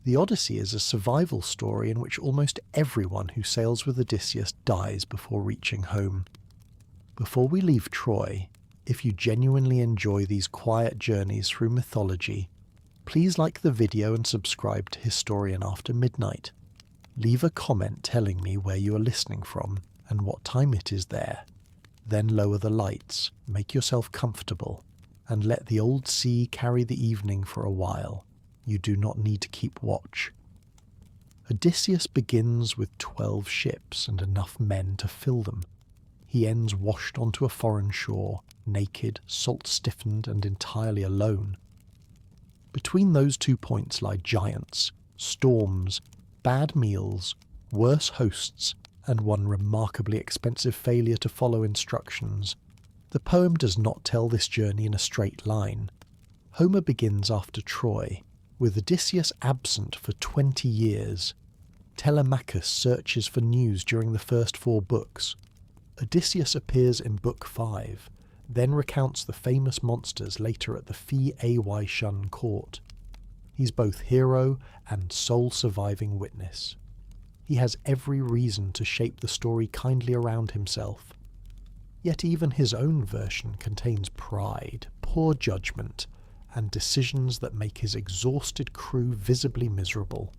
The Odyssey is a survival story in which almost everyone who sails with Odysseus dies before reaching home. Before we leave Troy, if you genuinely enjoy these quiet journeys through mythology, please like the video and subscribe to Historian After Midnight. Leave a comment telling me where you are listening from and what time it is there. Then lower the lights, make yourself comfortable, and let the old sea carry the evening for a while. You do not need to keep watch. Odysseus begins with 12 ships and enough men to fill them. He ends washed onto a foreign shore, naked, salt-stiffened, and entirely alone. Between those 2 points lie giants, storms, bad meals, worse hosts, and one remarkably expensive failure to follow instructions. The poem does not tell this journey in a straight line. Homer begins after Troy, with Odysseus absent for 20 years. Telemachus searches for news during the first 4 books. Odysseus appears in Book 5, then recounts the famous monsters later at the Phi Shun court. He's both hero and sole surviving witness. He has every reason to shape the story kindly around himself. Yet even his own version contains pride, poor judgment, and decisions that make his exhausted crew visibly miserable.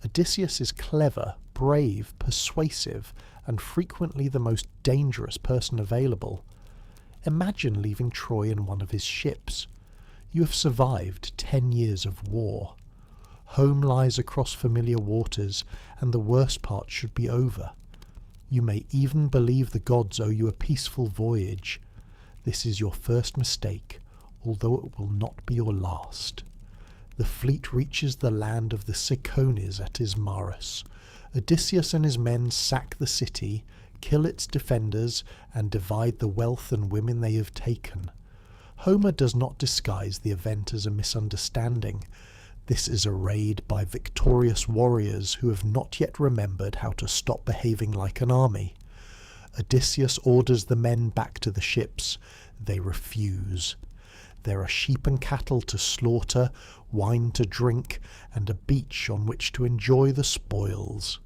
Odysseus is clever, brave, persuasive, and frequently the most dangerous person available. Imagine leaving Troy in one of his ships. You have survived 10 years of war. Home lies across familiar waters, and the worst part should be over. You may even believe the gods owe you a peaceful voyage. This is your first mistake, although it will not be your last. The fleet reaches the land of the Cicones at Ismarus. Odysseus and his men sack the city, kill its defenders, and divide the wealth and women they have taken. Homer does not disguise the event as a misunderstanding. This is a raid by victorious warriors who have not yet remembered how to stop behaving like an army. Odysseus orders the men back to the ships. They refuse. There are sheep and cattle to slaughter, wine to drink, and a beach on which to enjoy the spoils.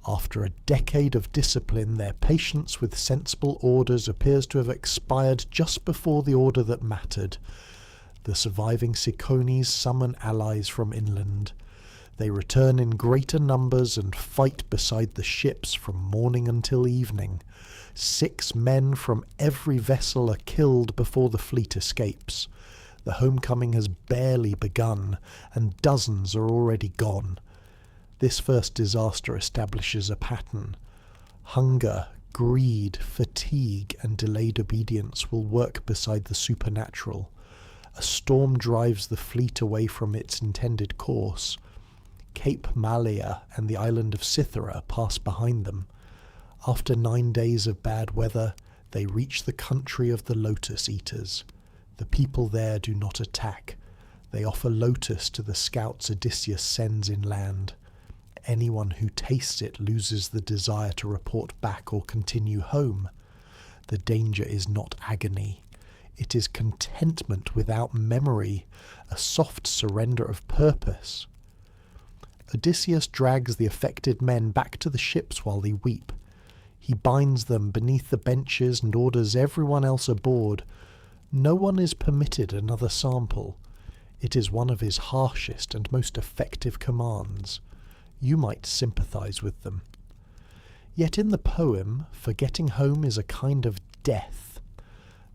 After a decade of discipline, their patience with sensible orders appears to have expired just before the order that mattered. The surviving Cicones summon allies from inland. They return in greater numbers and fight beside the ships from morning until evening. 6 men from every vessel are killed before the fleet escapes. The homecoming has barely begun, and dozens are already gone. This first disaster establishes a pattern. Hunger, greed, fatigue, and delayed obedience will work beside the supernatural. A storm drives the fleet away from its intended course. Cape Malea and the island of Cythera pass behind them. After 9 days of bad weather, they reach the country of the Lotus Eaters. The people there do not attack. They offer lotus to the scouts Odysseus sends inland. Anyone who tastes it loses the desire to report back or continue home. The danger is not agony. It is contentment without memory, a soft surrender of purpose. Odysseus drags the affected men back to the ships while they weep. He binds them beneath the benches and orders everyone else aboard. No one is permitted another sample. It is one of his harshest and most effective commands. You might sympathize with them. Yet in the poem, forgetting home is a kind of death.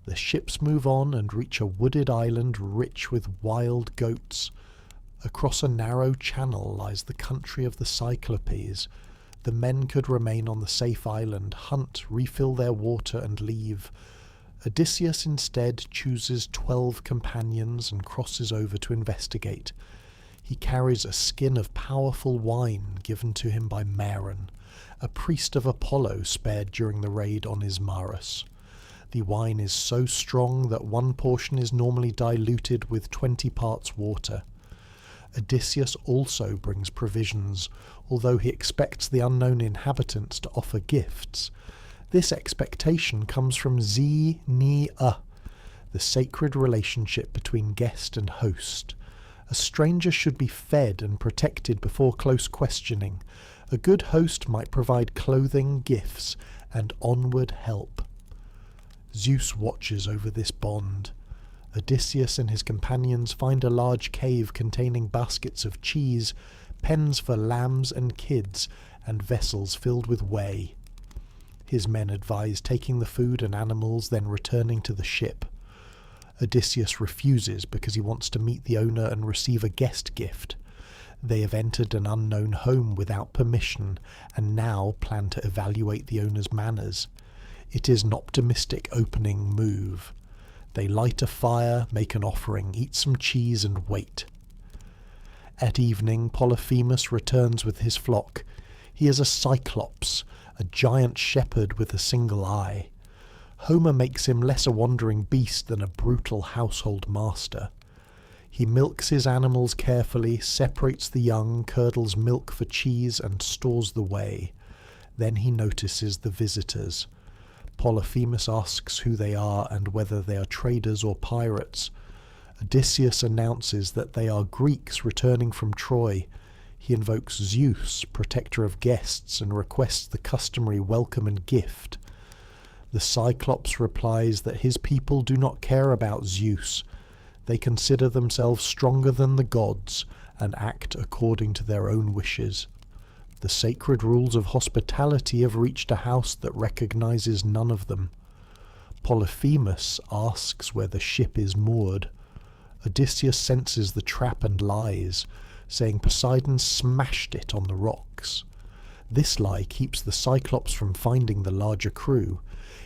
The ships move on and reach a wooded island rich with wild goats. Across a narrow channel lies the country of the Cyclopes. The men could remain on the safe island, hunt, refill their water, and leave. Odysseus instead chooses 12 companions and crosses over to investigate. He carries a skin of powerful wine given to him by Maron, a priest of Apollo spared during the raid on Ismarus. The wine is so strong that 1 portion is normally diluted with 20 parts water. Odysseus also brings provisions, although he expects the unknown inhabitants to offer gifts. This expectation comes from the sacred relationship between guest and host. A stranger should be fed and protected before close questioning. A good host might provide clothing, gifts, and onward help. Zeus watches over this bond. Odysseus and his companions find a large cave containing baskets of cheese, pens for lambs and kids, and vessels filled with whey. His men advise taking the food and animals, then returning to the ship. Odysseus refuses because he wants to meet the owner and receive a guest gift. They have entered an unknown home without permission, and now plan to evaluate the owner's manners. It is an optimistic opening move. They light a fire, make an offering, eat some cheese, and wait. At evening, Polyphemus returns with his flock. He is a cyclops, a giant shepherd with a single eye. Homer makes him less a wandering beast than a brutal household master. He milks his animals carefully, separates the young, curdles milk for cheese, and stores the whey. Then he notices the visitors. Polyphemus asks who they are and whether they are traders or pirates. Odysseus announces that they are Greeks returning from Troy. He invokes Zeus, protector of guests, and requests the customary welcome and gift. The Cyclops replies that his people do not care about Zeus. They consider themselves stronger than the gods and act according to their own wishes. The sacred rules of hospitality have reached a house that recognizes none of them. Polyphemus asks where the ship is moored. Odysseus senses the trap and lies, saying Poseidon smashed it on the rocks. This lie keeps the Cyclops from finding the larger crew.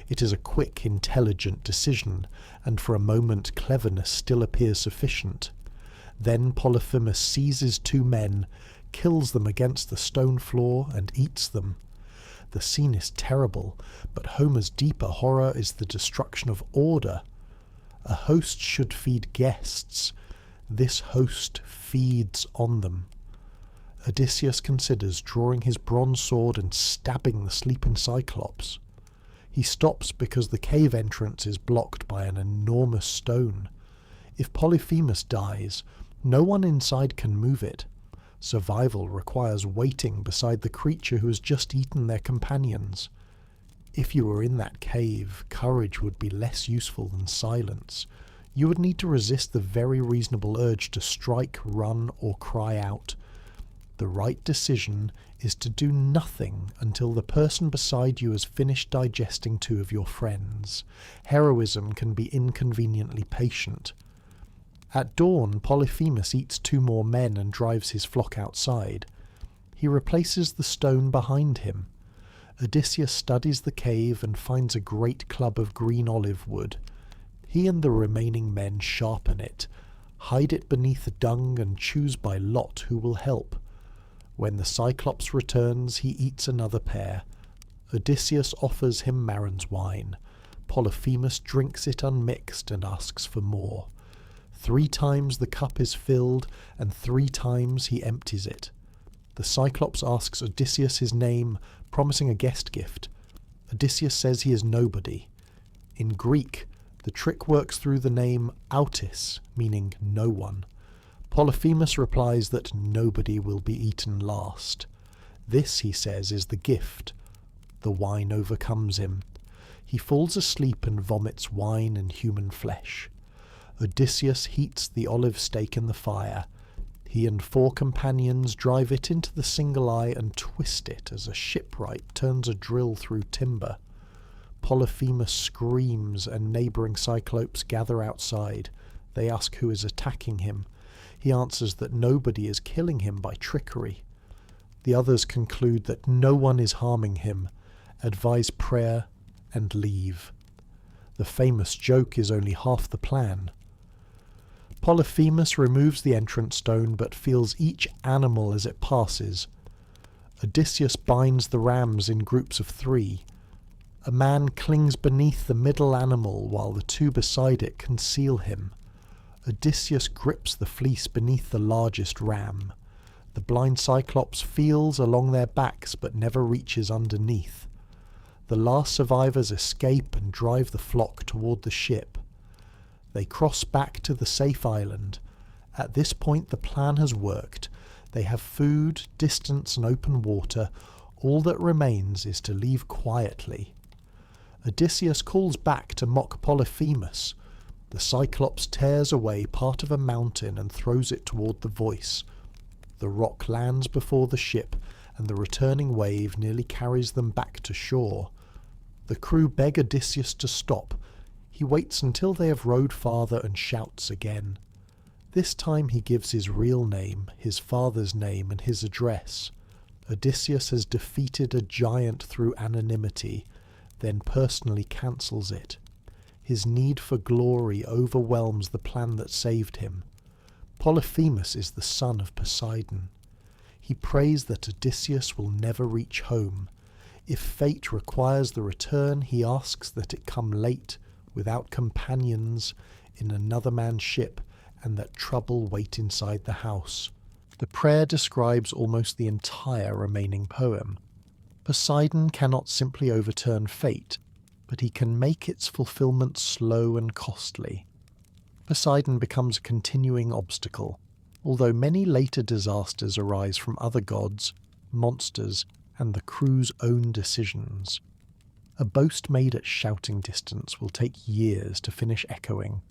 It is a quick, intelligent decision, and for a moment cleverness still appears sufficient. Then Polyphemus seizes two men, kills them against the stone floor, and eats them. The scene is terrible, but Homer's deeper horror is the destruction of order. A host should feed guests. This host feeds on them. Odysseus considers drawing his bronze sword and stabbing the sleeping Cyclops. He stops because the cave entrance is blocked by an enormous stone. If Polyphemus dies, no one inside can move it. Survival requires waiting beside the creature who has just eaten their companions. If you were in that cave, courage would be less useful than silence. You would need to resist the very reasonable urge to strike, run, or cry out. The right decision is to do nothing until the person beside you has finished digesting two of your friends. Heroism can be inconveniently patient. At dawn, Polyphemus eats two more men and drives his flock outside. He replaces the stone behind him. Odysseus studies the cave and finds a great club of green olive wood. He and the remaining men sharpen it, hide it beneath the dung, and choose by lot who will help. When the Cyclops returns, he eats another pair. Odysseus offers him Marin's wine. Polyphemus drinks it unmixed and asks for more. 3 times the cup is filled, and 3 times he empties it. The Cyclops asks Odysseus his name, promising a guest gift. Odysseus says he is nobody. In Greek, the trick works through the name autis, meaning no one. Polyphemus replies that nobody will be eaten last. This, he says, is the gift. The wine overcomes him. He falls asleep and vomits wine and human flesh. Odysseus heats the olive stake in the fire. He and 4 companions drive it into the single eye and twist it as a shipwright turns a drill through timber. Polyphemus screams, and neighbouring Cyclopes gather outside. They ask who is attacking him. He answers that nobody is killing him by trickery. The others conclude that no one is harming him, advise prayer, and leave. The famous joke is only half the plan. Polyphemus removes the entrance stone but feels each animal as it passes. Odysseus binds the rams in groups of 3. A man clings beneath the middle animal while the 2 beside it conceal him. Odysseus grips the fleece beneath the largest ram. The blind Cyclops feels along their backs but never reaches underneath. The last survivors escape and drive the flock toward the ship. They cross back to the safe island. At this point the plan has worked. They have food, distance and open water. All that remains is to leave quietly. Odysseus calls back to mock Polyphemus. The Cyclops tears away part of a mountain and throws it toward the voice. The rock lands before the ship, and the returning wave nearly carries them back to shore. The crew beg Odysseus to stop. He waits until they have rowed farther and shouts again. This time he gives his real name, his father's name, and his address. Odysseus has defeated a giant through anonymity, then personally cancels it. His need for glory overwhelms the plan that saved him. Polyphemus is the son of Poseidon. He prays that Odysseus will never reach home. If fate requires the return, he asks that it come late, without companions, in another man's ship, and that trouble wait inside the house. The prayer describes almost the entire remaining poem. Poseidon cannot simply overturn fate, but he can make its fulfillment slow and costly. Poseidon becomes a continuing obstacle, although many later disasters arise from other gods, monsters, and the crew's own decisions. A boast made at shouting distance will take years to finish echoing.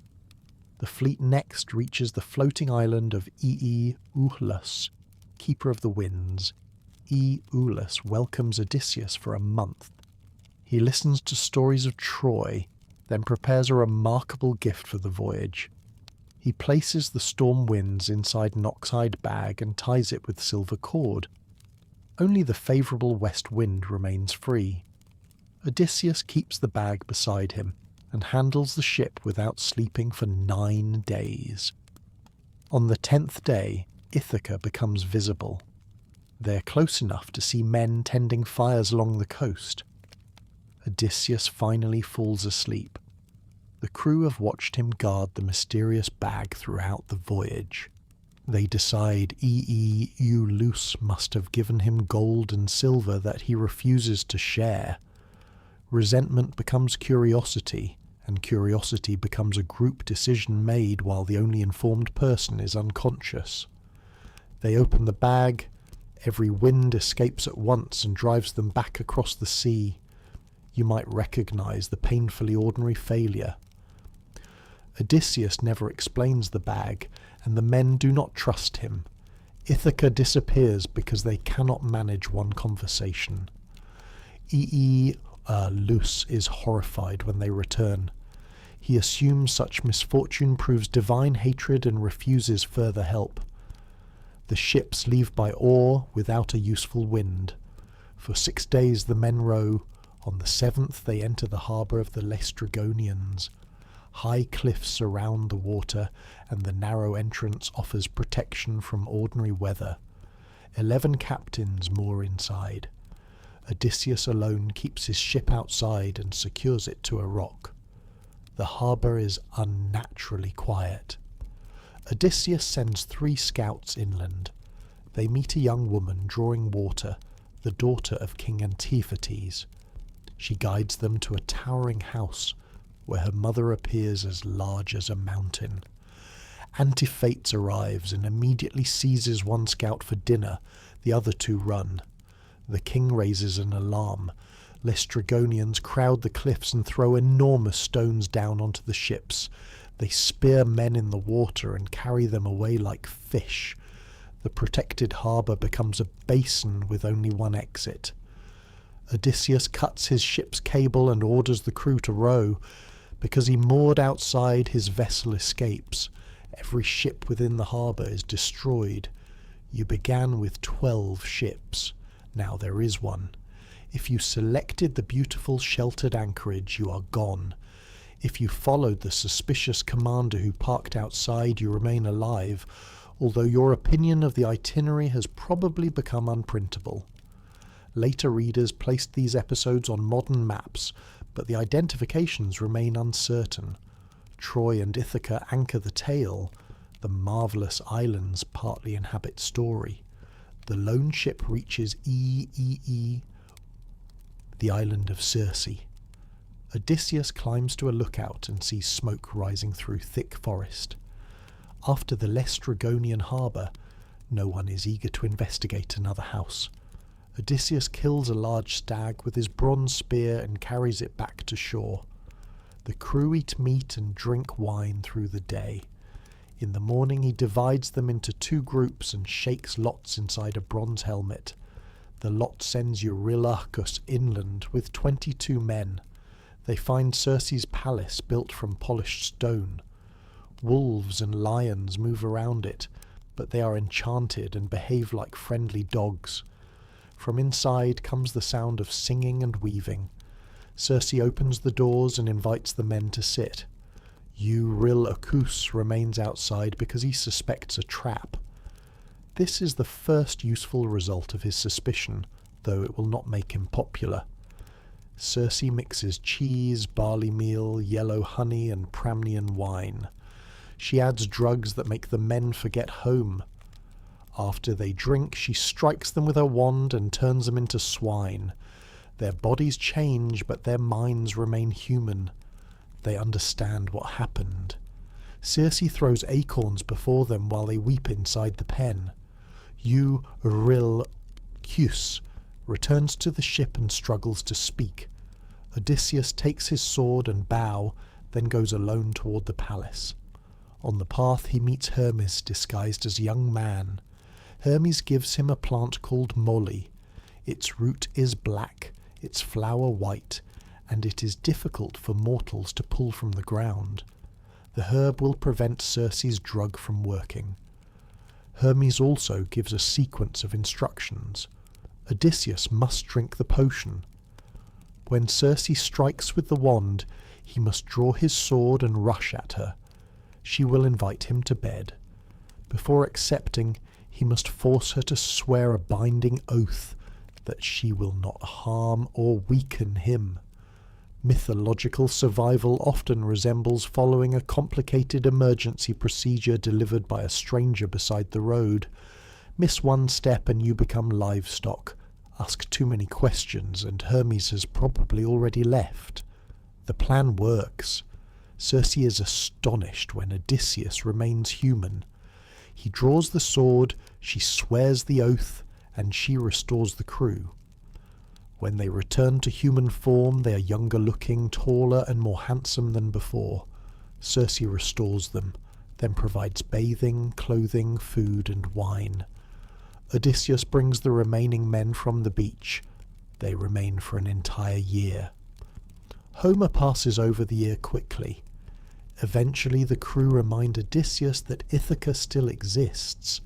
The fleet next reaches the floating island of Eurydice, keeper of the winds. Eurydice welcomes Odysseus for a month. He listens to stories of Troy, then prepares a remarkable gift for the voyage. He places the storm winds inside an oxhide bag and ties it with silver cord. Only the favourable west wind remains free. Odysseus keeps the bag beside him and handles the ship without sleeping for 9 days. On the 10th day, Ithaca becomes visible. They are close enough to see men tending fires along the coast. Odysseus finally falls asleep. The crew have watched him guard the mysterious bag throughout the voyage. They decide Eurydice must have given him gold and silver that he refuses to share. Resentment becomes curiosity, and curiosity becomes a group decision made while the only informed person is unconscious. They open the bag. Every wind escapes at once and drives them back across the sea. You might recognize the painfully ordinary failure. Odysseus never explains the bag, and the men do not trust him. Ithaca disappears because they cannot manage one conversation. Eurydice is horrified when they return. He assumes such misfortune proves divine hatred and refuses further help. The ships leave by oar without a useful wind. For 6 days the men row. On the 7th they enter the harbour of the Laestrygonians. High cliffs surround the water, and the narrow entrance offers protection from ordinary weather. 11 captains moor inside. Odysseus alone keeps his ship outside and secures it to a rock. The harbour is unnaturally quiet. Odysseus sends 3 scouts inland. They meet a young woman drawing water, the daughter of King Antiphates. She guides them to a towering house, where her mother appears as large as a mountain. Antiphates arrives and immediately seizes one scout for dinner. The other 2 run. The king raises an alarm. Laestrygonians crowd the cliffs and throw enormous stones down onto the ships. They spear men in the water and carry them away like fish. The protected harbour becomes a basin with only one exit. Odysseus cuts his ship's cable and orders the crew to row. Because he moored outside, his vessel escapes. Every ship within the harbour is destroyed. You began with 12 ships. Now there is one. If you selected the beautiful sheltered anchorage, you are gone. If you followed the suspicious commander who parked outside, you remain alive, although your opinion of the itinerary has probably become unprintable. Later readers placed these episodes on modern maps, but the identifications remain uncertain. Troy and Ithaca anchor the tale. The marvellous islands partly inhabit story. The lone ship reaches the island of Circe. Odysseus climbs to a lookout and sees smoke rising through thick forest. After the Laestrygonian harbour, no one is eager to investigate another house. Odysseus kills a large stag with his bronze spear and carries it back to shore. The crew eat meat and drink wine through the day. In the morning he divides them into 2 groups and shakes lots inside a bronze helmet. The lot sends Eurylochus inland with 22 men. They find Circe's palace built from polished stone. Wolves and lions move around it, but they are enchanted and behave like friendly dogs. From inside comes the sound of singing and weaving. Circe opens the doors and invites the men to sit. Eurylochus remains outside because he suspects a trap. This is the first useful result of his suspicion, though it will not make him popular. Circe mixes cheese, barley meal, yellow honey, and Pramnian wine. She adds drugs that make the men forget home. After they drink, she strikes them with her wand and turns them into swine. Their bodies change, but their minds remain human. They understand what happened. Circe throws acorns before them while they weep inside the pen. Eurylochus returns to the ship and struggles to speak. Odysseus takes his sword and bow, then goes alone toward the palace. On the path he meets Hermes disguised as a young man. Hermes gives him a plant called moly. Its root is black, its flower white, and it is difficult for mortals to pull from the ground. The herb will prevent Circe's drug from working. Hermes also gives a sequence of instructions. Odysseus must drink the potion. When Circe strikes with the wand, he must draw his sword and rush at her. She will invite him to bed. Before accepting, he must force her to swear a binding oath that she will not harm or weaken him. Mythological survival often resembles following a complicated emergency procedure delivered by a stranger beside the road. Miss one step and you become livestock. Ask too many questions and Hermes has probably already left. The plan works. Circe is astonished when Odysseus remains human. He draws the sword, she swears the oath, and she restores the crew. When they return to human form, they are younger looking, taller, and more handsome than before. Circe restores them, then provides bathing, clothing, food, and wine. Odysseus brings the remaining men from the beach. They remain for an entire year. Homer passes over the year quickly. Eventually the crew remind Odysseus that Ithaca still exists.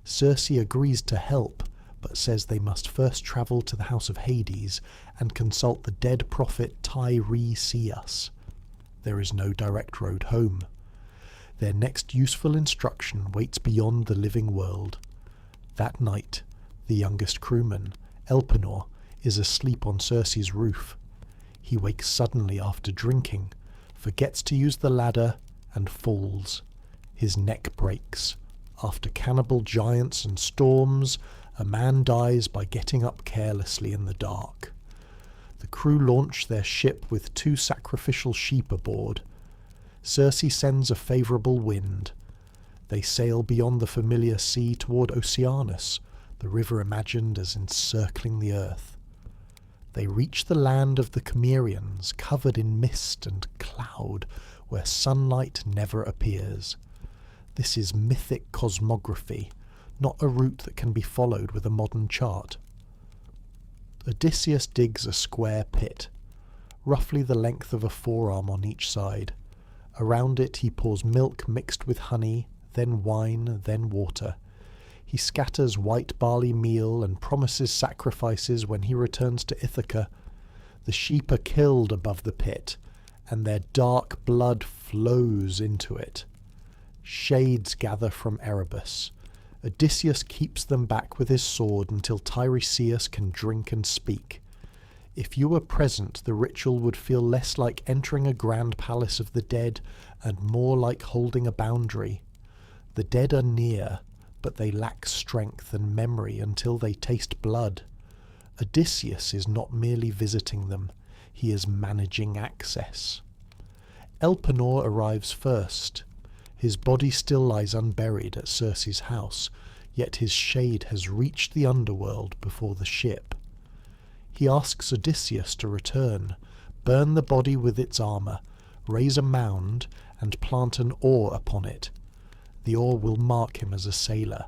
Circe agrees to help, but says they must first travel to the house of Hades and consult the dead prophet Tiresias. There is no direct road home. Their next useful instruction waits beyond the living world. That night, the youngest crewman, Elpenor, is asleep on Circe's roof. He wakes suddenly after drinking, forgets to use the ladder, and falls. His neck breaks. After cannibal giants and storms, a man dies by getting up carelessly in the dark. The crew launch their ship with 2 sacrificial sheep aboard. Circe sends a favourable wind. They sail beyond the familiar sea toward Oceanus, the river imagined as encircling the earth. They reach the land of the Cimmerians, covered in mist and cloud, where sunlight never appears. This is mythic cosmography, not a route that can be followed with a modern chart. Odysseus digs a square pit, roughly the length of a forearm on each side. Around it he pours milk mixed with honey, then wine, then water. He scatters white barley meal and promises sacrifices when he returns to Ithaca. The sheep are killed above the pit, and their dark blood flows into it. Shades gather from Erebus. Odysseus keeps them back with his sword until Tiresias can drink and speak. If you were present, the ritual would feel less like entering a grand palace of the dead and more like holding a boundary. The dead are near, but they lack strength and memory until they taste blood. Odysseus is not merely visiting them, he is managing access. Elpenor arrives first. His body still lies unburied at Circe's house, yet his shade has reached the underworld before the ship. He asks Odysseus to return, burn the body with its armour, raise a mound, and plant an oar upon it. The oar will mark him as a sailor.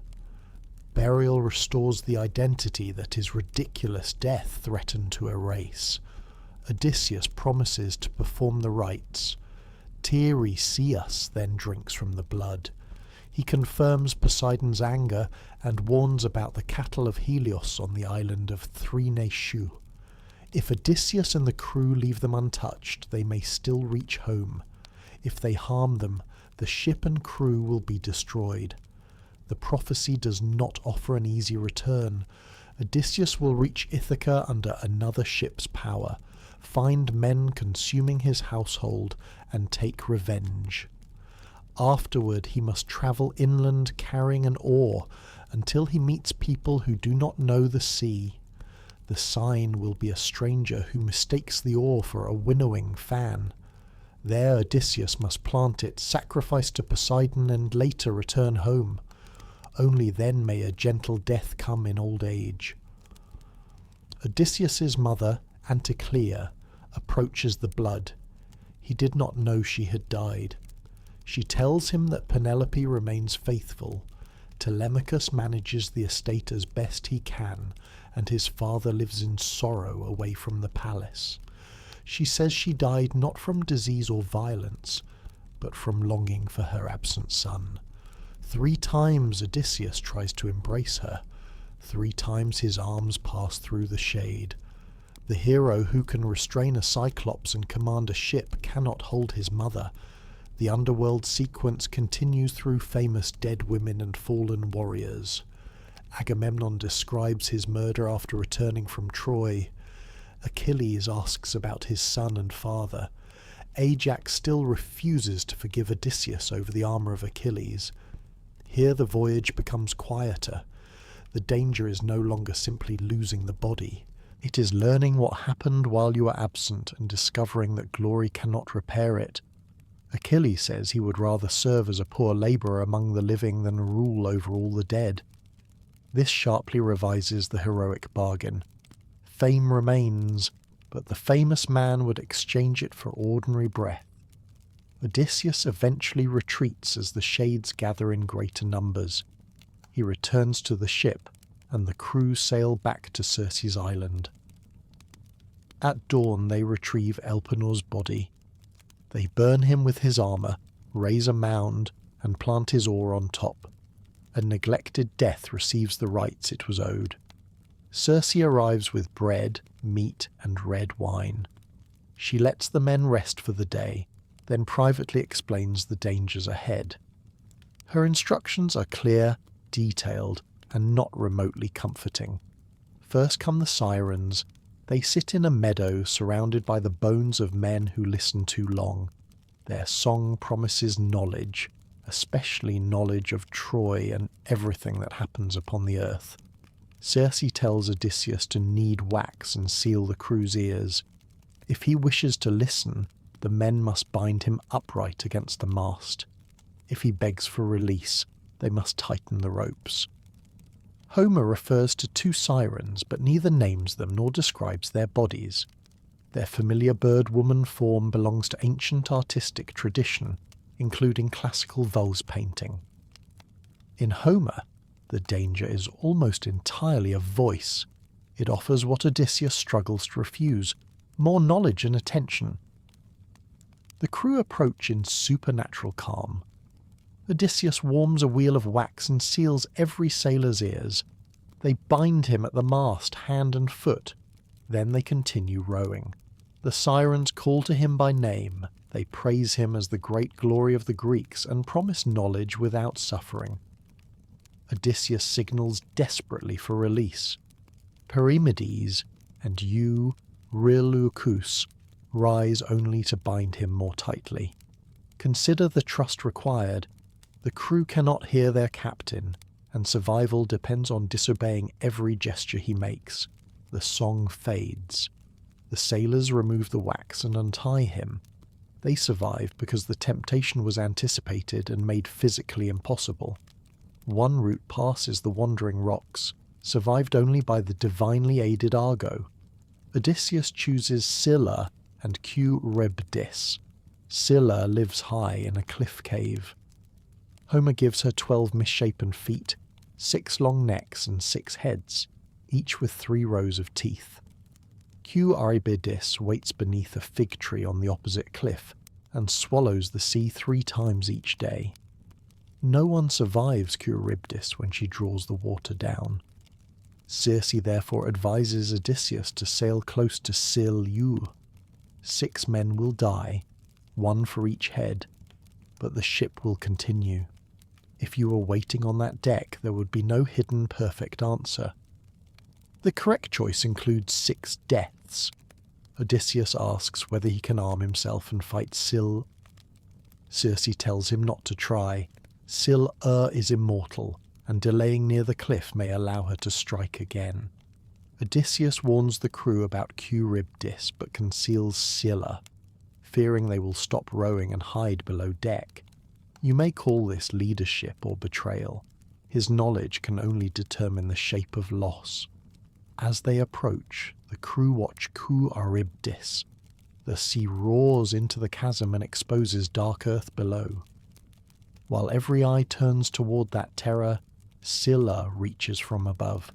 Burial restores the identity that his ridiculous death threatened to erase. Odysseus promises to perform the rites. Tiresias then drinks from the blood. He confirms Poseidon's anger and warns about the cattle of Helios on the island of Thrinaeshu. If Odysseus and the crew leave them untouched, they may still reach home. If they harm them, the ship and crew will be destroyed. The prophecy does not offer an easy return. Odysseus will reach Ithaca under another ship's power, find men consuming his household, and take revenge. Afterward he must travel inland carrying an oar until he meets people who do not know the sea. The sign will be a stranger who mistakes the oar for a winnowing fan. There Odysseus must plant it, sacrifice to Poseidon, and later return home. Only then may a gentle death come in old age. Odysseus's mother, Anticlea, approaches the blood. He did not know she had died. She tells him that Penelope remains faithful. Telemachus manages the estate as best he can, and his father lives in sorrow away from the palace. She says she died not from disease or violence, but from longing for her absent son. 3 times Odysseus tries to embrace her. 3 times his arms pass through the shade. The hero who can restrain a cyclops and command a ship cannot hold his mother. The underworld sequence continues through famous dead women and fallen warriors. Agamemnon describes his murder after returning from Troy. Achilles asks about his son and father. Ajax still refuses to forgive Odysseus over the armour of Achilles. Here the voyage becomes quieter. The danger is no longer simply losing the body. It is learning what happened while you are absent and discovering that glory cannot repair it. Achilles says he would rather serve as a poor labourer among the living than rule over all the dead. This sharply revises the heroic bargain. Fame remains, but the famous man would exchange it for ordinary breath. Odysseus eventually retreats as the shades gather in greater numbers. He returns to the ship, and the crew sail back to Circe's island. At dawn they retrieve Elpenor's body. They burn him with his armour, raise a mound, and plant his oar on top. A neglected death receives the rites it was owed. Circe arrives with bread, meat, and red wine. She lets the men rest for the day, then privately explains the dangers ahead. Her instructions are clear, detailed, and not remotely comforting. First come the sirens. They sit in a meadow surrounded by the bones of men who listened too long. Their song promises knowledge, especially knowledge of Troy and everything that happens upon the earth. Circe tells Odysseus to knead wax and seal the crew's ears. If he wishes to listen, the men must bind him upright against the mast. If he begs for release, they must tighten the ropes. Homer refers to 2 sirens, but neither names them nor describes their bodies. Their familiar bird-woman form belongs to ancient artistic tradition, including classical vase painting. In Homer, the danger is almost entirely of voice. It offers what Odysseus struggles to refuse, more knowledge and attention. The crew approach in supernatural calm. Odysseus warms a wheel of wax and seals every sailor's ears. They bind him at the mast, hand and foot. Then they continue rowing. The sirens call to him by name. They praise him as the great glory of the Greeks and promise knowledge without suffering. Odysseus signals desperately for release. Perimedes and Eurylochus rise only to bind him more tightly. Consider the trust required. The crew cannot hear their captain, and survival depends on disobeying every gesture he makes. The song fades. The sailors remove the wax and untie him. They survived because the temptation was anticipated and made physically impossible. One route passes the wandering rocks, survived only by the divinely aided Argo. Odysseus chooses Scylla and Eurydice. Scylla lives high in a cliff cave. Homer gives her 12 misshapen feet, 6 long necks and 6 heads, each with 3 rows of teeth. Eurydice waits beneath a fig tree on the opposite cliff and swallows the sea 3 times each day. No one survives Eurydice when she draws the water down. Circe therefore advises Odysseus to sail close to Scylla. 6 men will die, 1 for each head, but the ship will continue. If you were waiting on that deck, there would be no hidden perfect answer. The correct choice includes 6 deaths. Odysseus asks whether he can arm himself and fight Scylla. Circe tells him not to try. Scylla is immortal, and delaying near the cliff may allow her to strike again. Odysseus warns the crew about Eurydice, but conceals Scylla, fearing they will stop rowing and hide below deck. You may call this leadership or betrayal. His knowledge can only determine the shape of loss. As they approach, the crew watch Eurydice. The sea roars into the chasm and exposes dark earth below. While every eye turns toward that terror, Scylla reaches from above.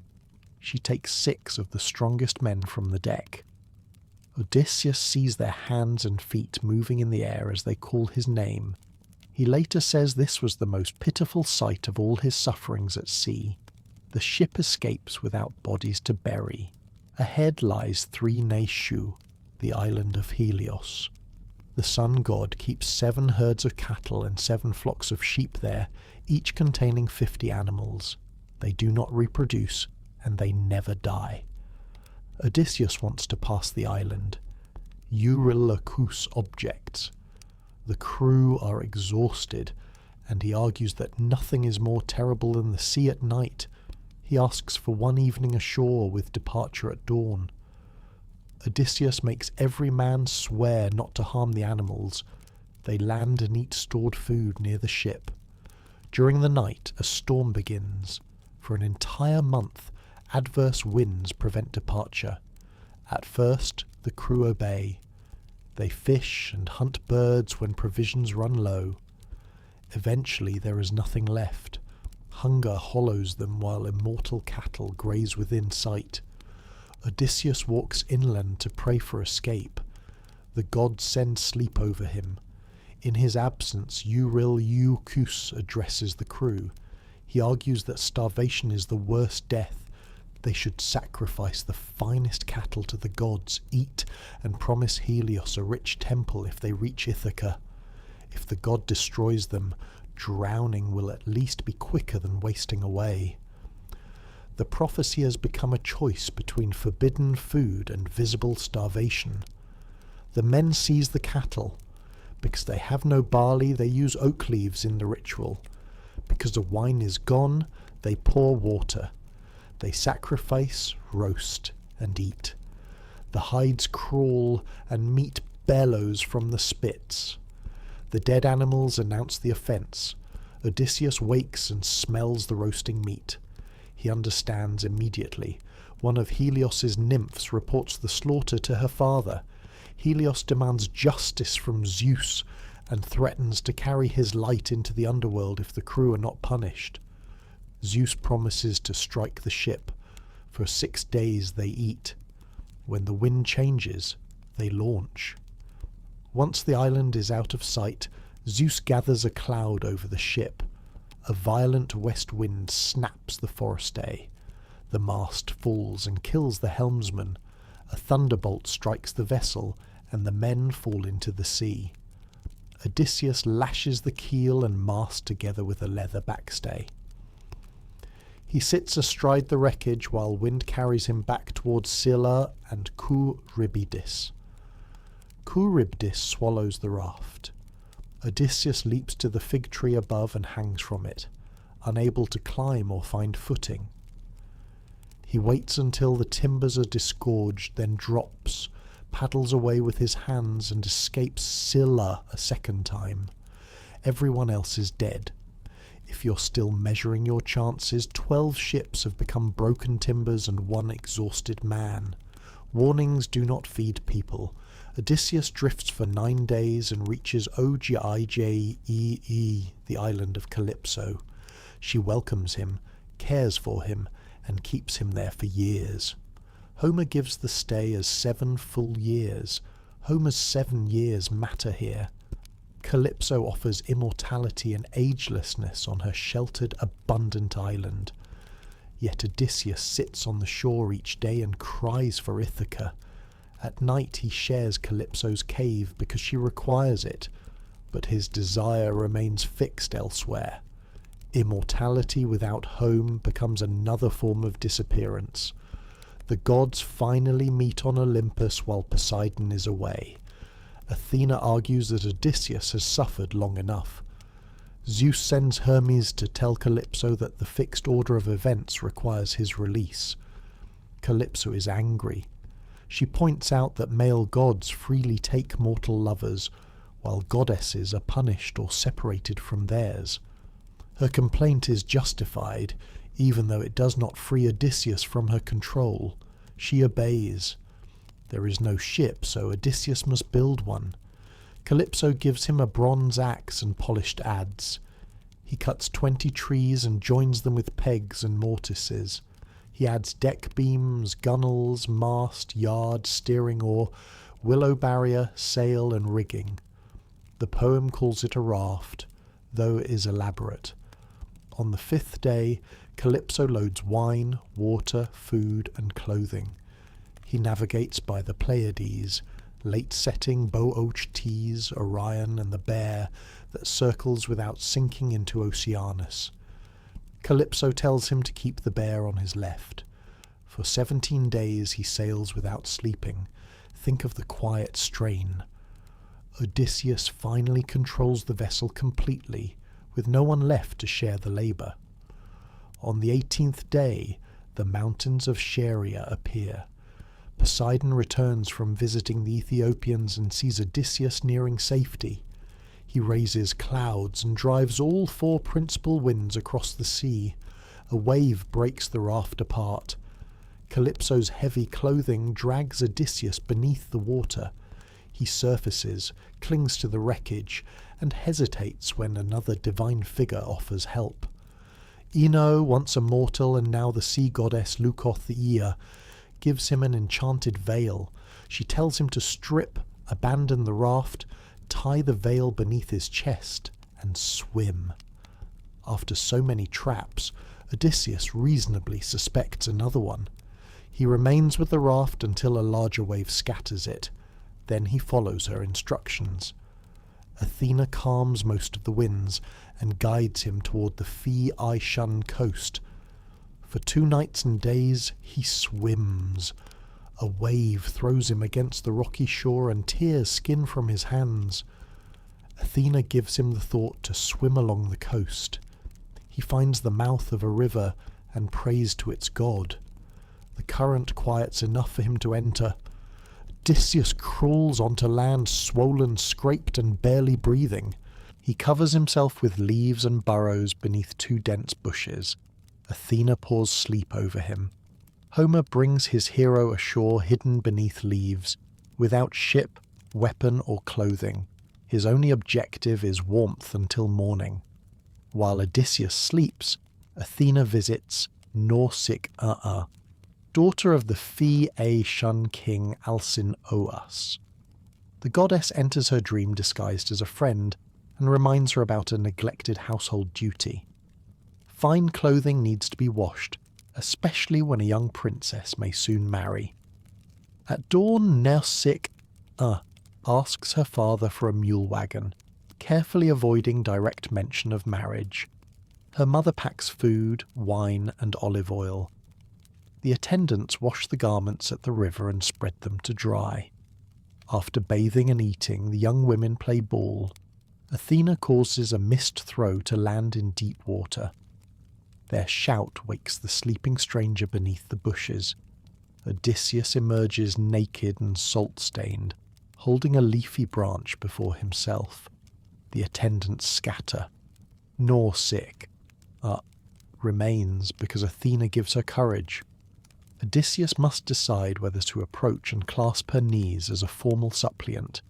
She takes 6 of the strongest men from the deck. Odysseus sees their hands and feet moving in the air as they call his name. He later says this was the most pitiful sight of all his sufferings at sea. The ship escapes without bodies to bury. Ahead lies Thrinacia, the island of Helios. The sun god keeps 7 herds of cattle and 7 flocks of sheep there, each containing 50 animals. They do not reproduce, and they never die. Odysseus wants to pass the island. Eurylochus objects. The crew are exhausted, and he argues that nothing is more terrible than the sea at night. He asks for 1 evening ashore with departure at dawn. Odysseus makes every man swear not to harm the animals. They land and eat stored food near the ship. During the night, a storm begins. For an entire month, adverse winds prevent departure. At first, the crew obey. They fish and hunt birds when provisions run low. Eventually, there is nothing left. Hunger hollows them while immortal cattle graze within sight. Odysseus walks inland to pray for escape. The gods send sleep over him. In his absence, Eurylochus addresses the crew. He argues that starvation is the worst death. They should sacrifice the finest cattle to the gods, eat, and promise Helios a rich temple if they reach Ithaca. If the god destroys them, drowning will at least be quicker than wasting away. The prophecy has become a choice between forbidden food and visible starvation. The men seize the cattle. Because they have no barley, they use oak leaves in the ritual. Because the wine is gone, they pour water. They sacrifice, roast, and eat. The hides crawl, and meat bellows from the spits. The dead animals announce the offence. Odysseus wakes and smells the roasting meat. He understands immediately. One of Helios's nymphs reports the slaughter to her father. Helios demands justice from Zeus and threatens to carry his light into the underworld if the crew are not punished. Zeus promises to strike the ship. For 6 days they eat. When the wind changes, they launch. Once the island is out of sight, Zeus gathers a cloud over the ship. A violent west wind snaps the forestay. The mast falls and kills the helmsman. A thunderbolt strikes the vessel, and the men fall into the sea. Odysseus lashes the keel and mast together with a leather backstay. He sits astride the wreckage while wind carries him back towards Scylla and Eurydice. Eurydice swallows the raft. Odysseus leaps to the fig tree above and hangs from it, unable to climb or find footing. He waits until the timbers are disgorged, then drops, paddles away with his hands and escapes Scylla a second time. Everyone else is dead. If you're still measuring your chances, 12 ships have become broken timbers and one exhausted man. Warnings do not feed people. Odysseus drifts for 9 days and reaches Ogyee, the island of Calypso. She welcomes him, cares for him, and keeps him there for years. Homer gives the stay as 7 full years. Homer's 7 years matter here. Calypso offers immortality and agelessness on her sheltered, abundant island. Yet Odysseus sits on the shore each day and cries for Ithaca. At night he shares Calypso's cave because she requires it, but his desire remains fixed elsewhere. Immortality without home becomes another form of disappearance. The gods finally meet on Olympus while Poseidon is away. Athena argues that Odysseus has suffered long enough. Zeus sends Hermes to tell Calypso that the fixed order of events requires his release. Calypso is angry. She points out that male gods freely take mortal lovers, while goddesses are punished or separated from theirs. Her complaint is justified, even though it does not free Odysseus from her control. She obeys. There is no ship, so Odysseus must build one. Calypso gives him a bronze axe and polished adze. He cuts 20 trees and joins them with pegs and mortises. He adds deck beams, gunnels, mast, yard, steering oar, willow barrier, sail and rigging. The poem calls it a raft, though it is elaborate. On the 5th day, Calypso loads wine, water, food and clothing. He navigates by the Pleiades, late-setting Boötes, Orion and the Bear that circles without sinking into Oceanus. Calypso tells him to keep the Bear on his left. For 17 days he sails without sleeping. Think of the quiet strain. Odysseus finally controls the vessel completely, with no one left to share the labour. On the 18th day, the mountains of Scheria appear. Poseidon returns from visiting the Ethiopians and sees Odysseus nearing safety. He raises clouds and drives all 4 principal winds across the sea. A wave breaks the raft apart. Calypso's heavy clothing drags Odysseus beneath the water. He surfaces, clings to the wreckage, and hesitates when another divine figure offers help. Ino, once a mortal and now the sea goddess Leucoth the Ea, gives him an enchanted veil. She tells him to strip, abandon the raft, tie the veil beneath his chest, and swim. After so many traps, Odysseus reasonably suspects another one. He remains with the raft until a larger wave scatters it. Then he follows her instructions. Athena calms most of the winds and guides him toward the Phae-Aeschan coast. For 2 nights and days he swims. A wave throws him against the rocky shore and tears skin from his hands. Athena gives him the thought to swim along the coast. He finds the mouth of a river and prays to its god. The current quiets enough for him to enter. Odysseus crawls onto land, swollen, scraped, and barely breathing. He covers himself with leaves and burrows beneath 2 dense bushes. Athena pours sleep over him. Homer brings his hero ashore hidden beneath leaves, without ship, weapon, or clothing. His only objective is warmth until morning. While Odysseus sleeps, Athena visits Nausicaa, daughter of the Phae-Aeschan king Alcinous. The goddess enters her dream disguised as a friend and reminds her about a neglected household duty. Fine clothing needs to be washed, especially when a young princess may soon marry. At dawn, Nausicaa asks her father for a mule wagon, carefully avoiding direct mention of marriage. Her mother packs food, wine, and olive oil. The attendants wash the garments at the river and spread them to dry. After bathing and eating, the young women play ball. Athena causes a mist throw to land in deep water. Their shout wakes the sleeping stranger beneath the bushes. Odysseus emerges naked and salt-stained, holding a leafy branch before himself. The attendants scatter. Nausicaa remains because Athena gives her courage. Odysseus must decide whether to approach and clasp her knees as a formal suppliant.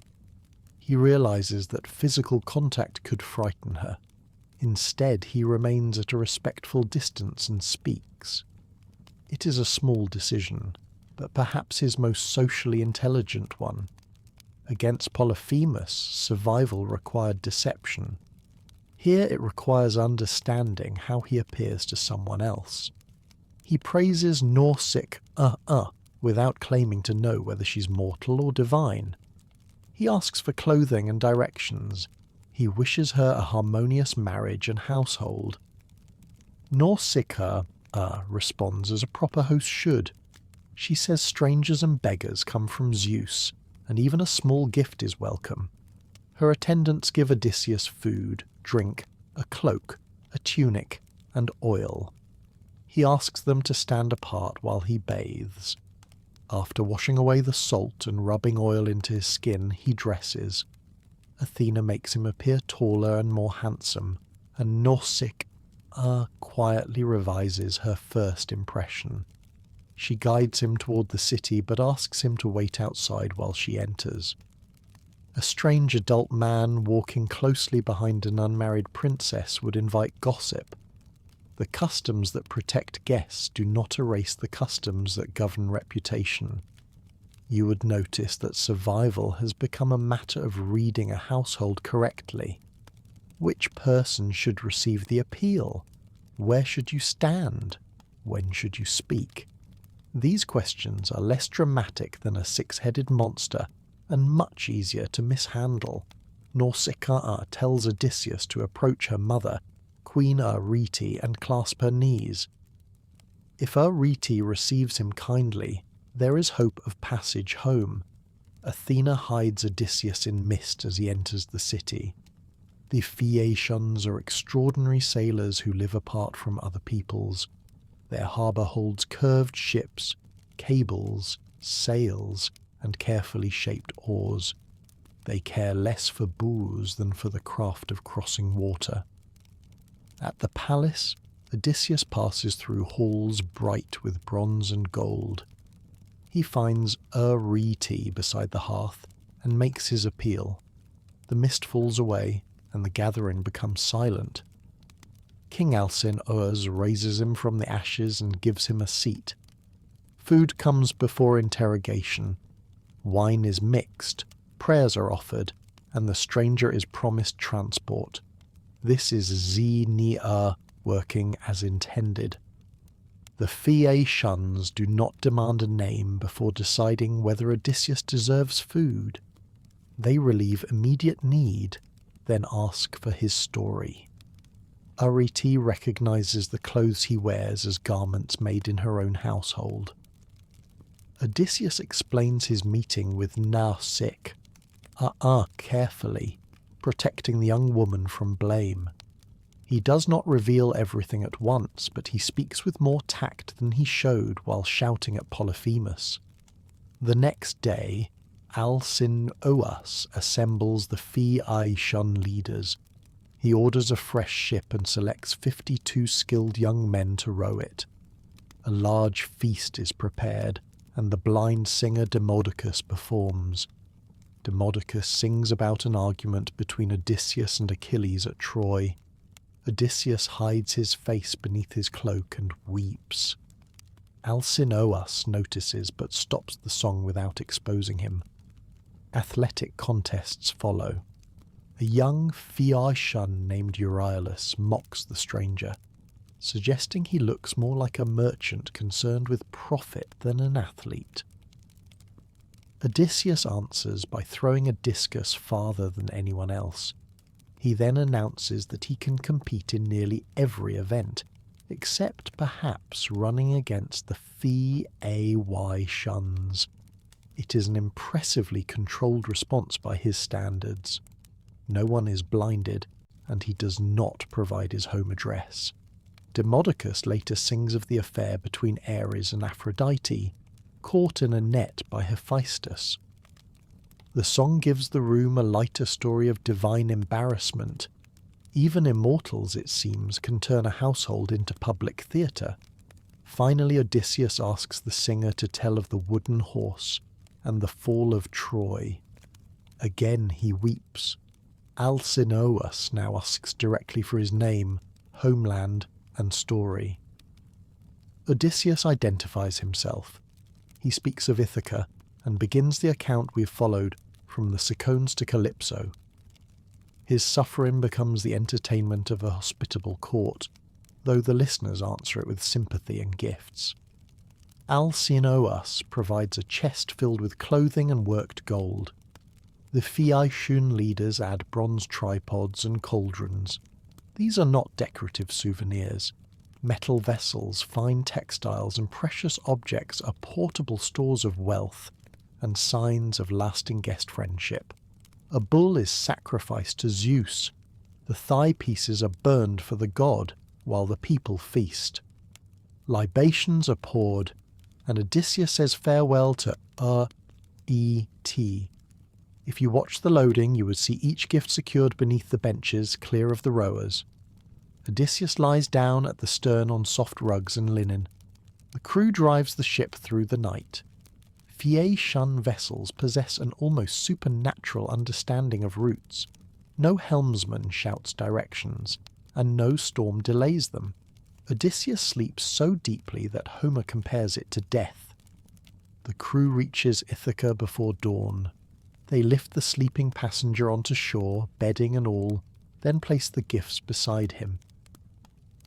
He realizes that physical contact could frighten her. Instead, he remains at a respectful distance and speaks. It is a small decision, but perhaps his most socially intelligent one. Against Polyphemus, survival required deception. Here it requires understanding how he appears to someone else. He praises Nausicaa without claiming to know whether she's mortal or divine. He asks for clothing and directions. He wishes her a harmonious marriage and household. Nausicaa responds as a proper host should. She says strangers and beggars come from Zeus, and even a small gift is welcome. Her attendants give Odysseus food, drink, a cloak, a tunic, and oil. He asks them to stand apart while he bathes. After washing away the salt and rubbing oil into his skin, he dresses. Athena makes him appear taller and more handsome, and Nausicaa quietly revises her first impression. She guides him toward the city but asks him to wait outside while she enters. A strange adult man walking closely behind an unmarried princess would invite gossip. The customs that protect guests do not erase the customs that govern reputation. You would notice that survival has become a matter of reading a household correctly. Which person should receive the appeal? Where should you stand? When should you speak? These questions are less dramatic than a six-headed monster and much easier to mishandle. Nausicaa tells Odysseus to approach her mother, Queen Eurydice, and clasp her knees. If Eurydice receives him kindly, there is hope of passage home. Athena hides Odysseus in mist as he enters the city. The Phaeacians are extraordinary sailors who live apart from other peoples. Their harbour holds curved ships, cables, sails, and carefully shaped oars. They care less for booze than for the craft of crossing water. At the palace, Odysseus passes through halls bright with bronze and gold. He finds Eurydice beside the hearth and makes his appeal. The mist falls away, and the gathering becomes silent. King Alcinous raises him from the ashes and gives him a seat. Food comes before interrogation. Wine is mixed, prayers are offered, and the stranger is promised transport. This is Xenia working as intended. The Phaeacians do not demand a name before deciding whether Odysseus deserves food. They relieve immediate need, then ask for his story. Eurydice recognizes the clothes he wears as garments made in her own household. Odysseus explains his meeting with Nausicaa carefully, protecting the young woman from blame. He does not reveal everything at once, but he speaks with more tact than he showed while shouting at Polyphemus. The next day, Alcinous assembles the Phaeacian leaders. He orders a fresh ship and selects 52 skilled young men to row it. A large feast is prepared, and the blind singer Demodocus performs. Demodocus sings about an argument between Odysseus and Achilles at Troy. Odysseus hides his face beneath his cloak and weeps. Alcinous notices but stops the song without exposing him. Athletic contests follow. A young Phaeacian named Eurydice mocks the stranger, suggesting he looks more like a merchant concerned with profit than an athlete. Odysseus answers by throwing a discus farther than anyone else. He then announces that he can compete in nearly every event, except perhaps running against the Phaeacians. It is an impressively controlled response by his standards. No one is blinded, and he does not provide his home address. Demodocus later sings of the affair between Ares and Aphrodite. caught in a net by Hephaestus. The song gives the room a lighter story of divine embarrassment. Even immortals, it seems, can turn a household into public theatre. Finally, Odysseus asks the singer to tell of the wooden horse and the fall of Troy. Again he weeps. Alcinous now asks directly for his name, homeland, and story. Odysseus identifies himself. He speaks of Ithaca and begins the account we've followed from the Cicones to Calypso. His suffering becomes the entertainment of a hospitable court, though the listeners answer it with sympathy and gifts. Alcinous provides a chest filled with clothing and worked gold. The Phaeacian leaders add bronze tripods and cauldrons. These are not decorative souvenirs. Metal vessels, fine textiles, and precious objects are portable stores of wealth and signs of lasting guest friendship. A bull is sacrificed to Zeus. The thigh pieces are burned for the god, while the people feast. Libations are poured, and Odysseus says farewell to E.T. If you watch the loading, you would see each gift secured beneath the benches, clear of the rowers. Odysseus lies down at the stern on soft rugs and linen. The crew drives the ship through the night. Phaeacian vessels possess an almost supernatural understanding of routes. No helmsman shouts directions, and no storm delays them. Odysseus sleeps so deeply that Homer compares it to death. The crew reaches Ithaca before dawn. They lift the sleeping passenger onto shore, bedding and all, then place the gifts beside him.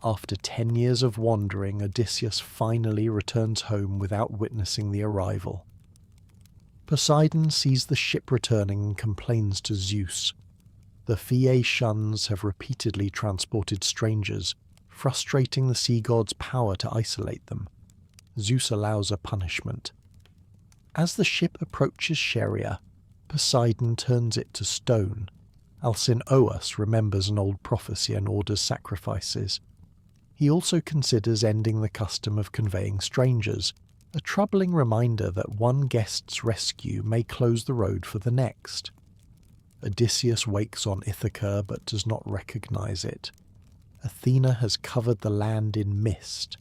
After 10 years of wandering, Odysseus finally returns home without witnessing the arrival. Poseidon sees the ship returning and complains to Zeus. The Phaeacians have repeatedly transported strangers, frustrating the sea god's power to isolate them. Zeus allows a punishment. As the ship approaches Scheria, Poseidon turns it to stone. Alcinous remembers an old prophecy and orders sacrifices. He also considers ending the custom of conveying strangers, a troubling reminder that one guest's rescue may close the road for the next. Odysseus wakes on Ithaca but does not recognize it. Athena has covered the land in mist.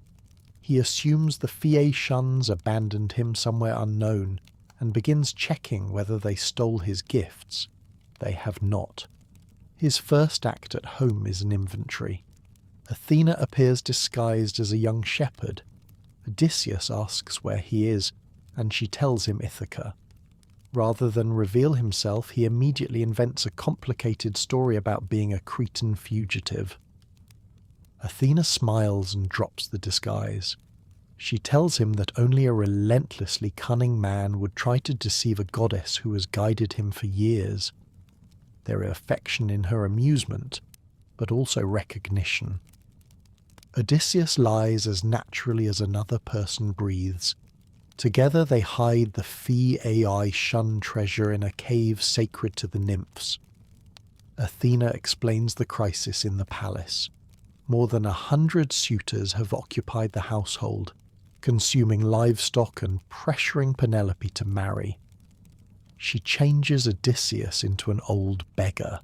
He assumes the Phaeacians abandoned him somewhere unknown and begins checking whether they stole his gifts. They have not. His first act at home is an inventory. Athena appears disguised as a young shepherd. Odysseus asks where he is, and she tells him Ithaca. Rather than reveal himself, he immediately invents a complicated story about being a Cretan fugitive. Athena smiles and drops the disguise. She tells him that only a relentlessly cunning man would try to deceive a goddess who has guided him for years. There is affection in her amusement, but also recognition. Odysseus lies as naturally as another person breathes. Together they hide the Phaeacian treasure in a cave sacred to the nymphs. Athena explains the crisis in the palace. More than 100 suitors have occupied the household, consuming livestock and pressuring Penelope to marry. She changes Odysseus into an old beggar.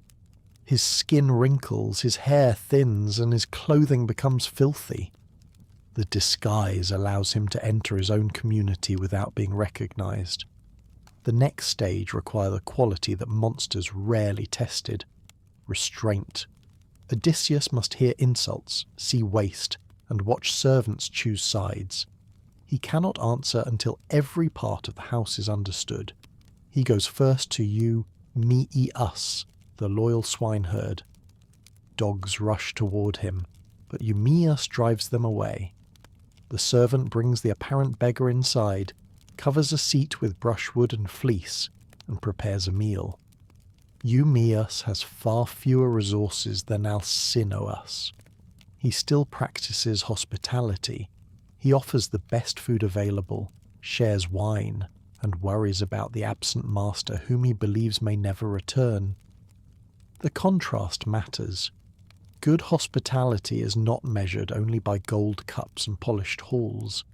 His skin wrinkles, his hair thins, and his clothing becomes filthy. The disguise allows him to enter his own community without being recognized. The next stage requires a quality that monsters rarely tested: restraint. Odysseus must hear insults, see waste, and watch servants choose sides. He cannot answer until every part of the house is understood. He goes first to Eurydice, the loyal swineherd. Dogs rush toward him, but Eurydice drives them away. The servant brings the apparent beggar inside, covers a seat with brushwood and fleece, and prepares a meal. Eurydice has far fewer resources than Alcinous. He still practices hospitality. He offers the best food available, shares wine, and worries about the absent master whom he believes may never return. The contrast matters. Good hospitality is not measured only by gold cups and polished halls.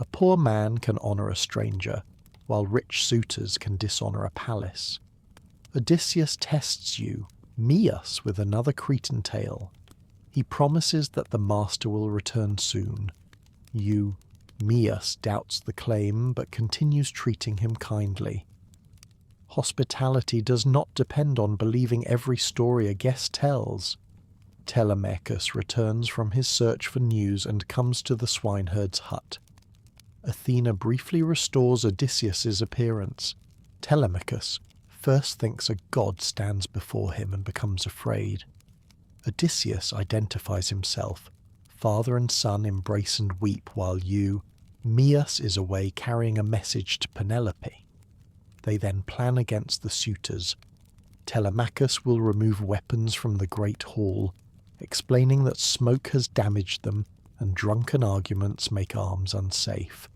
A poor man can honour a stranger, while rich suitors can dishonour a palace. Odysseus tests you, Mias, with another Cretan tale. He promises that the master will return soon. You, Mias, doubts the claim but continues treating him kindly. Hospitality does not depend on believing every story a guest tells. Telemachus returns from his search for news and comes to the swineherd's hut. Athena briefly restores Odysseus's appearance. Telemachus first thinks a god stands before him and becomes afraid. Odysseus identifies himself. Father and son embrace and weep while Mias is away carrying a message to Penelope. They then plan against the suitors. Telemachus will remove weapons from the great hall, explaining that smoke has damaged them and drunken arguments make arms unsafe.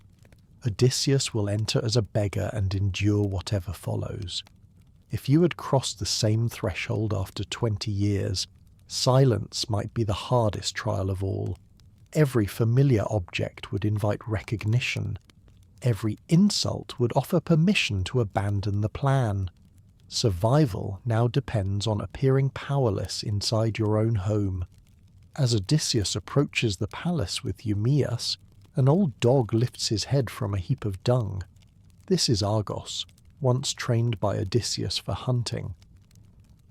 Odysseus will enter as a beggar and endure whatever follows. If you had crossed the same threshold after 20 years, silence might be the hardest trial of all. Every familiar object would invite recognition. Every insult would offer permission to abandon the plan. Survival now depends on appearing powerless inside your own home. As Odysseus approaches the palace with Eumaeus, an old dog lifts his head from a heap of dung. This is Argos, once trained by Odysseus for hunting.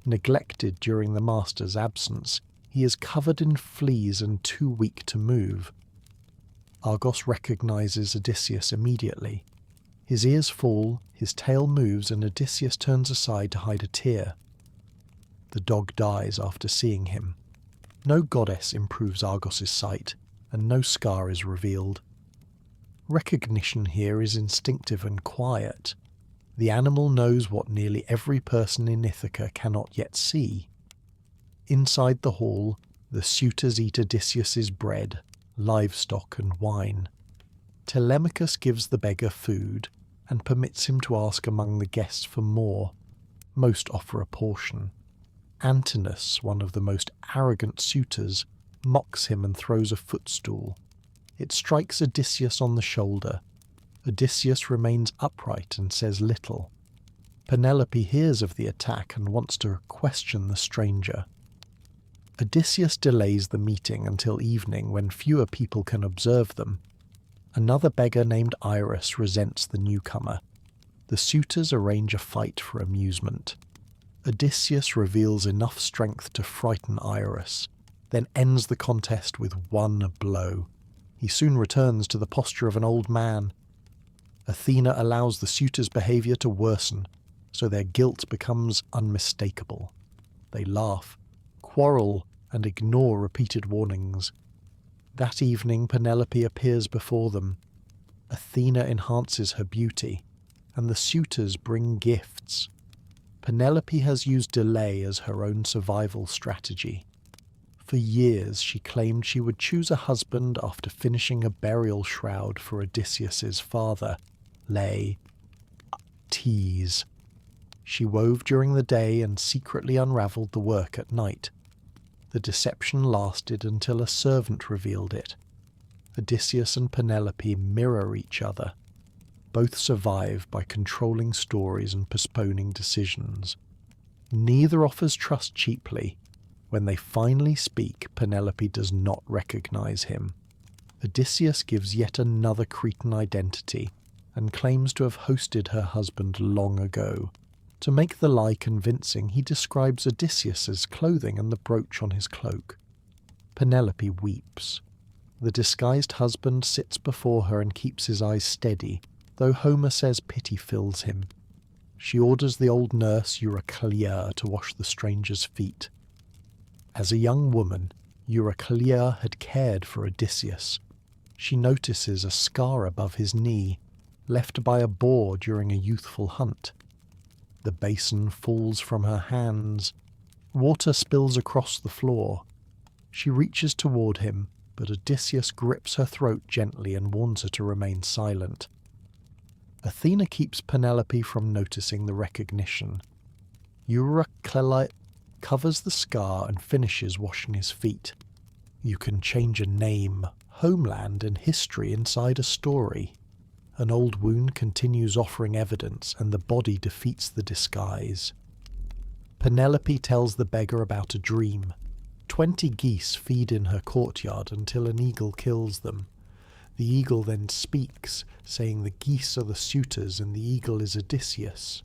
Neglected during the master's absence, he is covered in fleas and too weak to move. Argos recognizes Odysseus immediately. His ears fall, his tail moves, and Odysseus turns aside to hide a tear. The dog dies after seeing him. No goddess improves Argos's sight, and no scar is revealed. Recognition here is instinctive and quiet. The animal knows what nearly every person in Ithaca cannot yet see. Inside the hall, the suitors eat Odysseus's bread, livestock and wine. Telemachus gives the beggar food, and permits him to ask among the guests for more. Most offer a portion. Antinous, one of the most arrogant suitors, mocks him and throws a footstool. It strikes Odysseus on the shoulder. Odysseus remains upright and says little. Penelope hears of the attack and wants to question the stranger. Odysseus delays the meeting until evening when fewer people can observe them. Another beggar named Eros resents the newcomer. The suitors arrange a fight for amusement. Odysseus reveals enough strength to frighten Eros, then ends the contest with one blow. He soon returns to the posture of an old man. Athena allows the suitors' behaviour to worsen, so their guilt becomes unmistakable. They laugh, quarrel, and ignore repeated warnings. That evening Penelope appears before them. Athena enhances her beauty, and the suitors bring gifts. Penelope has used delay as her own survival strategy. For years she claimed she would choose a husband after finishing a burial shroud for Odysseus's father, Tease. She wove during the day and secretly unravelled the work at night. The deception lasted until a servant revealed it. Odysseus and Penelope mirror each other. Both survive by controlling stories and postponing decisions. Neither offers trust cheaply. When they finally speak, Penelope does not recognize him. Odysseus gives yet another Cretan identity, and claims to have hosted her husband long ago. To make the lie convincing, he describes Odysseus's clothing and the brooch on his cloak. Penelope weeps. The disguised husband sits before her and keeps his eyes steady, though Homer says pity fills him. She orders the old nurse Eurydice to wash the stranger's feet. As a young woman, Eurydice had cared for Odysseus. She notices a scar above his knee, left by a boar during a youthful hunt. The basin falls from her hands. Water spills across the floor. She reaches toward him, but Odysseus grips her throat gently and warns her to remain silent. Athena keeps Penelope from noticing the recognition. Eurydice covers the scar and finishes washing his feet. "You can change a name," homeland and history inside a story. An old wound continues offering evidence, and the body defeats the disguise. Penelope tells the beggar about a dream. 20 geese feed in her courtyard until an eagle kills them. The eagle then speaks, saying the geese are the suitors and the eagle is Odysseus.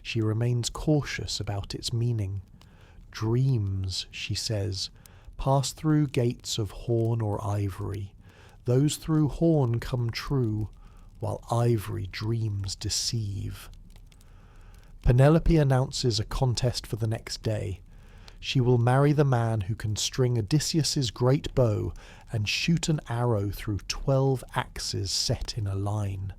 She remains cautious about its meaning. Dreams, she says, pass through gates of horn or ivory. Those through horn come true, while ivory dreams deceive. Penelope announces a contest for the next day. She will marry the man who can string Odysseus's great bow and shoot an arrow through 12 axes set in a line.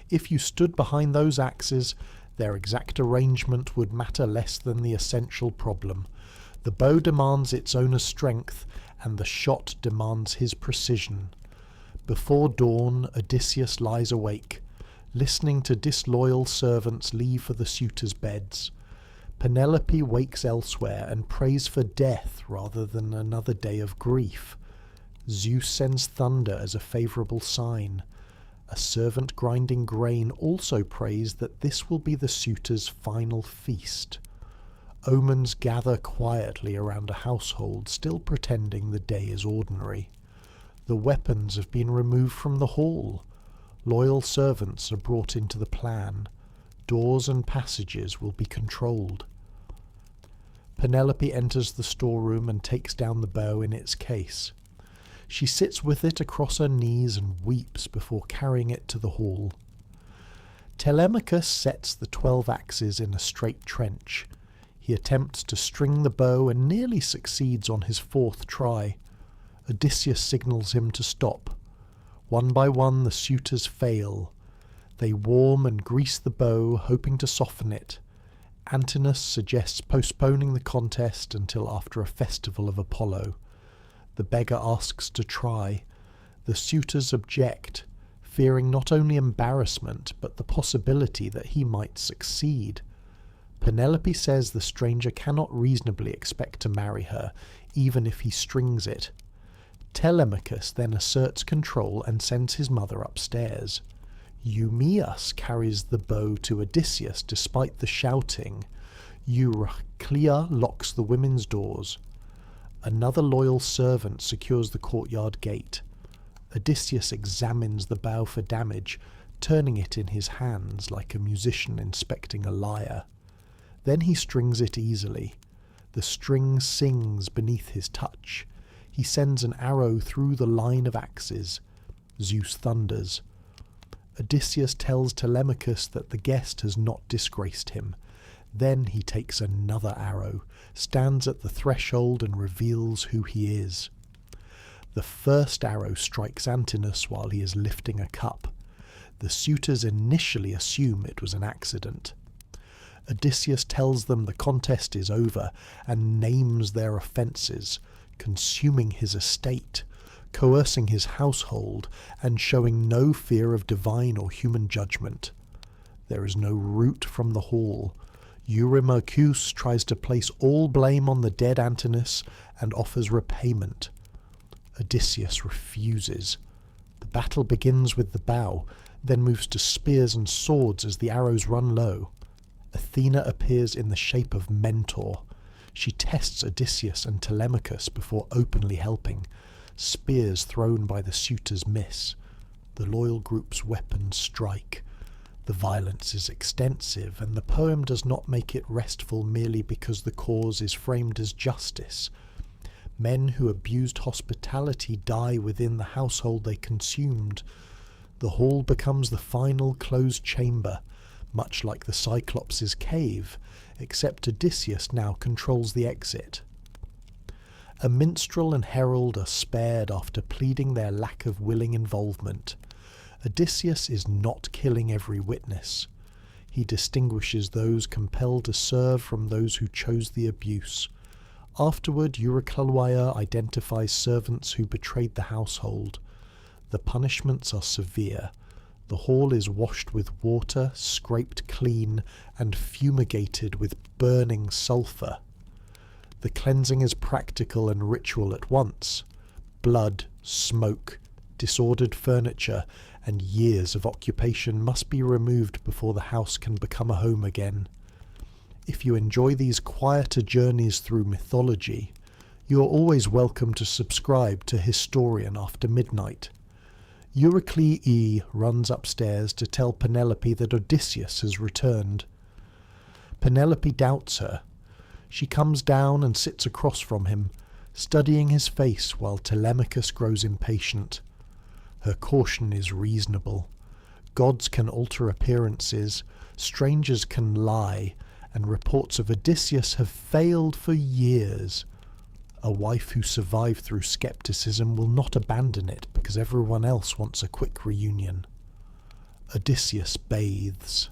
If you stood behind those axes, their exact arrangement would matter less than the essential problem. The bow demands its owner's strength, and the shot demands his precision. Before dawn, Odysseus lies awake, listening to disloyal servants leave for the suitors' beds. Penelope wakes elsewhere and prays for death rather than another day of grief. Zeus sends thunder as a favourable sign. A servant grinding grain also prays that this will be the suitors' final feast. Omens gather quietly around a household, still pretending the day is ordinary. The weapons have been removed from the hall. Loyal servants are brought into the plan. Doors and passages will be controlled. Penelope enters the storeroom and takes down the bow in its case. She sits with it across her knees and weeps before carrying it to the hall. Telemachus sets the 12 axes in a straight trench. He attempts to string the bow and nearly succeeds on his 4th try. Odysseus signals him to stop. One by one the suitors fail. They warm and grease the bow, hoping to soften it. Antinous suggests postponing the contest until after a festival of Apollo. The beggar asks to try. The suitors object, fearing not only embarrassment but the possibility that he might succeed. Penelope says the stranger cannot reasonably expect to marry her, even if he strings it. Telemachus then asserts control and sends his mother upstairs. Eumaeus carries the bow to Odysseus despite the shouting. Euryclea locks the women's doors. Another loyal servant secures the courtyard gate. Odysseus examines the bow for damage, turning it in his hands like a musician inspecting a lyre. Then he strings it easily. The string sings beneath his touch. He sends an arrow through the line of axes. Zeus thunders. Odysseus tells Telemachus that the guest has not disgraced him. Then he takes another arrow, stands at the threshold and reveals who he is. The first arrow strikes Antinous while he is lifting a cup. The suitors initially assume it was an accident. Odysseus tells them the contest is over and names their offences, consuming his estate, coercing his household, and showing no fear of divine or human judgment. There is no route from the hall. Eurymachus tries to place all blame on the dead Antinous and offers repayment. Odysseus refuses. The battle begins with the bow, then moves to spears and swords as the arrows run low. Athena appears in the shape of Mentor. She tests Odysseus and Telemachus before openly helping. Spears thrown by the suitors miss. The loyal group's weapons strike. The violence is extensive, and the poem does not make it restful merely because the cause is framed as justice. Men who abused hospitality die within the household they consumed. The hall becomes the final closed chamber, much like the Cyclops' cave, except Odysseus now controls the exit. A minstrel and herald are spared after pleading their lack of willing involvement. Odysseus is not killing every witness. He distinguishes those compelled to serve from those who chose the abuse. Afterward, Euryclea identifies servants who betrayed the household. The punishments are severe. The hall is washed with water, scraped clean, and fumigated with burning sulphur. The cleansing is practical and ritual at once. Blood, smoke, Disordered furniture and years of occupation must be removed before the house can become a home again. If you enjoy these quieter journeys through mythology, you are always welcome to subscribe to Historian after midnight. Eurydice runs upstairs to tell Penelope that Odysseus has returned. Penelope doubts her. She comes down and sits across from him, studying his face while Telemachus grows impatient. Her caution is reasonable. Gods can alter appearances, strangers can lie, and reports of Odysseus have failed for years. A wife who survived through skepticism will not abandon it because everyone else wants a quick reunion. Odysseus bathes.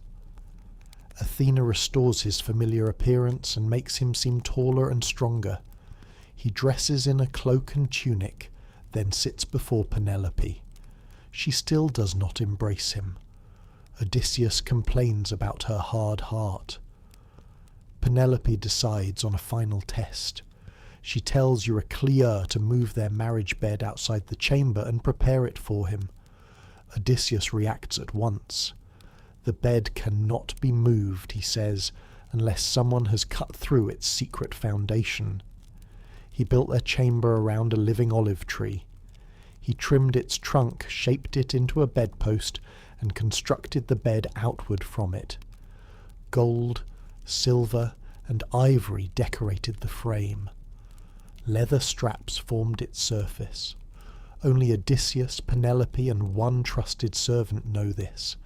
Athena restores his familiar appearance and makes him seem taller and stronger. He dresses in a cloak and tunic, then sits before Penelope. She still does not embrace him. Odysseus complains about her hard heart. Penelope decides on a final test. She tells Eurydice to move their marriage bed outside the chamber and prepare it for him. Odysseus reacts at once. The bed cannot be moved, he says, unless someone has cut through its secret foundation. He built their chamber around a living olive tree. He trimmed its trunk, shaped it into a bedpost, and constructed the bed outward from it. Gold, silver, and ivory decorated the frame. Leather straps formed its surface. Only Odysseus, Penelope, and one trusted servant know this.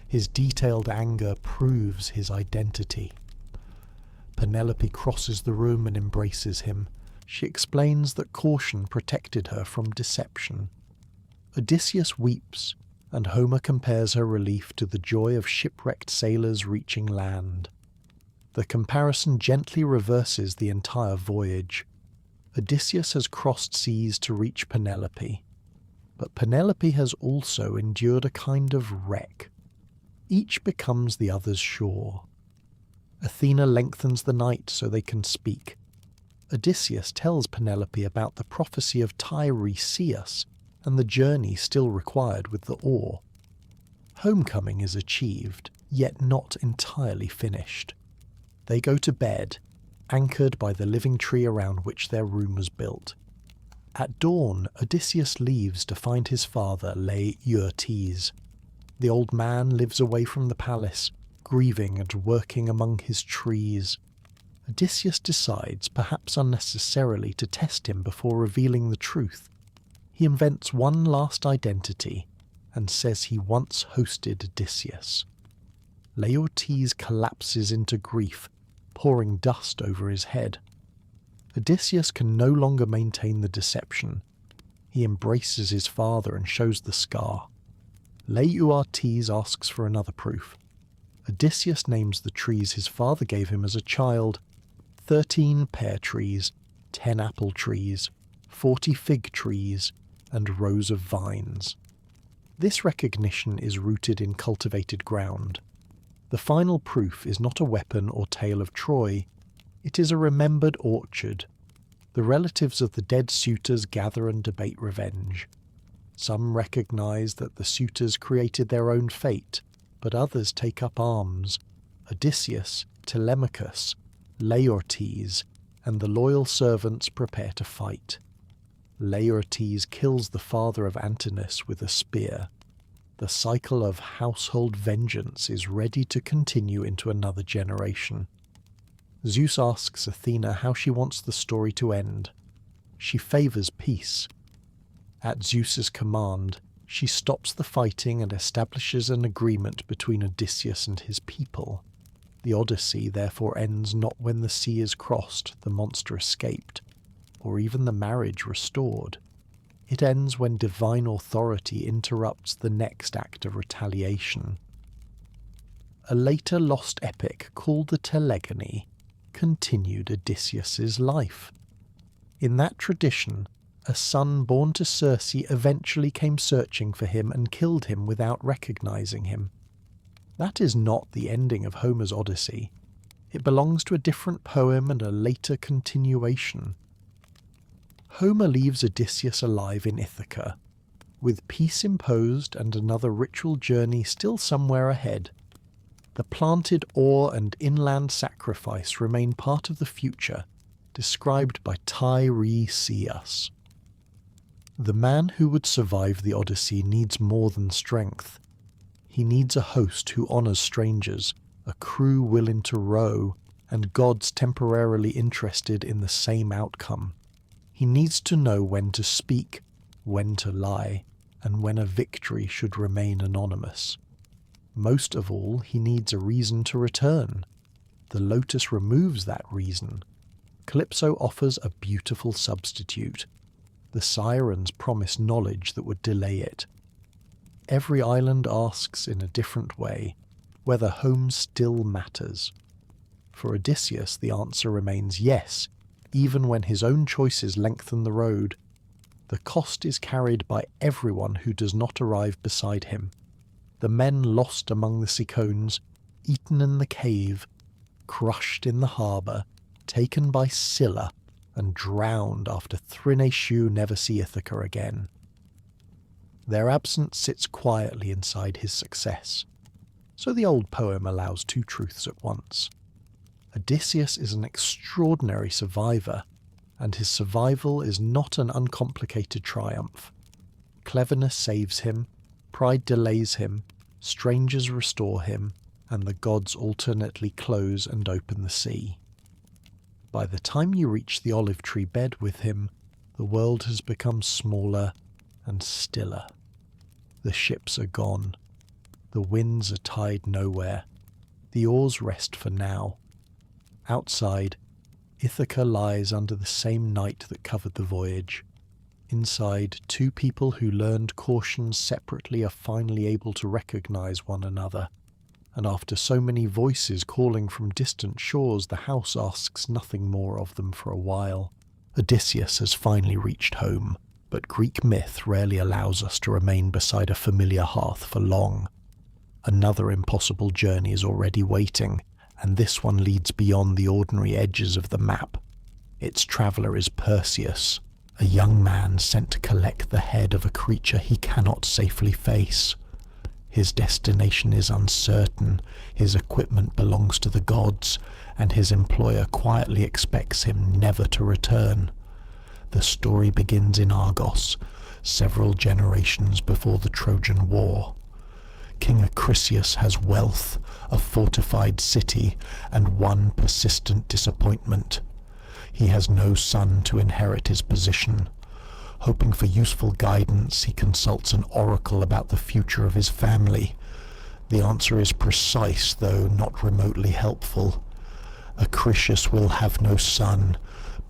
His detailed anger proves his identity. Penelope crosses the room and embraces him. She explains that caution protected her from deception. Odysseus weeps, and Homer compares her relief to the joy of shipwrecked sailors reaching land. The comparison gently reverses the entire voyage. Odysseus has crossed seas to reach Penelope, but Penelope has also endured a kind of wreck. Each becomes the other's shore. Athena lengthens the night so they can speak. Odysseus tells Penelope about the prophecy of Tiresias and the journey still required with the oar. Homecoming is achieved, yet not entirely finished. They go to bed, anchored by the living tree around which their room was built. At dawn, Odysseus leaves to find his father, Eurydice. The old man lives away from the palace, grieving and working among his trees. Odysseus decides, perhaps unnecessarily, to test him before revealing the truth. He invents one last identity and says he once hosted Odysseus. Eurydice collapses into grief, pouring dust over his head. Odysseus can no longer maintain the deception. He embraces his father and shows the scar. Eurydice asks for another proof. Odysseus names the trees his father gave him as a child: 13 pear trees, 10 apple trees, 40 fig trees, and rows of vines. This recognition is rooted in cultivated ground. The final proof is not a weapon or tale of Troy. It is a remembered orchard. The relatives of the dead suitors gather and debate revenge. Some recognize that the suitors created their own fate, but others take up arms. Odysseus, Telemachus, Eurydice, and the loyal servants prepare to fight. Eurydice kills the father of Antinous with a spear. The cycle of household vengeance is ready to continue into another generation. Zeus asks Athena how she wants the story to end. She favors peace. At Zeus's command, she stops the fighting and establishes an agreement between Odysseus and his people. The Odyssey therefore ends not when the sea is crossed, the monster escaped, or even the marriage restored. It ends when divine authority interrupts the next act of retaliation. A later lost epic called the Telegony continued Odysseus's life. In that tradition, a son born to Circe eventually came searching for him and killed him without recognizing him. That is not the ending of Homer's Odyssey. It belongs to a different poem and a later continuation. Homer leaves Odysseus alive in Ithaca. With peace imposed and another ritual journey still somewhere ahead, the planted ore and inland sacrifice remain part of the future, described by Tiresias. The man who would survive the Odyssey needs more than strength. He needs a host who honours strangers, a crew willing to row, and gods temporarily interested in the same outcome. He needs to know when to speak, when to lie, and when a victory should remain anonymous. Most of all, he needs a reason to return. The lotus removes that reason. Calypso offers a beautiful substitute. The sirens promise knowledge that would delay it. Every island asks in a different way whether home still matters. For Odysseus, the answer remains yes, even when his own choices lengthen the road. The cost is carried by everyone who does not arrive beside him. The men lost among the Cicones, eaten in the cave, crushed in the harbour, taken by Scylla, and drowned after Thrineshu never see Ithaca again. Their absence sits quietly inside his success. So the old poem allows two truths at once. Odysseus is an extraordinary survivor, and his survival is not an uncomplicated triumph. Cleverness saves him, pride delays him, strangers restore him, and the gods alternately close and open the sea. By the time you reach the olive tree bed with him, the world has become smaller and stiller. The ships are gone. The winds are tied nowhere. The oars rest for now. Outside, Ithaca lies under the same night that covered the voyage. Inside, two people who learned caution separately are finally able to recognize one another. And after so many voices calling from distant shores, the house asks nothing more of them for a while. Odysseus has finally reached home, but Greek myth rarely allows us to remain beside a familiar hearth for long. Another impossible journey is already waiting, and this one leads beyond the ordinary edges of the map. Its traveller is Perseus, a young man sent to collect the head of a creature he cannot safely face. His destination is uncertain, his equipment belongs to the gods, and his employer quietly expects him never to return. The story begins in Argos, several generations before the Trojan War. King Eurydice has wealth, a fortified city, and one persistent disappointment. He has no son to inherit his position. Hoping for useful guidance, he consults an oracle about the future of his family. The answer is precise, though not remotely helpful. Eurydice will have no son,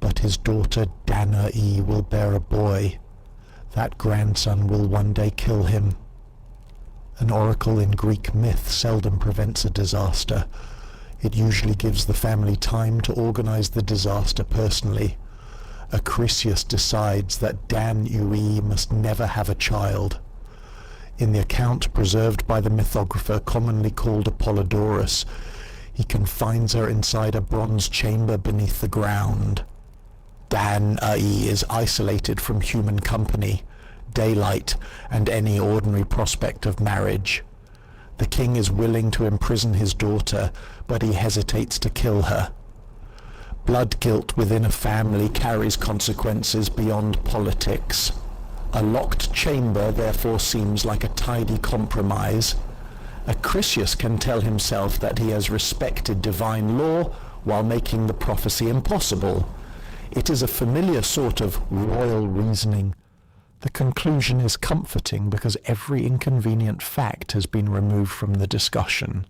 but his daughter Danae will bear a boy. That grandson will one day kill him. An oracle in Greek myth seldom prevents a disaster. It usually gives the family time to organize the disaster personally. Eurydice decides that Danae must never have a child. In the account preserved by the mythographer commonly called Apollodorus, he confines her inside a bronze chamber beneath the ground. Danae is isolated from human company, daylight, and any ordinary prospect of marriage. The king is willing to imprison his daughter, but he hesitates to kill her. Blood guilt within a family carries consequences beyond politics. A locked chamber therefore seems like a tidy compromise. Eurydice can tell himself that he has respected divine law while making the prophecy impossible. It is a familiar sort of royal reasoning. The conclusion is comforting because every inconvenient fact has been removed from the discussion.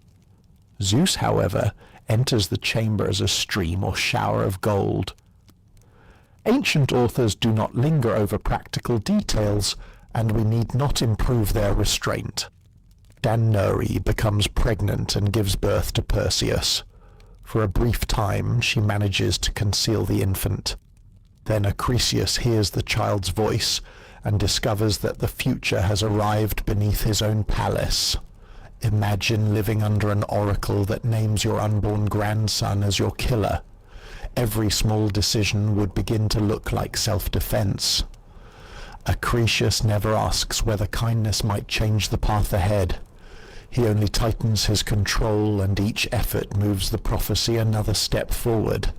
Zeus, however, enters the chamber as a stream or shower of gold. Ancient authors do not linger over practical details, and we need not improve their restraint. Danae becomes pregnant and gives birth to Perseus. For a brief time, she manages to conceal the infant. Then Eurydice hears the child's voice and discovers that the future has arrived beneath his own palace. Imagine living under an oracle that names your unborn grandson as your killer. Every small decision would begin to look like self-defense. Acrisius never asks whether kindness might change the path ahead. He only tightens his control, and each effort moves the prophecy another step forward.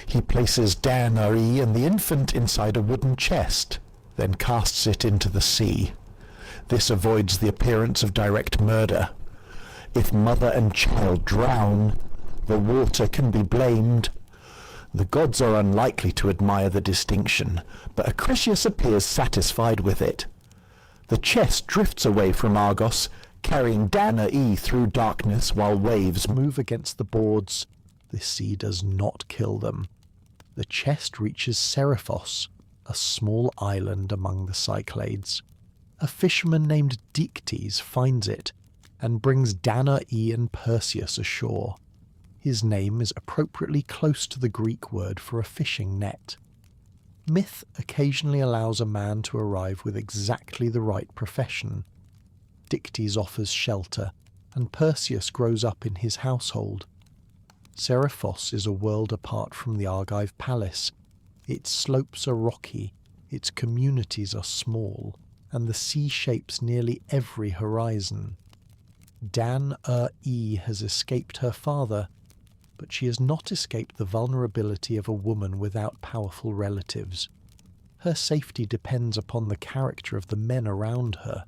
He places Danae and the infant inside a wooden chest, then casts it into the sea. This avoids the appearance of direct murder. If mother and child drown, the water can be blamed. The gods are unlikely to admire the distinction, but Acrisius appears satisfied with it. The chest drifts away from Argos, carrying Danae through darkness while waves move against the boards. The sea does not kill them. The chest reaches Seriphos, a small island among the Cyclades. A fisherman named Dictys finds it and brings Danae and Perseus ashore. His name is appropriately close to the Greek word for a fishing net. Myth occasionally allows a man to arrive with exactly the right profession. Dictys offers shelter, and Perseus grows up in his household. Seriphos is a world apart from the Argive palace. Its slopes are rocky, its communities are small, and the sea shapes nearly every horizon. Danae has escaped her father, but she has not escaped the vulnerability of a woman without powerful relatives. Her safety depends upon the character of the men around her.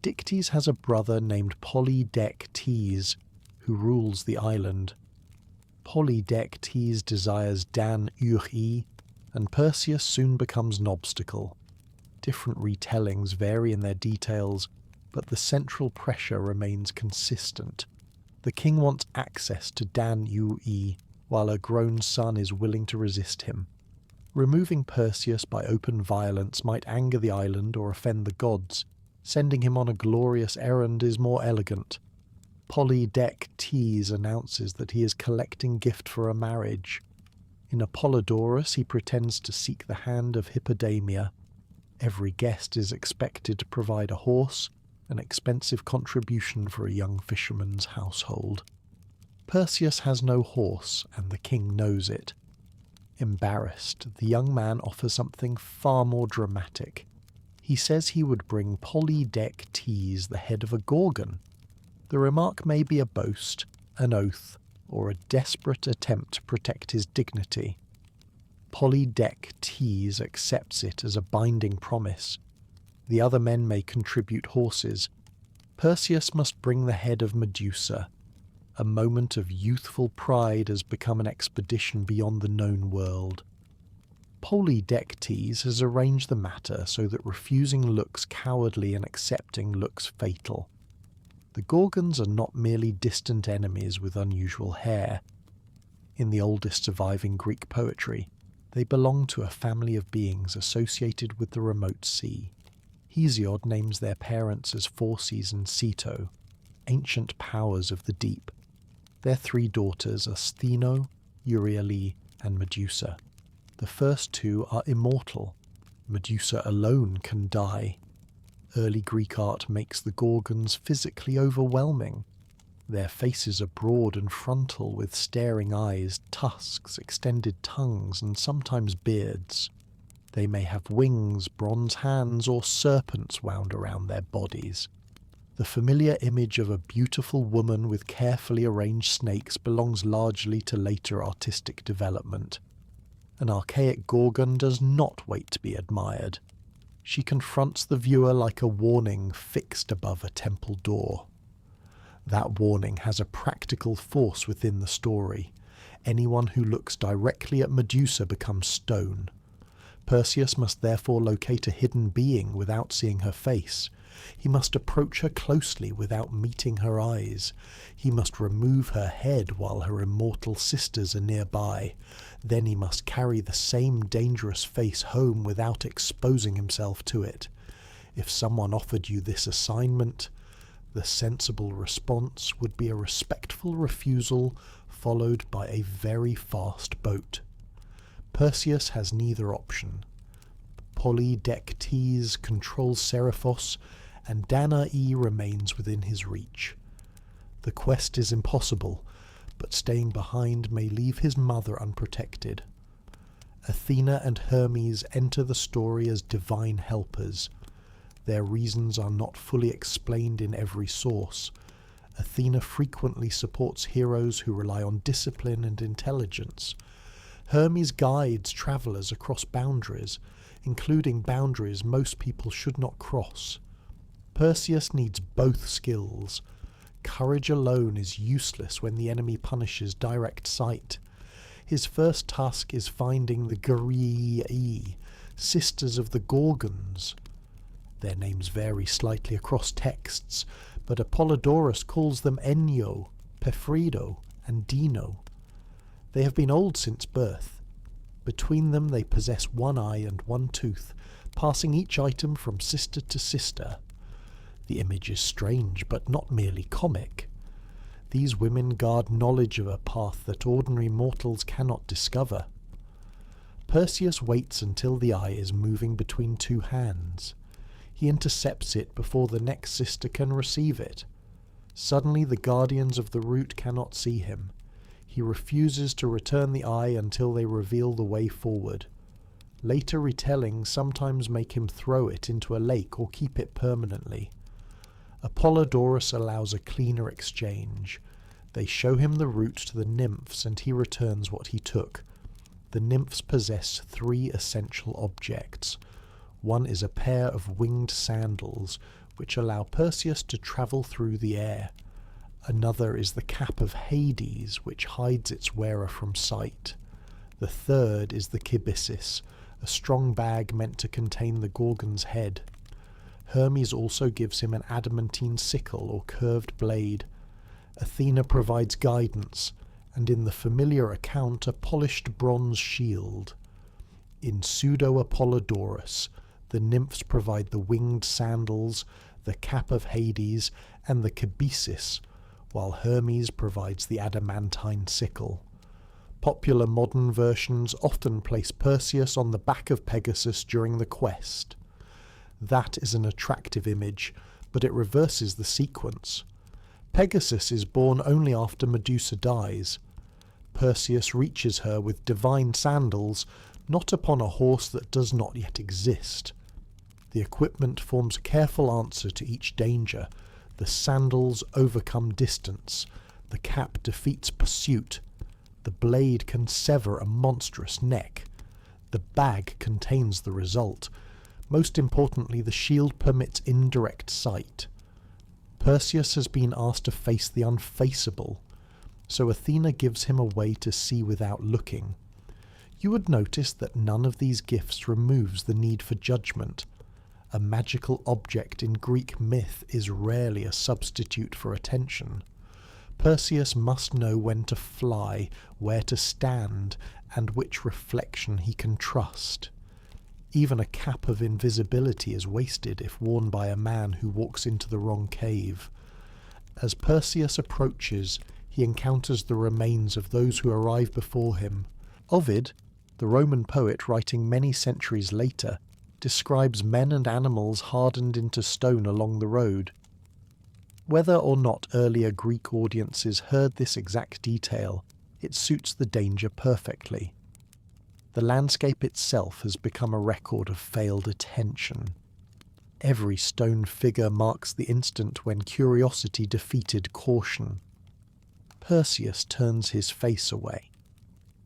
Dictys has a brother named Polydectes, who rules the island. Polydectes desires Danae, and Perseus soon becomes an obstacle. Different retellings vary in their details, but the central pressure remains consistent. The king wants access to Danae, while a grown son is willing to resist him. Removing Perseus by open violence might anger the island or offend the gods. Sending him on a glorious errand is more elegant. Polydectes announces that he is collecting gift for a marriage. In Apollodorus he pretends to seek the hand of Hippodamia. Every guest is expected to provide a horse, an expensive contribution for a young fisherman's household. Perseus has no horse, and the king knows it. Embarrassed, the young man offers something far more dramatic. He says he would bring Polydectes the head of a Gorgon. The remark may be a boast, an oath, or a desperate attempt to protect his dignity. Polydectes accepts it as a binding promise. The other men may contribute horses. Perseus must bring the head of Medusa. A moment of youthful pride has become an expedition beyond the known world. Polydectes has arranged the matter so that refusing looks cowardly and accepting looks fatal. The Gorgons are not merely distant enemies with unusual hair. In the oldest surviving Greek poetry, they belong to a family of beings associated with the remote sea. Hesiod names their parents as Phorcys and Ceto, ancient powers of the deep. Their three daughters are Stheno, Eurydice, and Medusa. The first two are immortal. Medusa alone can die. Early Greek art makes the Gorgons physically overwhelming. Their faces are broad and frontal with staring eyes, tusks, extended tongues, and sometimes beards. They may have wings, bronze hands, or serpents wound around their bodies. The familiar image of a beautiful woman with carefully arranged snakes belongs largely to later artistic development. An archaic Gorgon does not wait to be admired. She confronts the viewer like a warning fixed above a temple door. That warning has a practical force within the story. Anyone who looks directly at Medusa becomes stone. Perseus must therefore locate a hidden being without seeing her face. He must approach her closely without meeting her eyes. He must remove her head while her immortal sisters are nearby. Then he must carry the same dangerous face home without exposing himself to it. If someone offered you this assignment, the sensible response would be a respectful refusal followed by a very fast boat. Perseus has neither option. Polydectes controls Seriphos, and Danae remains within his reach. The quest is impossible, but staying behind may leave his mother unprotected. Athena and Hermes enter the story as divine helpers. Their reasons are not fully explained in every source. Athena frequently supports heroes who rely on discipline and intelligence. Hermes guides travellers across boundaries, including boundaries most people should not cross. Perseus needs both skills. Courage alone is useless when the enemy punishes direct sight. His first task is finding the Eurydice, sisters of the Gorgons. Their names vary slightly across texts, but Apollodorus calls them Enyo, Pefredo, and Dino. They have been old since birth. Between them they possess one eye and one tooth, passing each item from sister to sister. The image is strange, but not merely comic. These women guard knowledge of a path that ordinary mortals cannot discover. Perseus waits until the eye is moving between two hands. He intercepts it before the next sister can receive it. Suddenly the guardians of the route cannot see him. He refuses to return the eye until they reveal the way forward. Later retellings sometimes make him throw it into a lake or keep it permanently. Apollodorus allows a cleaner exchange. They show him the route to the nymphs and he returns what he took. The nymphs possess 3 essential objects. One is a pair of winged sandals, which allow Perseus to travel through the air. Another is the cap of Hades, which hides its wearer from sight. The third is the kibyssus, a strong bag meant to contain the Gorgon's head. Hermes also gives him an adamantine sickle or curved blade. Athena provides guidance, and in the familiar account a polished bronze shield. In Pseudo-Apollodorus, the nymphs provide the winged sandals, the cap of Hades, and the kibyssus, while Hermes provides the adamantine sickle. Popular modern versions often place Perseus on the back of Pegasus during the quest. That is an attractive image, but it reverses the sequence. Pegasus is born only after Medusa dies. Perseus reaches her with divine sandals, not upon a horse that does not yet exist. The equipment forms a careful answer to each danger. The sandals overcome distance. The cap defeats pursuit. The blade can sever a monstrous neck. The bag contains the result. Most importantly, the shield permits indirect sight. Perseus has been asked to face the unfaceable, so Athena gives him a way to see without looking. You would notice that none of these gifts removes the need for judgment. A magical object in Greek myth is rarely a substitute for attention. Perseus must know when to fly, where to stand, and which reflection he can trust. Even a cap of invisibility is wasted if worn by a man who walks into the wrong cave. As Perseus approaches, he encounters the remains of those who arrive before him. Ovid, the Roman poet writing many centuries later, describes men and animals hardened into stone along the road. Whether or not earlier Greek audiences heard this exact detail, it suits the danger perfectly. The landscape itself has become a record of failed attention. Every stone figure marks the instant when curiosity defeated caution. Perseus turns his face away.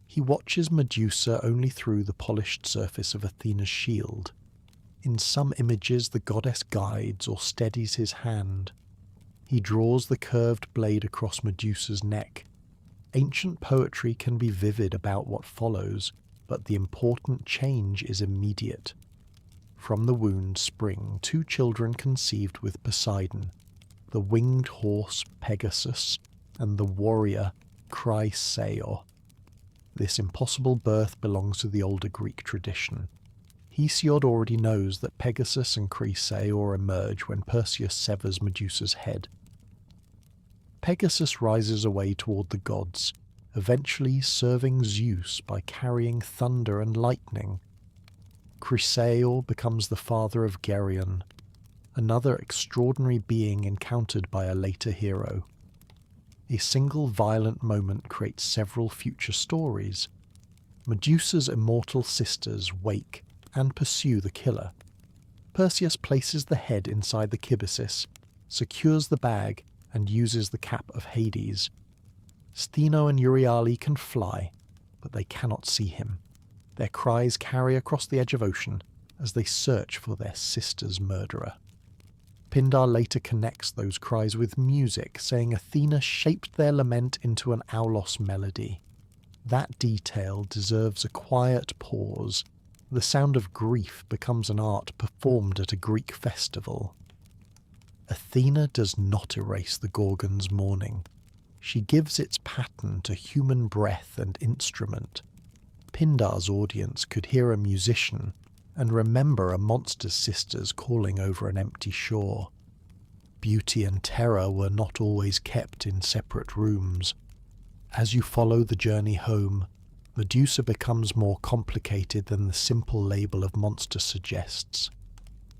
He watches Medusa only through the polished surface of Athena's shield. In some images the goddess guides or steadies his hand. He draws the curved blade across Medusa's neck. Ancient poetry can be vivid about what follows, but the important change is immediate. From the wound spring 2 children conceived with Poseidon, the winged horse Pegasus and the warrior Chrysaor. This impossible birth belongs to the older Greek tradition. Hesiod already knows that Pegasus and Chrysaor emerge when Perseus severs Medusa's head. Pegasus rises away toward the gods, eventually serving Zeus by carrying thunder and lightning. Chrysaor becomes the father of Geryon, another extraordinary being encountered by a later hero. A single violent moment creates several future stories. Medusa's immortal sisters wake and pursue the killer. Perseus places the head inside the kibisis, secures the bag, and uses the cap of Hades. Stheno and Eurydice can fly, but they cannot see him. Their cries carry across the edge of ocean as they search for their sister's murderer. Pindar later connects those cries with music, saying Athena shaped their lament into an aulos melody. That detail deserves a quiet pause. The sound of grief becomes an art performed at a Greek festival. Athena does not erase the Gorgon's mourning. She gives its pattern to human breath and instrument. Pindar's audience could hear a musician and remember a monster's sisters calling over an empty shore. Beauty and terror were not always kept in separate rooms. As you follow the journey home, Medusa becomes more complicated than the simple label of monster suggests.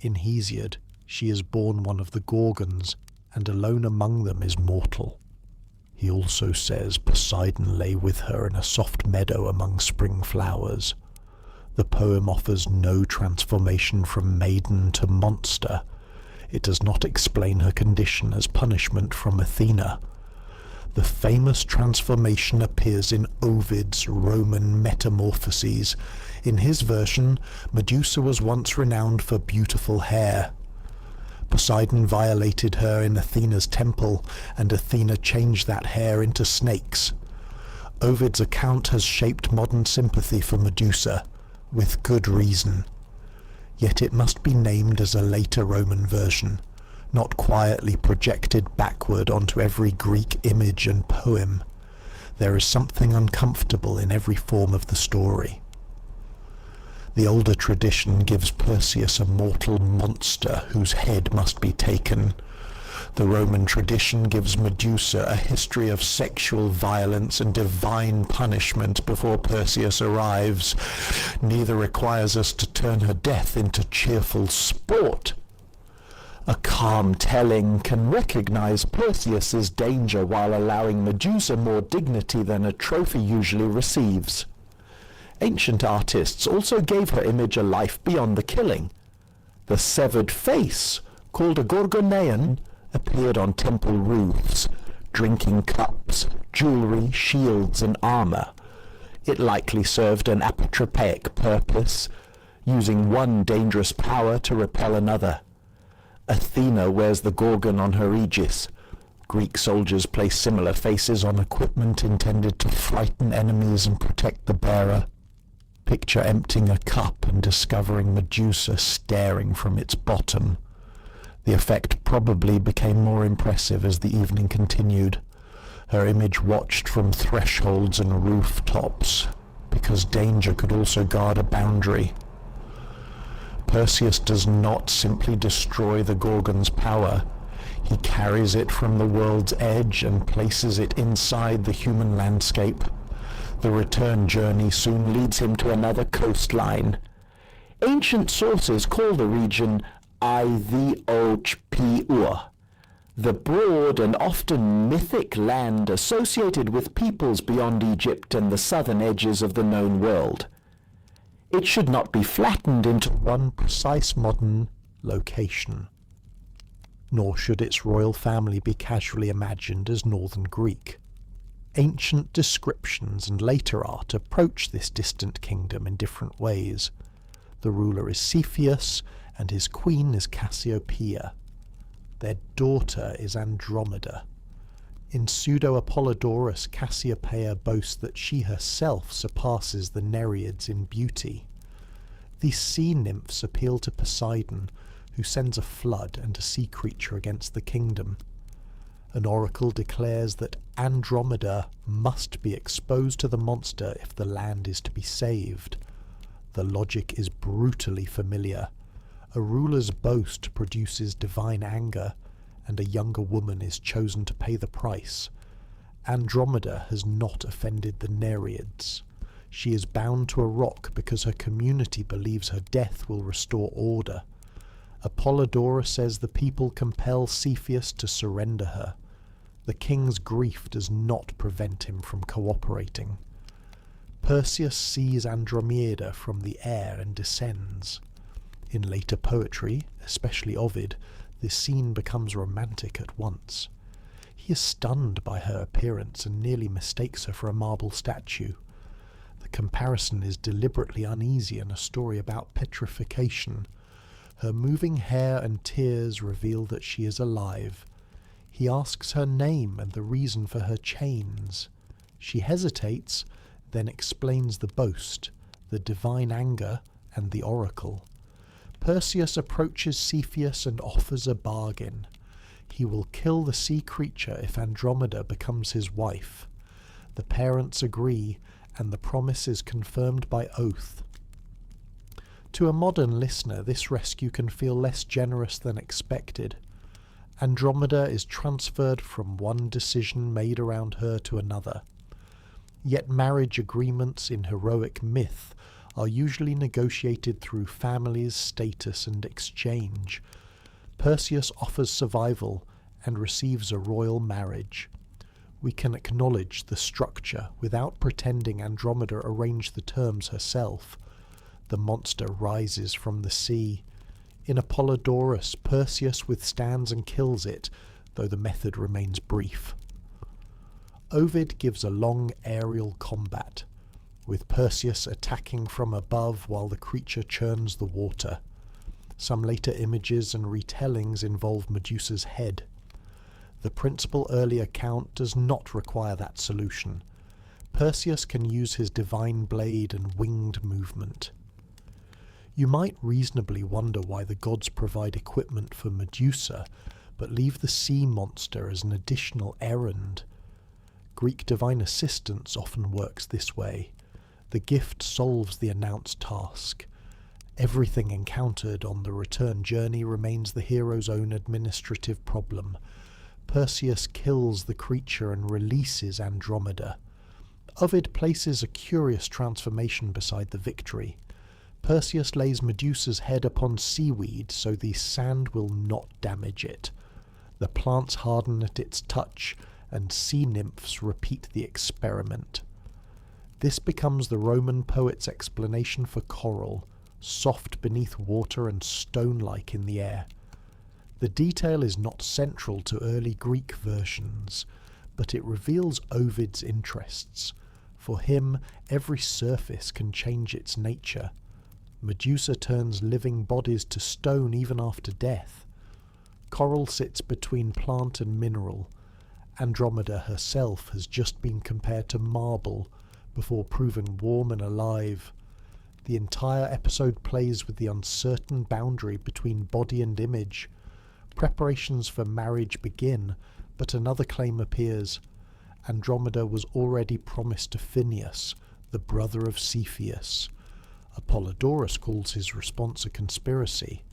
In Hesiod, she is born one of the Gorgons, and alone among them is mortal. He also says Poseidon lay with her in a soft meadow among spring flowers. The poem offers no transformation from maiden to monster. It does not explain her condition as punishment from Athena. The famous transformation appears in Ovid's Roman Metamorphoses. In his version, Medusa was once renowned for beautiful hair. Poseidon violated her in Athena's temple, and Athena changed that hair into snakes. Ovid's account has shaped modern sympathy for Medusa, with good reason. Yet it must be named as a later Roman version, not quietly projected backward onto every Greek image and poem. There is something uncomfortable in every form of the story. The older tradition gives Perseus a mortal monster whose head must be taken. The Roman tradition gives Medusa a history of sexual violence and divine punishment before Perseus arrives. Neither requires us to turn her death into cheerful sport. A calm telling can recognize Perseus's danger while allowing Medusa more dignity than a trophy usually receives. Ancient artists also gave her image a life beyond the killing. The severed face, called a Gorgonean, appeared on temple roofs, drinking cups, jewelry, shields, and armor. It likely served an apotropaic purpose, using one dangerous power to repel another. Athena wears the Gorgon on her aegis. Greek soldiers place similar faces on equipment intended to frighten enemies and protect the bearer. Picture emptying a cup and discovering Medusa staring from its bottom. The effect probably became more impressive as the evening continued. Her image watched from thresholds and rooftops, because danger could also guard a boundary. Perseus does not simply destroy the Gorgon's power. He carries it from the world's edge and places it inside the human landscape. The return journey soon leads him to another coastline. Ancient sources call the region Aidhiochpiur, the broad and often mythic land associated with peoples beyond Egypt and the southern edges of the known world. It should not be flattened into one precise modern location, nor should its royal family be casually imagined as northern Greek. Ancient descriptions and later art approach this distant kingdom in different ways. The ruler is Cepheus, and his queen is Cassiopeia. Their daughter is Andromeda. In Pseudo-Apollodorus, Cassiopeia boasts that she herself surpasses the Nereids in beauty. These sea nymphs appeal to Poseidon, who sends a flood and a sea creature against the kingdom. An oracle declares that Andromeda must be exposed to the monster if the land is to be saved. The logic is brutally familiar. A ruler's boast produces divine anger, and a younger woman is chosen to pay the price. Andromeda has not offended the Nereids. She is bound to a rock because her community believes her death will restore order. Apollodorus says the people compel Cepheus to surrender her. The king's grief does not prevent him from cooperating. Perseus sees Andromeda from the air and descends. In later poetry, especially Ovid, this scene becomes romantic at once. He is stunned by her appearance and nearly mistakes her for a marble statue. The comparison is deliberately uneasy in a story about petrification. Her moving hair and tears reveal that she is alive. He asks her name and the reason for her chains. She hesitates, then explains the boast, the divine anger, and the oracle. Perseus approaches Cepheus and offers a bargain. He will kill the sea creature if Andromeda becomes his wife. The parents agree, and the promise is confirmed by oath. To a modern listener, this rescue can feel less generous than expected. Andromeda is transferred from one decision made around her to another. Yet marriage agreements in heroic myth are usually negotiated through families, status, and exchange. Perseus offers survival and receives a royal marriage. We can acknowledge the structure without pretending Andromeda arranged the terms herself. The monster rises from the sea. In Apollodorus, Perseus withstands and kills it, though the method remains brief. Ovid gives a long aerial combat, with Perseus attacking from above while the creature churns the water. Some later images and retellings involve Medusa's head. The principal early account does not require that solution. Perseus can use his divine blade and winged movement. You might reasonably wonder why the gods provide equipment for Medusa, but leave the sea monster as an additional errand. Greek divine assistance often works this way. The gift solves the announced task. Everything encountered on the return journey remains the hero's own administrative problem. Perseus kills the creature and releases Andromeda. Ovid places a curious transformation beside the victory. Perseus lays Medusa's head upon seaweed so the sand will not damage it. The plants harden at its touch, and sea nymphs repeat the experiment. This becomes the Roman poet's explanation for coral, soft beneath water and stone-like in the air. The detail is not central to early Greek versions, but it reveals Ovid's interests. For him, every surface can change its nature. Medusa turns living bodies to stone even after death. Coral sits between plant and mineral. Andromeda herself has just been compared to marble before proving warm and alive. The entire episode plays with the uncertain boundary between body and image. Preparations for marriage begin, but another claim appears. Andromeda was already promised to Phineus, the brother of Cepheus. Apollodorus calls his response a conspiracy.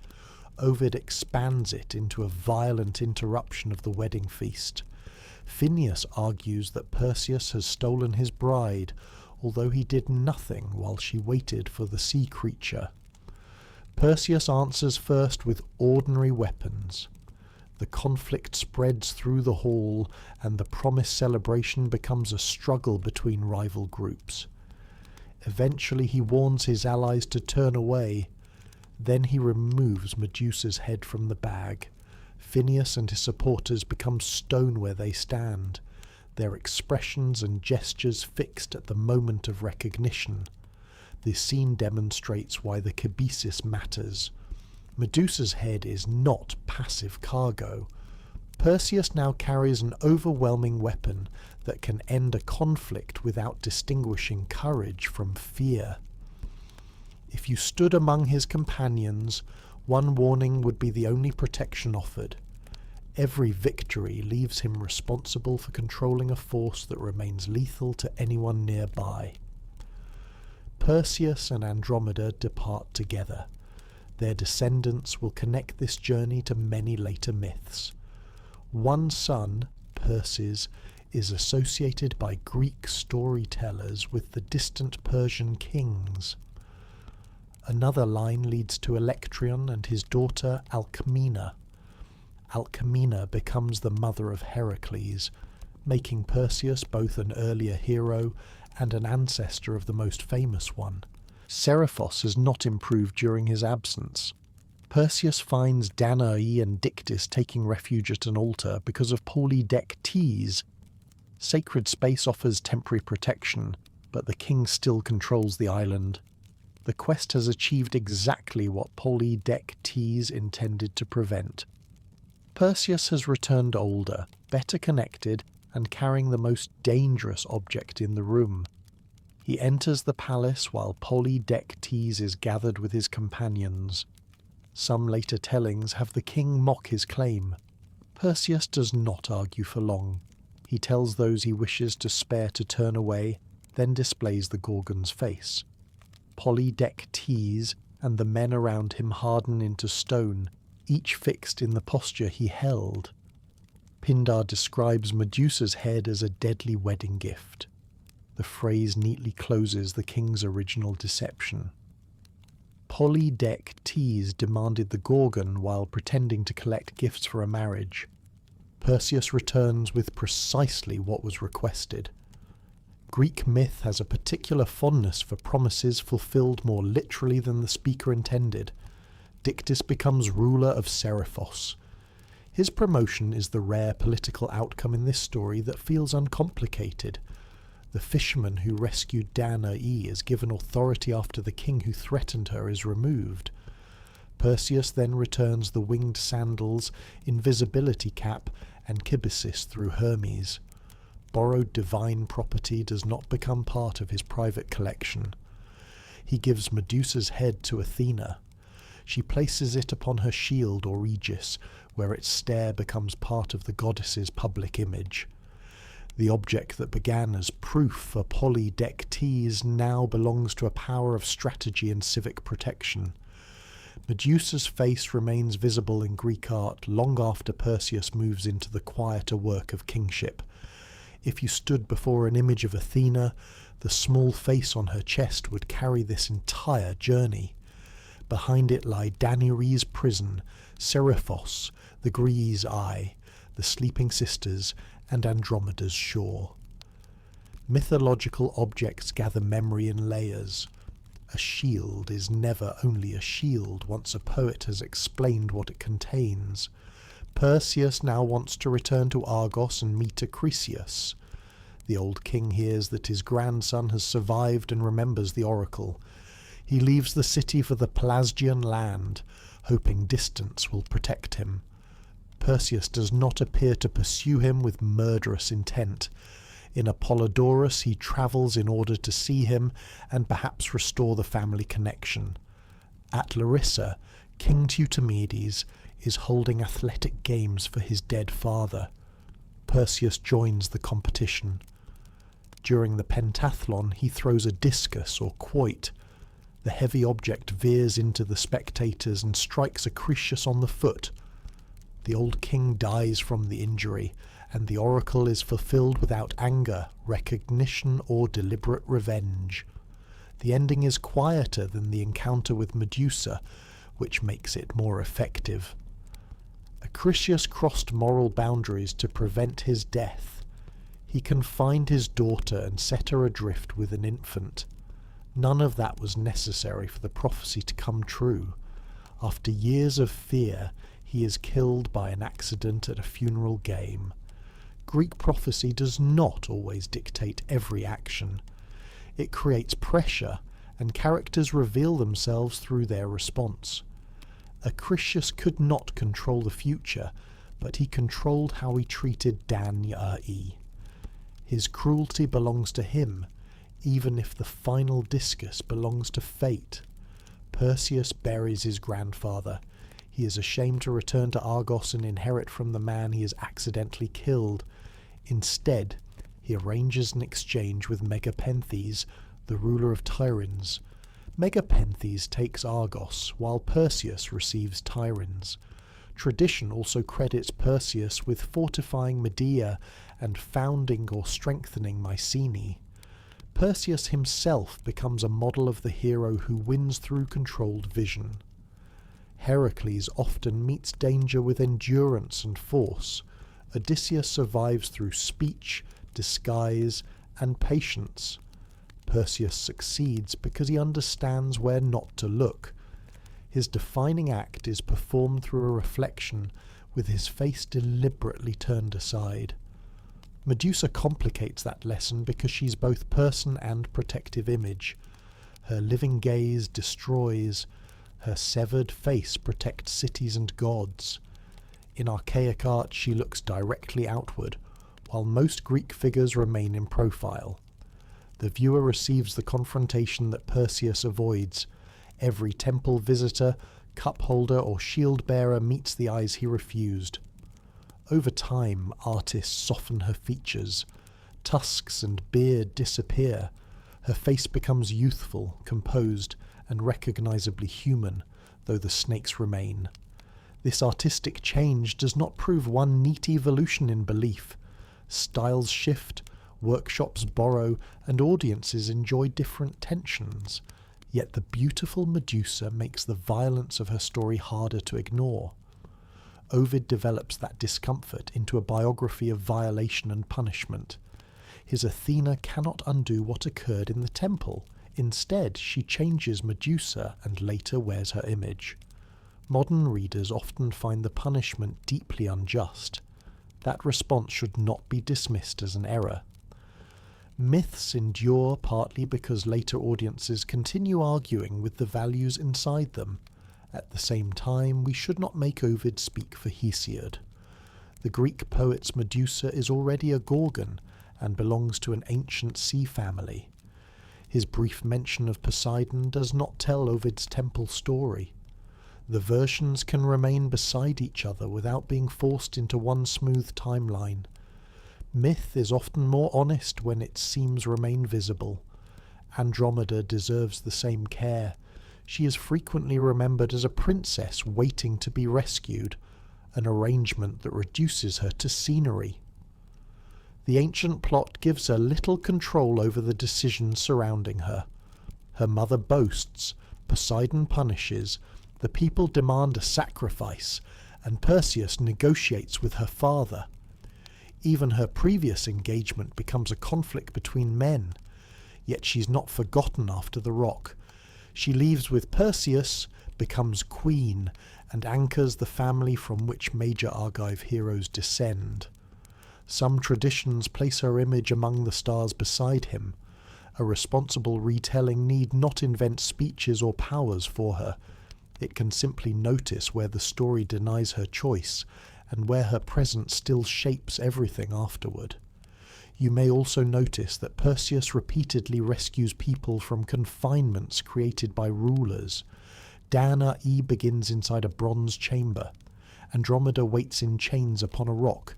Ovid expands it into a violent interruption of the wedding feast. Phineus argues that Perseus has stolen his bride, although he did nothing while she waited for the sea creature. Perseus answers first with ordinary weapons. The conflict spreads through the hall, and the promised celebration becomes a struggle between rival groups. Eventually he warns his allies to turn away. Then he removes Medusa's head from the bag. Phineus and his supporters become stone where they stand, their expressions and gestures fixed at the moment of recognition. This scene demonstrates why the kibesis matters. Medusa's head is not passive cargo. Perseus now carries an overwhelming weapon that can end a conflict without distinguishing courage from fear. If you stood among his companions, one warning would be the only protection offered. Every victory leaves him responsible for controlling a force that remains lethal to anyone nearby. Perseus and Andromeda depart together. Their descendants will connect this journey to many later myths. One son, Perseus, is associated by Greek storytellers with the distant Persian kings. Another line leads to Electrion and his daughter Alcmena. Alcmena becomes the mother of Heracles, making Perseus both an earlier hero and an ancestor of the most famous one. Seriphos has not improved during his absence. Perseus finds Danae and Dictys taking refuge at an altar because of Polydectes. Sacred space offers temporary protection, but the king still controls the island. The quest has achieved exactly what Polydectes intended to prevent. Perseus has returned older, better connected, and carrying the most dangerous object in the room. He enters the palace while Polydectes is gathered with his companions. Some later tellings have the king mock his claim. Perseus does not argue for long. He tells those he wishes to spare to turn away, then displays the Gorgon's face. Polydectes and the men around him harden into stone, each fixed in the posture he held. Pindar describes Medusa's head as a deadly wedding gift. The phrase neatly closes the king's original deception. Polydectes demanded the Gorgon while pretending to collect gifts for a marriage. Perseus returns with precisely what was requested. Greek myth has a particular fondness for promises fulfilled more literally than the speaker intended. Dictys becomes ruler of Seriphos. His promotion is the rare political outcome in this story that feels uncomplicated. The fisherman who rescued Danae is given authority after the king who threatened her is removed. Perseus then returns the winged sandals, invisibility cap, and kibisis through Hermes. Borrowed divine property does not become part of his private collection. He gives Medusa's head to Athena. She places it upon her shield or aegis, where its stare becomes part of the goddess's public image. The object that began as proof for Polydectes now belongs to a power of strategy and civic protection. Medusa's face remains visible in Greek art long after Perseus moves into the quieter work of kingship. If you stood before an image of Athena, the small face on her chest would carry this entire journey. Behind it lie Danae's prison, Seriphos, the Gree's eye, the sleeping sisters, and Andromeda's shore. Mythological objects gather memory in layers. A shield is never only a shield once a poet has explained what it contains. Perseus now wants to return to Argos and meet Acrisius. The old king hears that his grandson has survived and remembers the oracle. He leaves the city for the Pelasgian land, hoping distance will protect him. Perseus does not appear to pursue him with murderous intent. In Apollodorus he travels in order to see him and perhaps restore the family connection. At Larissa, King Teutomedes is holding athletic games for his dead father. Perseus joins the competition. During the pentathlon he throws a discus or quoit. The heavy object veers into the spectators and strikes Acrisius on the foot. The old king dies from the injury, and the oracle is fulfilled without anger, recognition, or deliberate revenge. The ending is quieter than the encounter with Medusa, which makes it more effective. Acrisius crossed moral boundaries to prevent his death. He confined his daughter and set her adrift with an infant. None of that was necessary for the prophecy to come true. After years of fear, he is killed by an accident at a funeral game. Greek prophecy does not always dictate every action. It creates pressure, and characters reveal themselves through their response. Acrisius could not control the future, but he controlled how he treated Danae. His cruelty belongs to him, even if the final discus belongs to fate. Perseus buries his grandfather. He is ashamed to return to Argos and inherit from the man he has accidentally killed. Instead, he arranges an exchange with Megapenthes, the ruler of Tiryns. Megapenthes takes Argos, while Perseus receives Tiryns. Tradition also credits Perseus with fortifying Medea and founding or strengthening Mycenae. Perseus himself becomes a model of the hero who wins through controlled vision. Heracles often meets danger with endurance and force. Odysseus survives through speech, disguise, and patience. Perseus succeeds because he understands where not to look. His defining act is performed through a reflection with his face deliberately turned aside. Medusa complicates that lesson because she's both person and protective image. Her living gaze destroys, her severed face protects cities and gods. In archaic art she looks directly outward, while most Greek figures remain in profile. The viewer receives the confrontation that Perseus avoids. Every temple visitor, cup holder or shield bearer meets the eyes he refused. Over time, artists soften her features. Tusks and beard disappear. Her face becomes youthful, composed, and recognizably human, though the snakes remain. This artistic change does not prove one neat evolution in belief. Styles shift, workshops borrow, and audiences enjoy different tensions. Yet the beautiful Medusa makes the violence of her story harder to ignore. Ovid develops that discomfort into a biography of violation and punishment. His Athena cannot undo what occurred in the temple. Instead, she changes Medusa and later wears her image. Modern readers often find the punishment deeply unjust. That response should not be dismissed as an error. Myths endure partly because later audiences continue arguing with the values inside them. At the same time, we should not make Ovid speak for Hesiod. The Greek poet's Medusa is already a Gorgon and belongs to an ancient sea family. His brief mention of Poseidon does not tell Ovid's temple story. The versions can remain beside each other without being forced into one smooth timeline. Myth is often more honest when its seams remain visible. Andromeda deserves the same care. She is frequently remembered as a princess waiting to be rescued, an arrangement that reduces her to scenery. The ancient plot gives her little control over the decisions surrounding her. Her mother boasts, Poseidon punishes, the people demand a sacrifice, and Perseus negotiates with her father. Even her previous engagement becomes a conflict between men, yet she's not forgotten after the rock. She leaves with Perseus, becomes queen, and anchors the family from which major Argive heroes descend. Some traditions place her image among the stars beside him. A responsible retelling need not invent speeches or powers for her. It can simply notice where the story denies her choice, and where her presence still shapes everything afterward. You may also notice that Perseus repeatedly rescues people from confinements created by rulers. Danae begins inside a bronze chamber. Andromeda waits in chains upon a rock.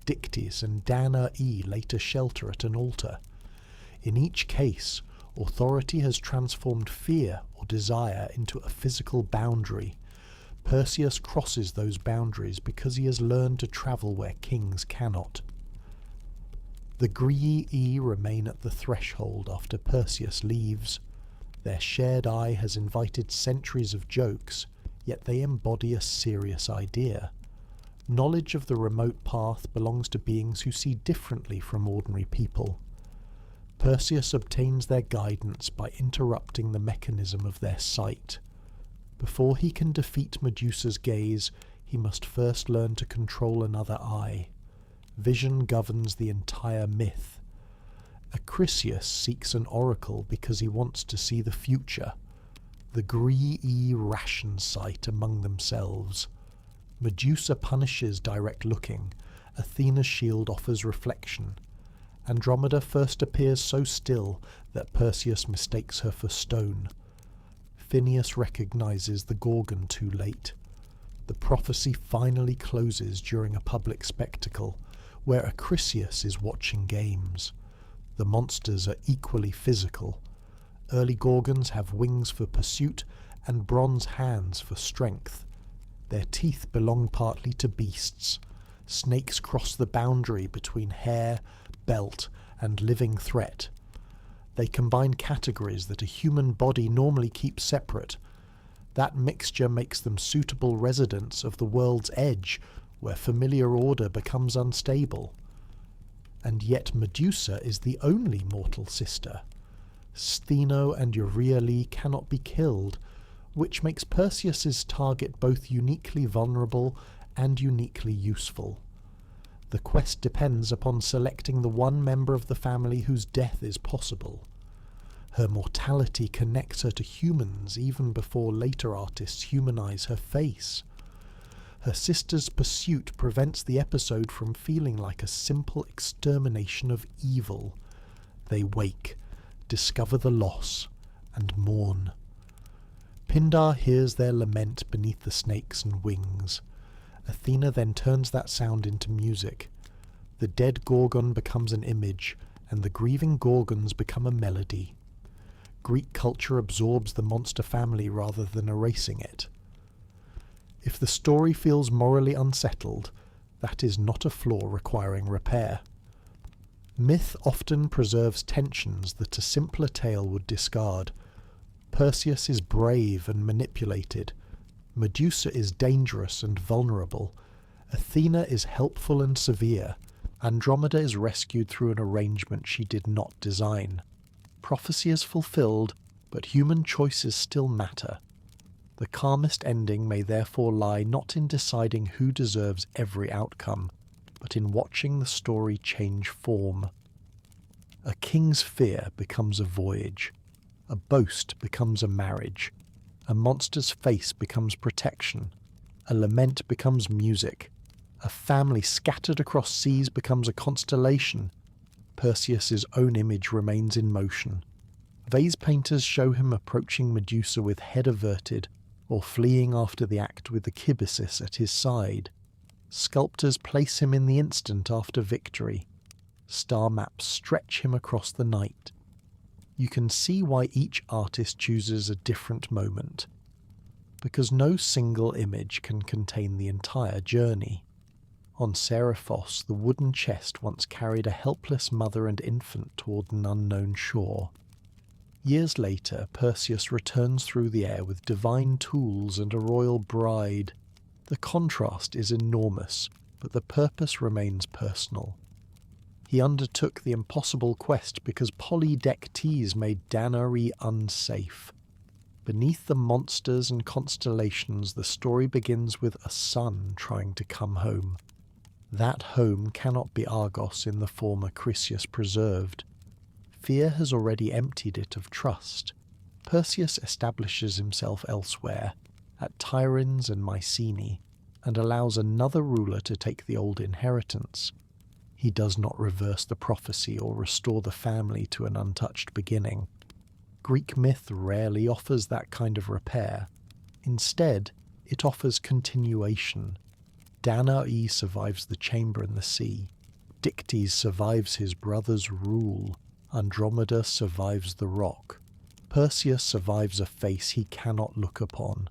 Dictys and Danae later shelter at an altar. In each case, authority has transformed fear or desire into a physical boundary. Perseus crosses those boundaries because he has learned to travel where kings cannot. The Grii remain at the threshold after Perseus leaves. Their shared eye has invited centuries of jokes, yet they embody a serious idea. Knowledge of the remote path belongs to beings who see differently from ordinary people. Perseus obtains their guidance by interrupting the mechanism of their sight. Before he can defeat Medusa's gaze, he must first learn to control another eye. Vision governs the entire myth. Acrisius seeks an oracle because he wants to see the future. The Grii ration sight among themselves. Medusa punishes direct looking. Athena's shield offers reflection. Andromeda first appears so still that Perseus mistakes her for stone. Phineus recognizes the Gorgon too late. The prophecy finally closes during a public spectacle, where Acrisius is watching games. The monsters are equally physical. Early Gorgons have wings for pursuit and bronze hands for strength. Their teeth belong partly to beasts. Snakes cross the boundary between hare, belt, and living threat. They combine categories that a human body normally keeps separate. That mixture makes them suitable residents of the world's edge, where familiar order becomes unstable. And yet Medusa is the only mortal sister. Stheno and Eurydice cannot be killed, which makes Perseus's target both uniquely vulnerable and uniquely useful. The quest depends upon selecting the one member of the family whose death is possible. Her mortality connects her to humans even before later artists humanize her face. Her sister's pursuit prevents the episode from feeling like a simple extermination of evil. They wake, discover the loss, and mourn. Pindar hears their lament beneath the snakes and wings. Athena then turns that sound into music. The dead Gorgon becomes an image, and the grieving Gorgons become a melody. Greek culture absorbs the monster family rather than erasing it. If the story feels morally unsettled, that is not a flaw requiring repair. Myth often preserves tensions that a simpler tale would discard. Perseus is brave and manipulated. Medusa is dangerous and vulnerable. Athena is helpful and severe. Andromeda is rescued through an arrangement she did not design. Prophecy is fulfilled, but human choices still matter. The calmest ending may therefore lie not in deciding who deserves every outcome, but in watching the story change form. A king's fear becomes a voyage. A boast becomes a marriage. A monster's face becomes protection. A lament becomes music. A family scattered across seas becomes a constellation. Perseus's own image remains in motion. Vase painters show him approaching Medusa with head averted, or fleeing after the act with the kibisis at his side. Sculptors place him in the instant after victory. Star maps stretch him across the night. You can see why each artist chooses a different moment, because no single image can contain the entire journey. On Seriphos, the wooden chest once carried a helpless mother and infant toward an unknown shore. Years later, Perseus returns through the air with divine tools and a royal bride. The contrast is enormous, but the purpose remains personal. He undertook the impossible quest because Polydectes made Danae unsafe. Beneath the monsters and constellations, the story begins with a son trying to come home. That home cannot be Argos in the form Acrisius preserved. Fear has already emptied it of trust. Perseus establishes himself elsewhere, at Tiryns and Mycenae, and allows another ruler to take the old inheritance. He does not reverse the prophecy or restore the family to an untouched beginning. Greek myth rarely offers that kind of repair. Instead, it offers continuation. Danae survives the chamber in the sea. Dictys survives his brother's rule. Andromeda survives the rock. Perseus survives a face he cannot look upon.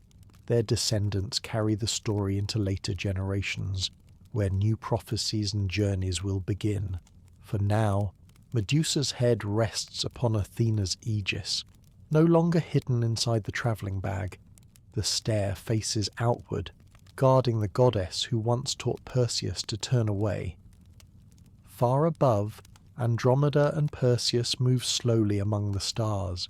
Their descendants carry the story into later generations, where new prophecies and journeys will begin. For now, Medusa's head rests upon Athena's aegis, no longer hidden inside the travelling bag. The stare faces outward, guarding the goddess who once taught Perseus to turn away. Far above, Andromeda and Perseus move slowly among the stars.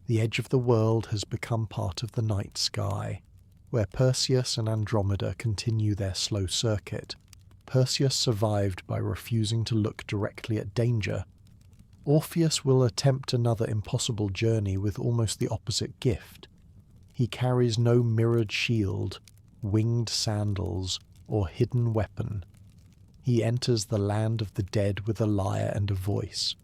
The edge of the world has become part of the night sky, where Perseus and Andromeda continue their slow circuit. Perseus survived by refusing to look directly at danger. Orpheus will attempt another impossible journey with almost the opposite gift. He carries no mirrored shield, winged sandals, or hidden weapon. He enters the land of the dead with a lyre and a voice.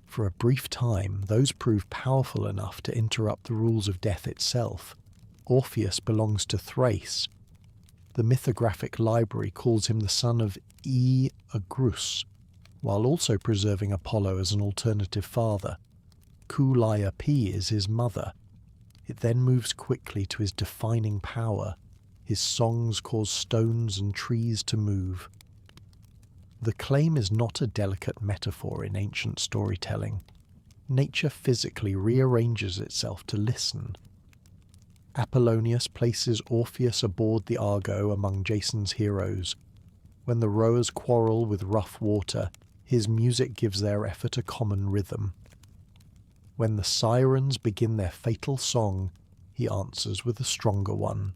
For a brief time, those prove powerful enough to interrupt the rules of death itself. Orpheus belongs to Thrace. The mythographic library calls him the son of Agrus, while also preserving Apollo as an alternative father. Calliope is his mother. It then moves quickly to his defining power. His songs cause stones and trees to move. The claim is not a delicate metaphor in ancient storytelling. Nature physically rearranges itself to listen. Apollonius places Orpheus aboard the Argo among Jason's heroes. When the rowers quarrel with rough water, his music gives their effort a common rhythm. When the sirens begin their fatal song, he answers with a stronger one.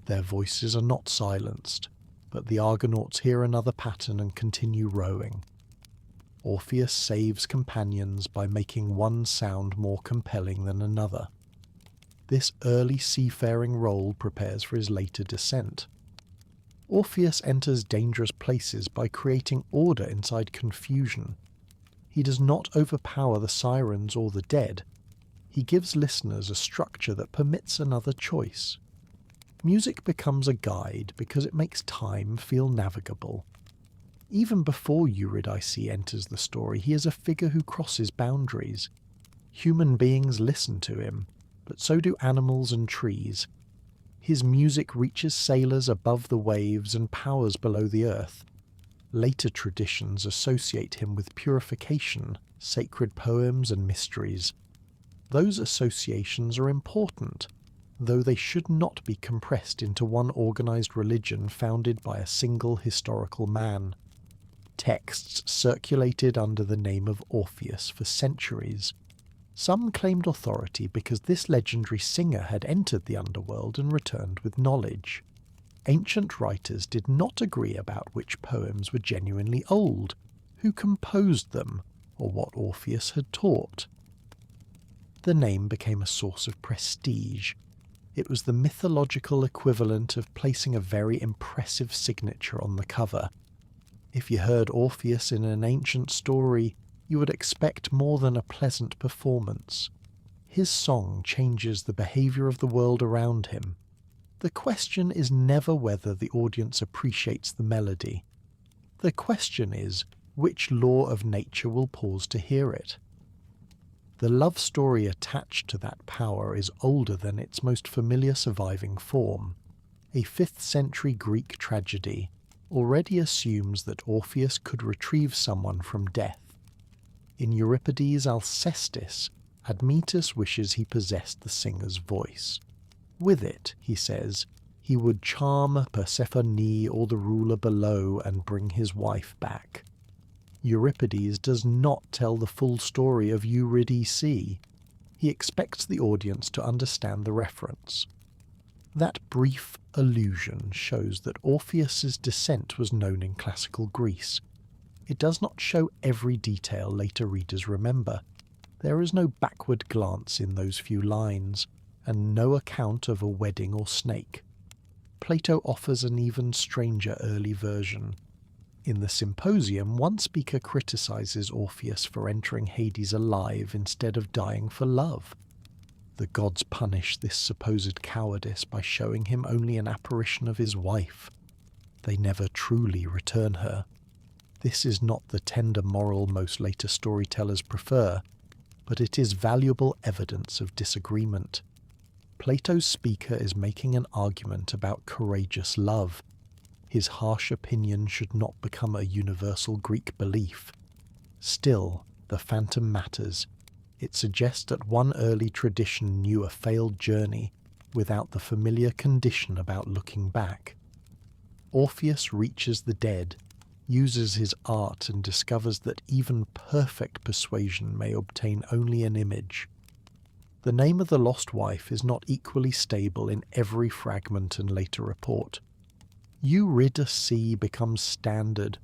Their voices are not silenced, but the Argonauts hear another pattern and continue rowing. Orpheus saves companions by making one sound more compelling than another. This early seafaring role prepares for his later descent. Orpheus enters dangerous places by creating order inside confusion. He does not overpower the sirens or the dead. He gives listeners a structure that permits another choice. Music becomes a guide because it makes time feel navigable. Even before Eurydice enters the story, he is a figure who crosses boundaries. Human beings listen to him, but so do animals and trees. His music reaches sailors above the waves and powers below the earth. Later traditions associate him with purification, sacred poems and mysteries. Those associations are important, though they should not be compressed into one organized religion founded by a single historical man. Texts circulated under the name of Orpheus for centuries. Some claimed authority because this legendary singer had entered the underworld and returned with knowledge. Ancient writers did not agree about which poems were genuinely old, who composed them, or what Orpheus had taught. The name became a source of prestige. It was the mythological equivalent of placing a very impressive signature on the cover. If you heard Orpheus in an ancient story, you would expect more than a pleasant performance. His song changes the behaviour of the world around him. The question is never whether the audience appreciates the melody. The question is, which law of nature will pause to hear it? The love story attached to that power is older than its most familiar surviving form. A 5th century Greek tragedy already assumes that Orpheus could retrieve someone from death. In Euripides' Alcestis, Admetus wishes he possessed the singer's voice. With it, he says, he would charm Persephone or the ruler below and bring his wife back. Euripides does not tell the full story of Eurydice. He expects the audience to understand the reference. That brief allusion shows that Orpheus's descent was known in classical Greece. It does not show every detail later readers remember. There is no backward glance in those few lines, and no account of a wedding or snake. Plato offers an even stranger early version. In the Symposium, one speaker criticizes Orpheus for entering Hades alive instead of dying for love. The gods punish this supposed cowardice by showing him only an apparition of his wife. They never truly return her. This is not the tender moral most later storytellers prefer, but it is valuable evidence of disagreement. Plato's speaker is making an argument about courageous love. His harsh opinion should not become a universal Greek belief. Still, the phantom matters. It suggests that one early tradition knew a failed journey without the familiar condition about looking back. Orpheus reaches the dead, uses his art and discovers that even perfect persuasion may obtain only an image. The name of the lost wife is not equally stable in every fragment and later report. Eurydice becomes standard,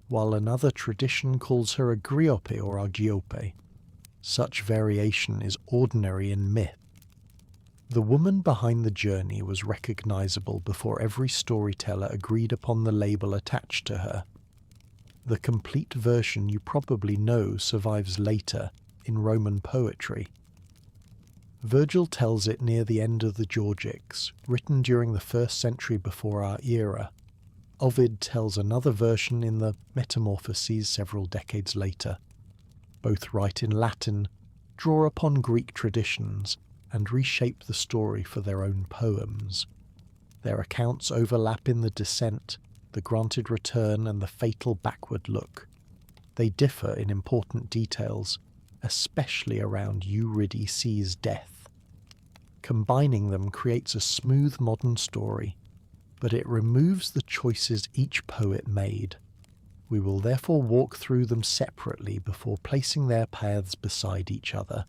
while another tradition calls her Agriope or Argiope. Such variation is ordinary in myth. The woman behind the journey was recognizable before every storyteller agreed upon the label attached to her. The complete version you probably know survives later in Roman poetry. Virgil tells it near the end of the Georgics, written during the 1st century before our era. Ovid tells another version in the Metamorphoses several decades later. Both write in Latin, draw upon Greek traditions, and reshape the story for their own poems. Their accounts overlap in the descent, the granted return, and the fatal backward look. They differ in important details, especially around Eurydice's death. Combining them creates a smooth modern story, but it removes the choices each poet made. We will therefore walk through them separately before placing their paths beside each other.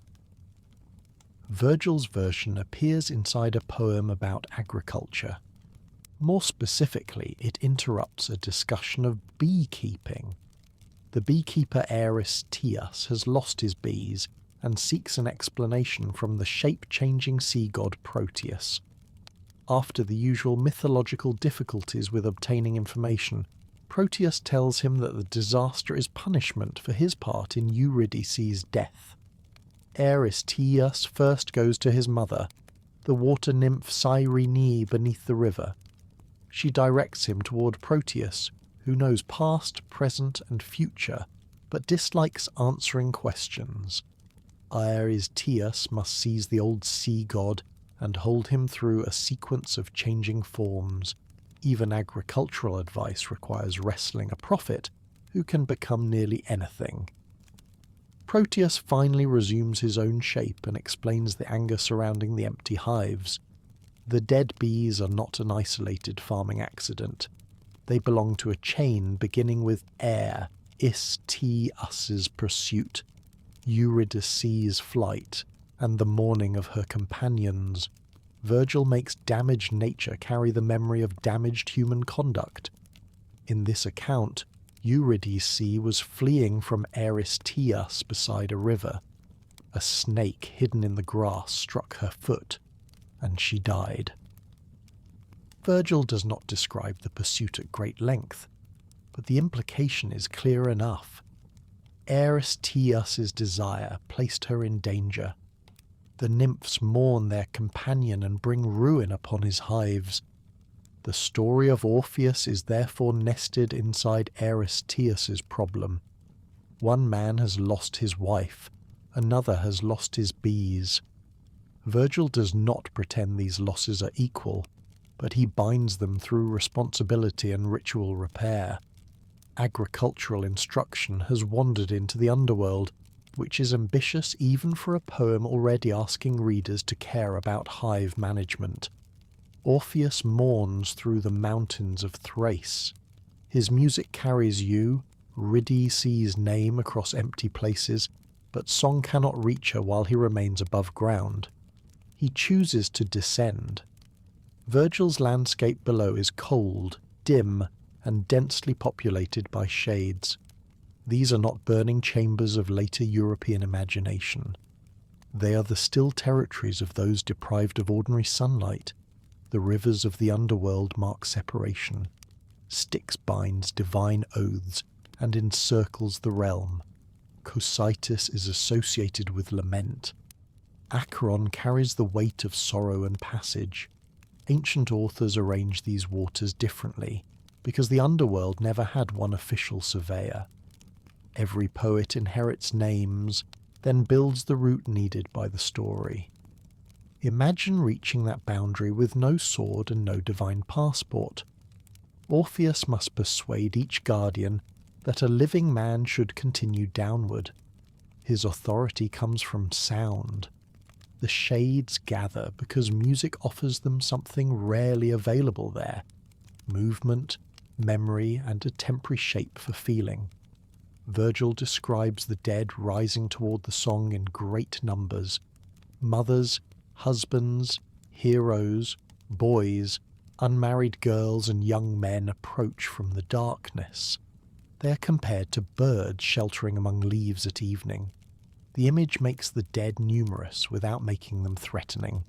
Virgil's version appears inside a poem about agriculture. More specifically, it interrupts a discussion of beekeeping. The beekeeper Eros has lost his bees and seeks an explanation from the shape-changing sea god Proteus. After the usual mythological difficulties with obtaining information, Proteus tells him that the disaster is punishment for his part in Eurydice's death. Eros first goes to his mother, the water nymph Cyrene beneath the river. She directs him toward Proteus, who knows past, present, and future, but dislikes answering questions. Eurystheus must seize the old sea god and hold him through a sequence of changing forms. Even agricultural advice requires wrestling a prophet who can become nearly anything. Proteus finally resumes his own shape and explains the anger surrounding the empty hives. The dead bees are not an isolated farming accident. They belong to a chain beginning with Us's pursuit, Eurydice's flight, and the mourning of her companions. Virgil makes damaged nature carry the memory of damaged human conduct. In this account, Eurydice was fleeing from Eurystheus beside a river. A snake hidden in the grass struck her foot, and she died. Virgil does not describe the pursuit at great length, but the implication is clear enough. Eurystheus's desire placed her in danger. The nymphs mourn their companion and bring ruin upon his hives. The story of Orpheus is therefore nested inside Eurystheus's problem. One man has lost his wife, another has lost his bees. Virgil does not pretend these losses are equal, but he binds them through responsibility and ritual repair. Agricultural instruction has wandered into the underworld, which is ambitious even for a poem already asking readers to care about hive management. Orpheus mourns through the mountains of Thrace. His music carries Eurydice's name across empty places, but song cannot reach her while he remains above ground. He chooses to descend. Virgil's landscape below is cold, dim, and densely populated by shades. These are not burning chambers of later European imagination. They are the still territories of those deprived of ordinary sunlight. The rivers of the underworld mark separation. Styx binds divine oaths and encircles the realm. Cocytus is associated with lament. Acheron carries the weight of sorrow and passage. Ancient authors arrange these waters differently, because the underworld never had one official surveyor. Every poet inherits names, then builds the route needed by the story. Imagine reaching that boundary with no sword and no divine passport. Orpheus must persuade each guardian that a living man should continue downward. His authority comes from sound. The shades gather because music offers them something rarely available there: movement, memory, and a temporary shape for feeling. Virgil describes the dead rising toward the song in great numbers. Mothers, husbands, heroes, boys, unmarried girls and young men approach from the darkness. They are compared to birds sheltering among leaves at evening. The image makes the dead numerous without making them threatening.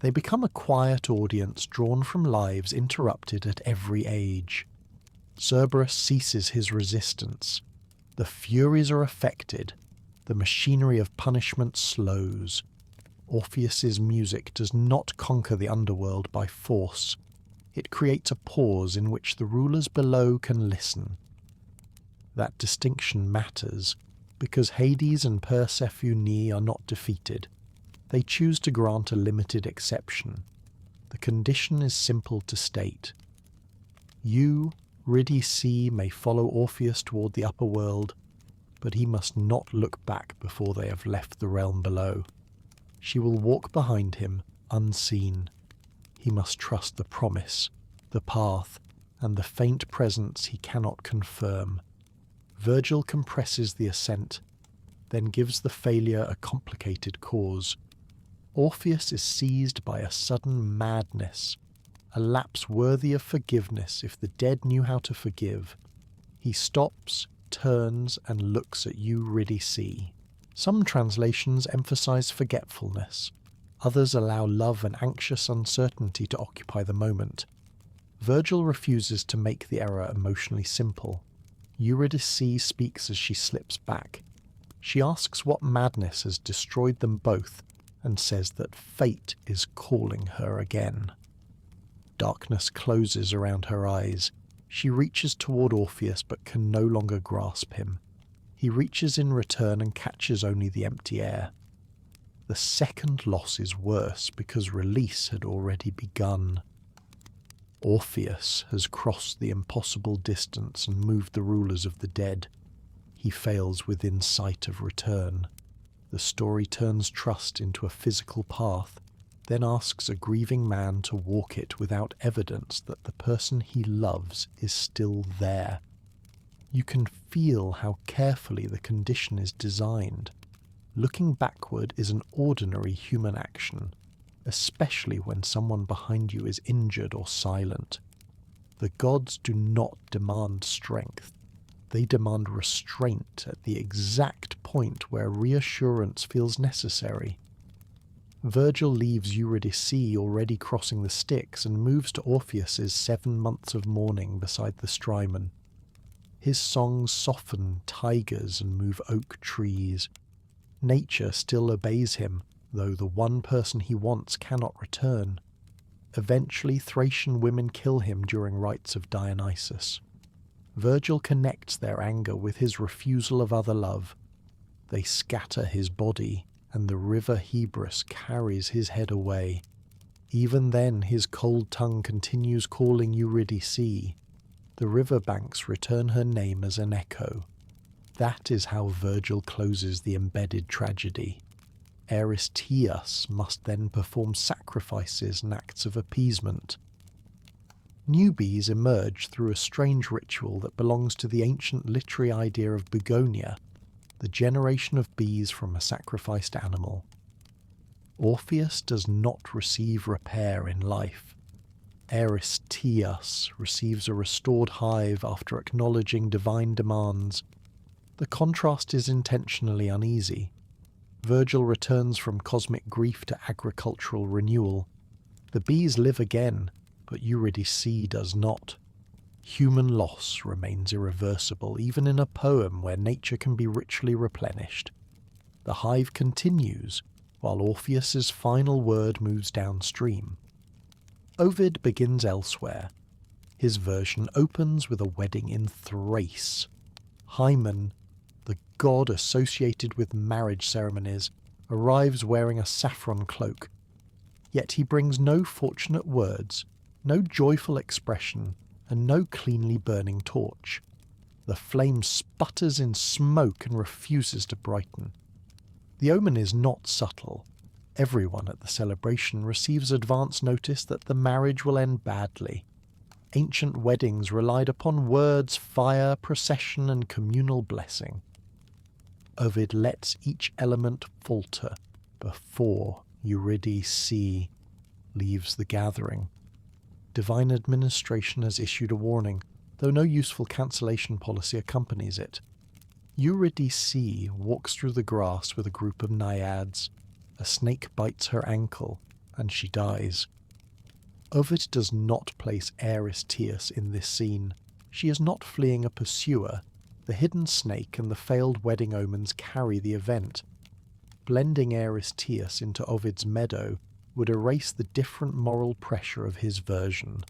They become a quiet audience drawn from lives interrupted at every age. Cerberus ceases his resistance. The Furies are affected. The machinery of punishment slows. Orpheus's music does not conquer the underworld by force. It creates a pause in which the rulers below can listen. That distinction matters, because Hades and Persephone are not defeated. They choose to grant a limited exception. The condition is simple to state. Eurydice may follow Orpheus toward the upper world, but he must not look back before they have left the realm below. She will walk behind him, unseen. He must trust the promise, the path, and the faint presence he cannot confirm. Virgil compresses the ascent. then gives the failure a complicated cause. Orpheus is seized by a sudden madness, a lapse worthy of forgiveness if the dead knew how to forgive. He stops, turns, and looks at Eurydice. Some translations emphasize forgetfulness. Others allow love and anxious uncertainty to occupy the moment. Virgil refuses to make the error emotionally simple. Eurydice speaks as she slips back. She asks what madness has destroyed them both, and says that fate is calling her again. Darkness closes around her eyes. She reaches toward Orpheus but can no longer grasp him. He reaches in return and catches only the empty air. The second loss is worse because release had already begun. Orpheus has crossed the impossible distance and moved the rulers of the dead. He fails within sight of return. The story turns trust into a physical path, then asks a grieving man to walk it without evidence that the person he loves is still there. You can feel how carefully the condition is designed. Looking backward is an ordinary human action, especially when someone behind you is injured or silent. The gods do not demand strength. They demand restraint at the exact point where reassurance feels necessary. Virgil leaves Eurydice already crossing the Styx and moves to Orpheus's 7 months of mourning beside the Strymon. His songs soften tigers and move oak trees. Nature still obeys him, though the one person he wants cannot return. Eventually, Thracian women kill him during rites of Dionysus. Virgil connects their anger with his refusal of other love. They scatter his body, and the river Hebrus carries his head away. Even then his cold tongue continues calling Eurydice. The river banks return her name as an echo. That is how Virgil closes the embedded tragedy. Aristeus must then perform sacrifices and acts of appeasement. Newbies emerge through a strange ritual that belongs to the ancient literary idea of begonia, the generation of bees from a sacrificed animal. Orpheus does not receive repair in life. Aristeus receives a restored hive after acknowledging divine demands. The contrast is intentionally uneasy. Virgil returns from cosmic grief to agricultural renewal. The bees live again, but Eurydice does not. Human loss remains irreversible, even in a poem where nature can be richly replenished. The hive continues, while Orpheus's final word moves downstream. Ovid begins elsewhere. His version opens with a wedding in Thrace. Hymen, the god associated with marriage ceremonies, arrives wearing a saffron cloak. Yet he brings no fortunate words, no joyful expression, and no cleanly burning torch. The flame sputters in smoke and refuses to brighten. The omen is not subtle. Everyone at the celebration receives advance notice that the marriage will end badly. Ancient weddings relied upon words, fire, procession, and communal blessing. Ovid lets each element falter before Eurydice leaves the gathering. Divine administration has issued a warning, though no useful cancellation policy accompanies it. Eurydice walks through the grass with a group of naiads. A snake bites her ankle, and she dies. Ovid does not place Aristeus in this scene. She is not fleeing a pursuer. The hidden snake and the failed wedding omens carry the event. Blending Aristeus into Ovid's meadow would erase the different moral pressure of his version.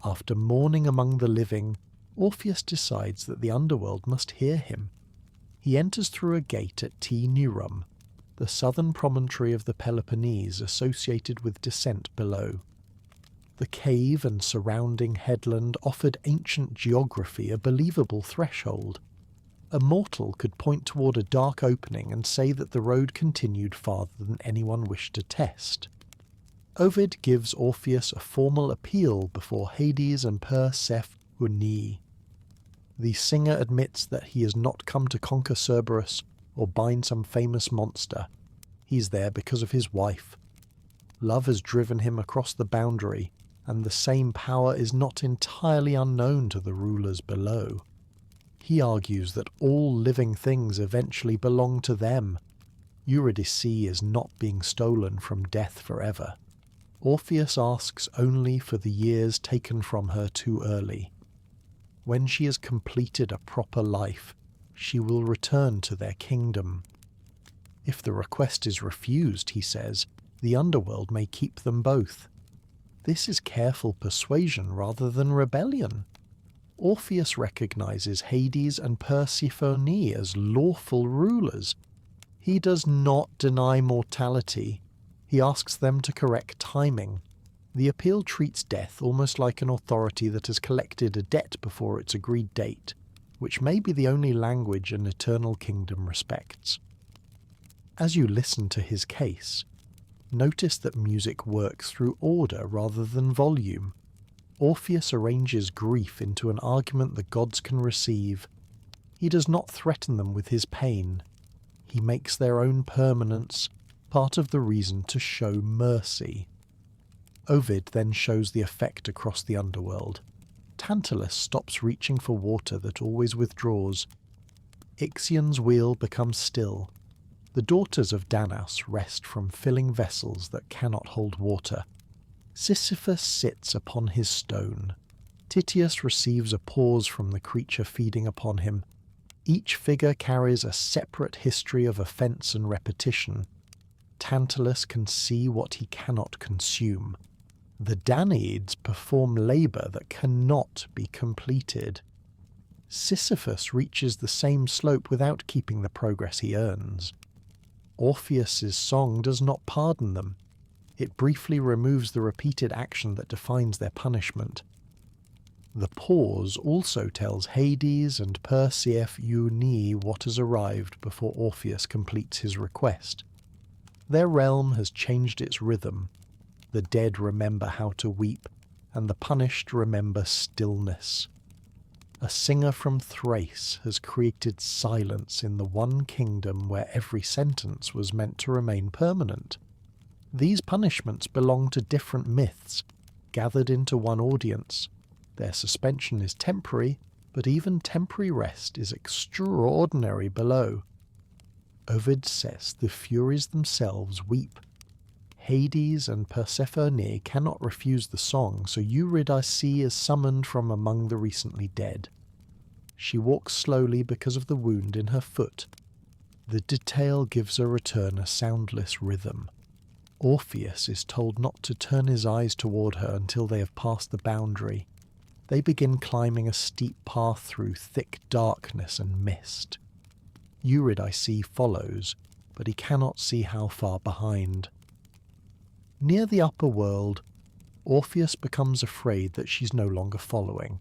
After mourning among the living, Orpheus decides that the underworld must hear him. He enters through a gate at T. Neurum, the southern promontory of the Peloponnese associated with descent below. The cave and surrounding headland offered ancient geography a believable threshold. A mortal could point toward a dark opening and say that the road continued farther than anyone wished to test. Ovid gives Orpheus a formal appeal before Hades and Persephone. The singer admits that he has not come to conquer Cerberus, or bind some famous monster. He's there because of his wife. Love has driven him across the boundary, and the same power is not entirely unknown to the rulers below. He argues that all living things eventually belong to them. Eurydice is not being stolen from death forever. Orpheus asks only for the years taken from her too early. When she has completed a proper life, she will return to their kingdom. If the request is refused, he says, the underworld may keep them both. This is careful persuasion rather than rebellion. Orpheus recognizes Hades and Persephone as lawful rulers. He does not deny mortality. He asks them to correct timing. The appeal treats death almost like an authority that has collected a debt before its agreed date, which may be the only language an eternal kingdom respects. As you listen to his case, notice that music works through order rather than volume. Orpheus arranges grief into an argument the gods can receive. He does not threaten them with his pain. He makes their own permanence part of the reason to show mercy. Ovid then shows the effect across the underworld. Tantalus stops reaching for water that always withdraws. Ixion's wheel becomes still. The daughters of Danaus rest from filling vessels that cannot hold water. Sisyphus sits upon his stone. Tityus receives a pause from the creature feeding upon him. Each figure carries a separate history of offence and repetition. Tantalus can see what he cannot consume. The Danaids perform labour that cannot be completed. Sisyphus reaches the same slope without keeping the progress he earns. Orpheus's song does not pardon them. It briefly removes the repeated action that defines their punishment. The pause also tells Hades and Persephone what has arrived before Orpheus completes his request. Their realm has changed its rhythm. The dead remember how to weep, and the punished remember stillness. A singer from Thrace has created silence in the one kingdom where every sentence was meant to remain permanent. These punishments belong to different myths, gathered into one audience. Their suspension is temporary, but even temporary rest is extraordinary below. Ovid says the Furies themselves weep. Hades and Persephone cannot refuse the song, so Eurydice is summoned from among the recently dead. She walks slowly because of the wound in her foot. The detail gives her return a soundless rhythm. Orpheus is told not to turn his eyes toward her until they have passed the boundary. They begin climbing a steep path through thick darkness and mist. Eurydice follows, but he cannot see how far behind. Near the upper world, Orpheus becomes afraid that she's no longer following.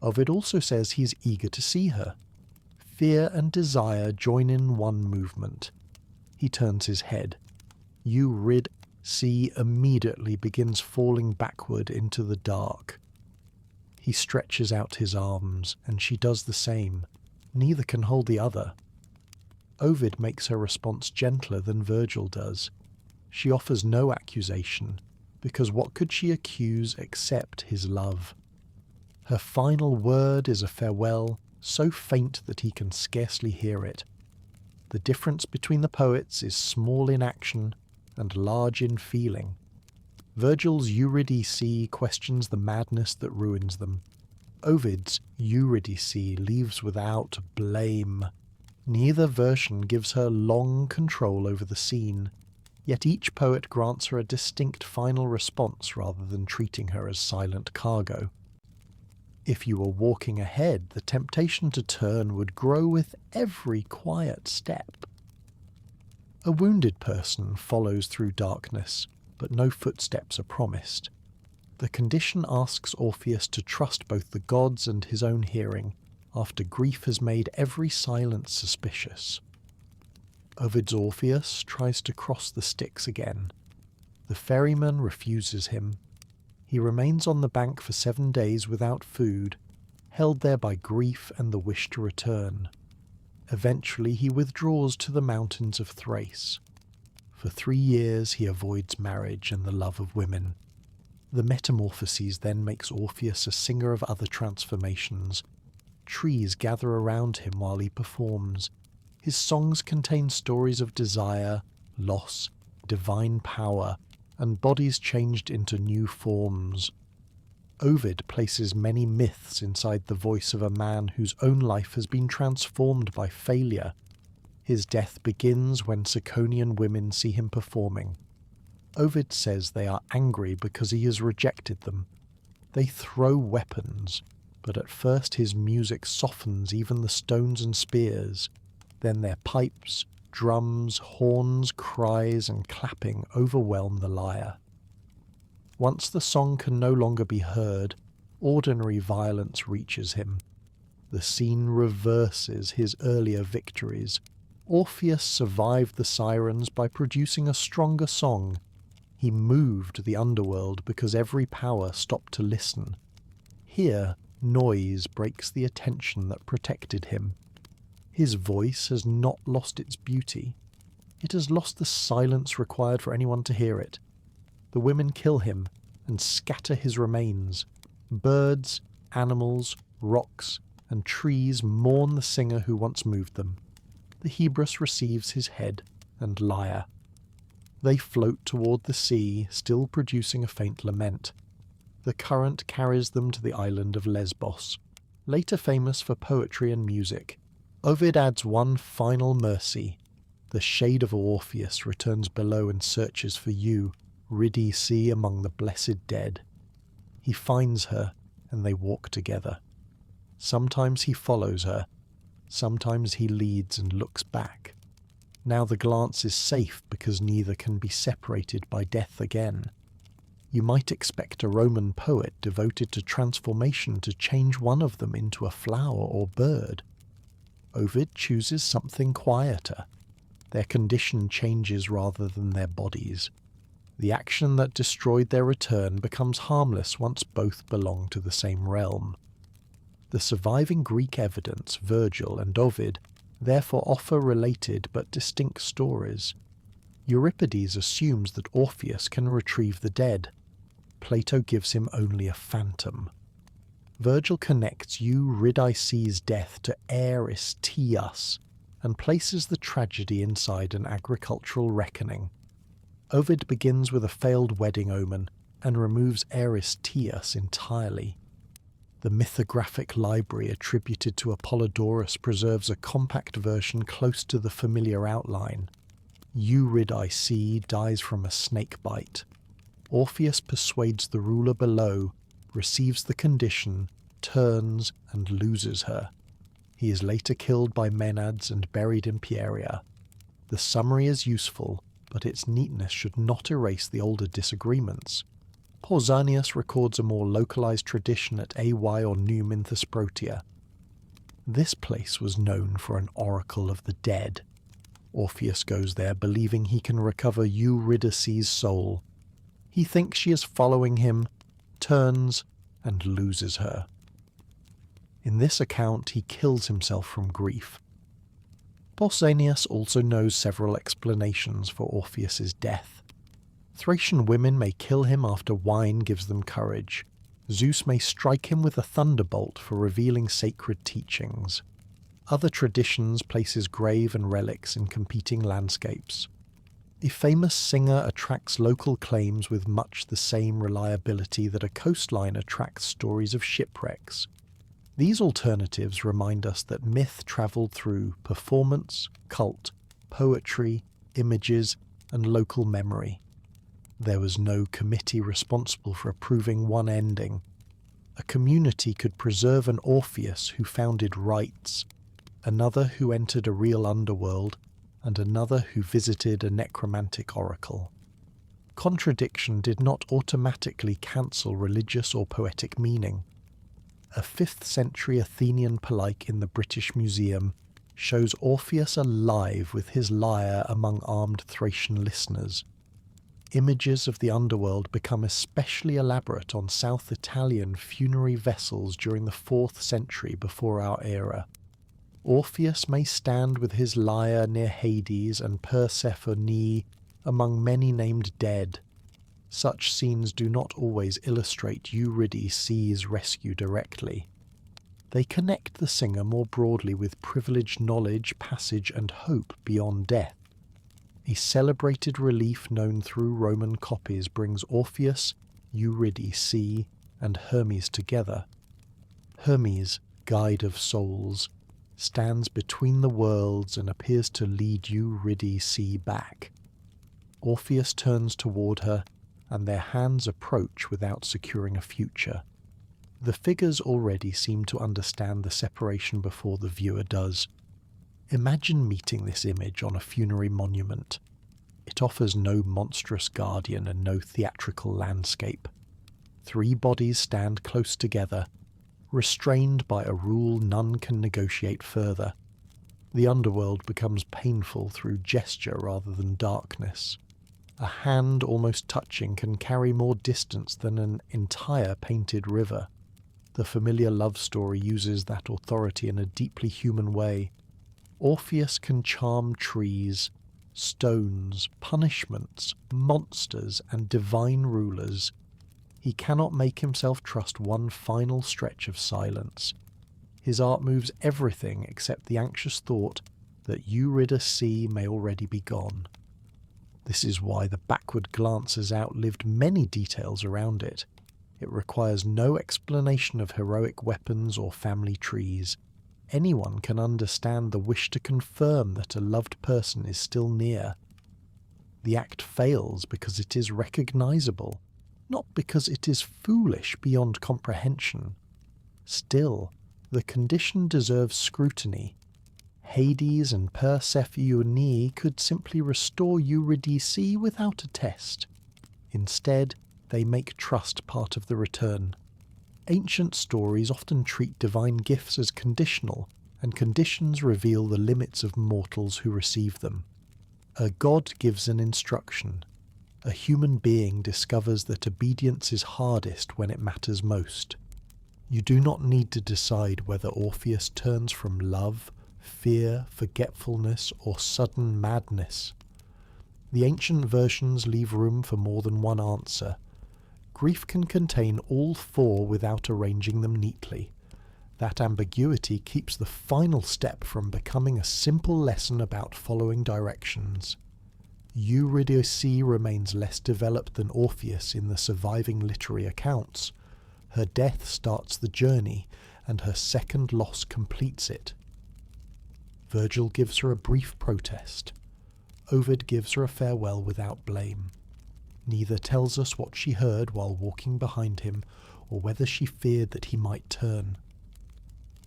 Ovid also says he's eager to see her. Fear and desire join in one movement. He turns his head. Eurydice immediately begins falling backward into the dark. He stretches out his arms, and she does the same. Neither can hold the other. Ovid makes her response gentler than Virgil does. She offers no accusation, because what could she accuse except his love? Her final word is a farewell, so faint that he can scarcely hear it. The difference between the poets is small in action and large in feeling. Virgil's Eurydice questions the madness that ruins them. Ovid's Eurydice leaves without blame. Neither version gives her long control over the scene, yet each poet grants her a distinct final response rather than treating her as silent cargo. If you were walking ahead, the temptation to turn would grow with every quiet step. A wounded person follows through darkness, but no footsteps are promised. The condition asks Orpheus to trust both the gods and his own hearing, after grief has made every silence suspicious. Ovid's Orpheus tries to cross the Styx again. The ferryman refuses him. He remains on the bank for 7 days without food, held there by grief and the wish to return. Eventually he withdraws to the mountains of Thrace. For 3 years he avoids marriage and the love of women. The metamorphoses then makes Orpheus a singer of other transformations. Trees gather around him while he performs. His songs contain stories of desire, loss, divine power, and bodies changed into new forms. Ovid places many myths inside the voice of a man whose own life has been transformed by failure. His death begins when Ciconian women see him performing. Ovid says they are angry because he has rejected them. They throw weapons, but at first his music softens even the stones and spears. Then their pipes, drums, horns, cries, and clapping overwhelm the lyre. Once the song can no longer be heard, ordinary violence reaches him. The scene reverses his earlier victories. Orpheus survived the sirens by producing a stronger song. He moved the underworld because every power stopped to listen. Here, noise breaks the attention that protected him. His voice has not lost its beauty. It has lost the silence required for anyone to hear it. The women kill him and scatter his remains. Birds, animals, rocks, and trees mourn the singer who once moved them. The Hebrus receives his head and lyre. They float toward the sea, still producing a faint lament. The current carries them to the island of Lesbos, later famous for poetry and music. Ovid adds one final mercy. The shade of Orpheus returns below and searches for you, Eurydice, among the blessed dead. He finds her, and they walk together. Sometimes he follows her, sometimes he leads and looks back. Now the glance is safe because neither can be separated by death again. You might expect a Roman poet devoted to transformation to change one of them into a flower or bird. Ovid chooses something quieter. Their condition changes rather than their bodies. The action that destroyed their return becomes harmless once both belong to the same realm. The surviving Greek evidence, Virgil and Ovid, therefore offer related but distinct stories. Euripides assumes that Orpheus can retrieve the dead. Plato gives him only a phantom. Virgil connects Eurydice's death to Eris Tias and places the tragedy inside an agricultural reckoning. Ovid begins with a failed wedding omen and removes Eris Tias entirely. The mythographic library attributed to Apollodorus preserves a compact version close to the familiar outline. Eurydice dies from a snake bite. Orpheus persuades the ruler below, receives the condition, turns, and loses her. He is later killed by Maenads and buried in Pieria. The summary is useful, but its neatness should not erase the older disagreements. Pausanias records a more localized tradition at Ay or Num in Thesprotia. This place was known for an oracle of the dead. Orpheus goes there believing he can recover Eurydice's soul. He thinks she is following him, turns, and loses her. In this account he kills himself from grief. Pausanias also knows several explanations for Orpheus's death. Thracian women may kill him after wine gives them courage. Zeus may strike him with a thunderbolt for revealing sacred teachings. Other traditions place his grave and relics in competing landscapes. A famous singer attracts local claims with much the same reliability that a coastline attracts stories of shipwrecks. These alternatives remind us that myth travelled through performance, cult, poetry, images, and local memory. There was no committee responsible for approving one ending. A community could preserve an Orpheus who founded rites, another who entered a real underworld, and another who visited a necromantic oracle. Contradiction did not automatically cancel religious or poetic meaning. A 5th century Athenian polike in the British Museum shows Orpheus alive with his lyre among armed Thracian listeners. Images of the underworld become especially elaborate on South Italian funerary vessels during the 4th century before our era. Orpheus may stand with his lyre near Hades and Persephone among many named dead. Such scenes do not always illustrate Eurydice's rescue directly. They connect the singer more broadly with privileged knowledge, passage, and hope beyond death. A celebrated relief known through Roman copies brings Orpheus, Eurydice, and Hermes together. Hermes, guide of souls, stands between the worlds and appears to lead Eurydice back. Orpheus turns toward her, and their hands approach without securing a future. The figures already seem to understand the separation before the viewer does. Imagine meeting this image on a funerary monument. It offers no monstrous guardian and no theatrical landscape. Three bodies stand close together, restrained by a rule none can negotiate further. The underworld becomes painful through gesture rather than darkness. A hand almost touching can carry more distance than an entire painted river. The familiar love story uses that authority in a deeply human way. Orpheus can charm trees, stones, punishments, monsters, and divine rulers. He cannot make himself trust one final stretch of silence. His art moves everything except the anxious thought that Eurydice may already be gone. This is why the backward glance has outlived many details around it. It requires no explanation of heroic weapons or family trees. Anyone can understand the wish to confirm that a loved person is still near. The act fails because it is recognizable, not because it is foolish beyond comprehension. Still, the condition deserves scrutiny. Hades and Persephone could simply restore Eurydice without a test. Instead, they make trust part of the return. Ancient stories often treat divine gifts as conditional, and conditions reveal the limits of mortals who receive them. A god gives an instruction. A human being discovers that obedience is hardest when it matters most. You do not need to decide whether Orpheus turns from love, fear, forgetfulness, or sudden madness. The ancient versions leave room for more than one answer. Grief can contain all four without arranging them neatly. That ambiguity keeps the final step from becoming a simple lesson about following directions. Eurydice remains less developed than Orpheus in the surviving literary accounts. Her death starts the journey, and her second loss completes it. Virgil gives her a brief protest. Ovid gives her a farewell without blame. Neither tells us what she heard while walking behind him, or whether she feared that he might turn.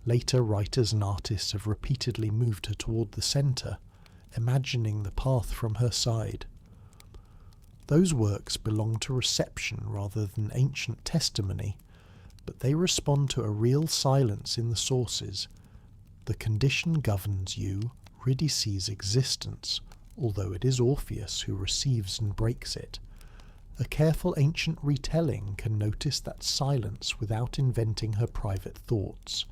Later writers and artists have repeatedly moved her toward the centre, imagining the path from her side. Those works belong to reception rather than ancient testimony, but they respond to a real silence in the sources. The condition governs Eurydice's existence, although it is Orpheus who receives and breaks it. A careful ancient retelling can notice that silence without inventing her private thoughts.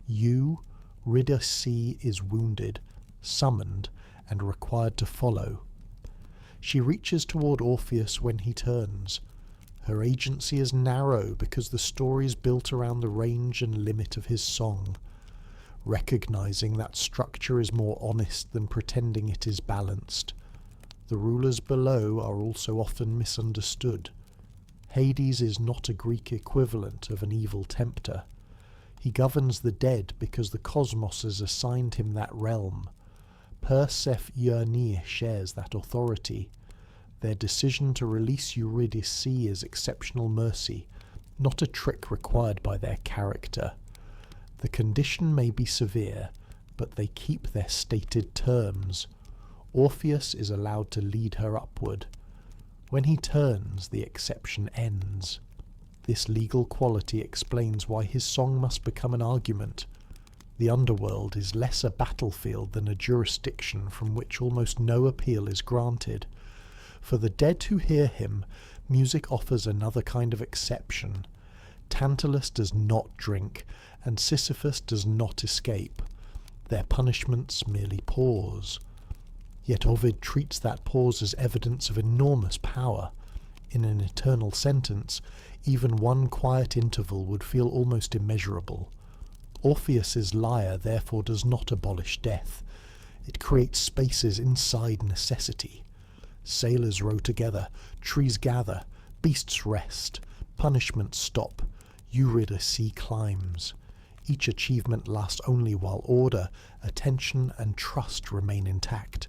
Eurydice is wounded, summoned, and required to follow. She reaches toward Orpheus when he turns. Her agency is narrow because the story is built around the range and limit of his song. Recognizing that structure is more honest than pretending it is balanced. The rulers below are also often misunderstood. Hades is not a Greek equivalent of an evil tempter. He governs the dead because the cosmos has assigned him that realm. Persephone shares that authority. Their decision to release Eurydice is exceptional mercy, not a trick required by their character. The condition may be severe, but they keep their stated terms. Orpheus is allowed to lead her upward. When he turns, the exception ends. This legal quality explains why his song must become an argument. The underworld is less a battlefield than a jurisdiction from which almost no appeal is granted. For the dead who hear him, music offers another kind of exception. Tantalus does not drink, and Sisyphus does not escape. their punishments merely pause. Yet Ovid treats that pause as evidence of enormous power. In an eternal sentence, even one quiet interval would feel almost immeasurable. Orpheus's lyre therefore does not abolish death. It creates spaces inside necessity. Sailors row together, trees gather, beasts rest, punishments stop, Eurydice climbs. Each achievement lasts only while order, attention, and trust remain intact.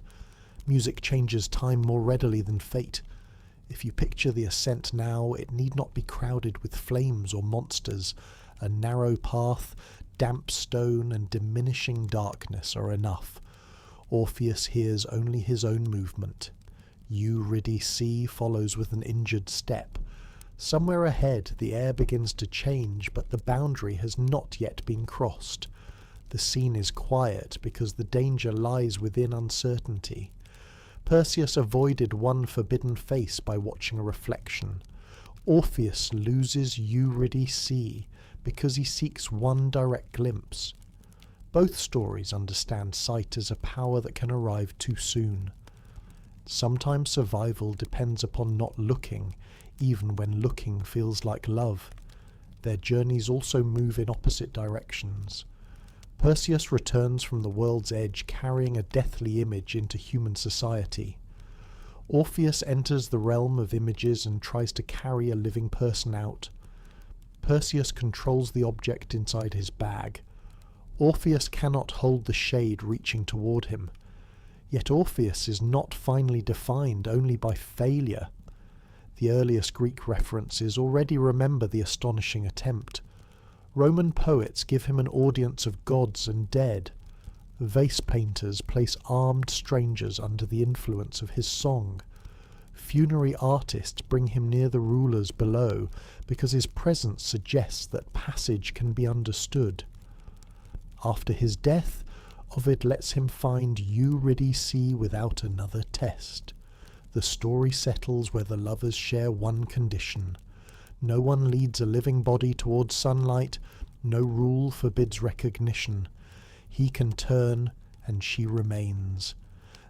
Music changes time more readily than fate. If you picture the ascent now, it need not be crowded with flames or monsters. A narrow path, damp stone, and diminishing darkness are enough. Orpheus hears only his own movement. Eurydice follows with an injured step. Somewhere ahead, the air begins to change, but the boundary has not yet been crossed. The scene is quiet because the danger lies within uncertainty. Perseus avoided one forbidden face by watching a reflection. Orpheus loses Eurydice because he seeks one direct glimpse. Both stories understand sight as a power that can arrive too soon. Sometimes survival depends upon not looking, even when looking feels like love. Their journeys also move in opposite directions. Perseus returns from the world's edge carrying a deathly image into human society. Orpheus enters the realm of images and tries to carry a living person out. Perseus controls the object inside his bag. Orpheus cannot hold the shade reaching toward him. Yet Orpheus is not finally defined only by failure. The earliest Greek references already remember the astonishing attempt. Roman poets give him an audience of gods and dead. Vase painters place armed strangers under the influence of his song. Funerary artists bring him near the rulers below because his presence suggests that passage can be understood. After his death, Ovid lets him find Eurydice without another test. The story settles where the lovers share one condition. No one leads a living body towards sunlight, no rule forbids recognition. He can turn, and she remains.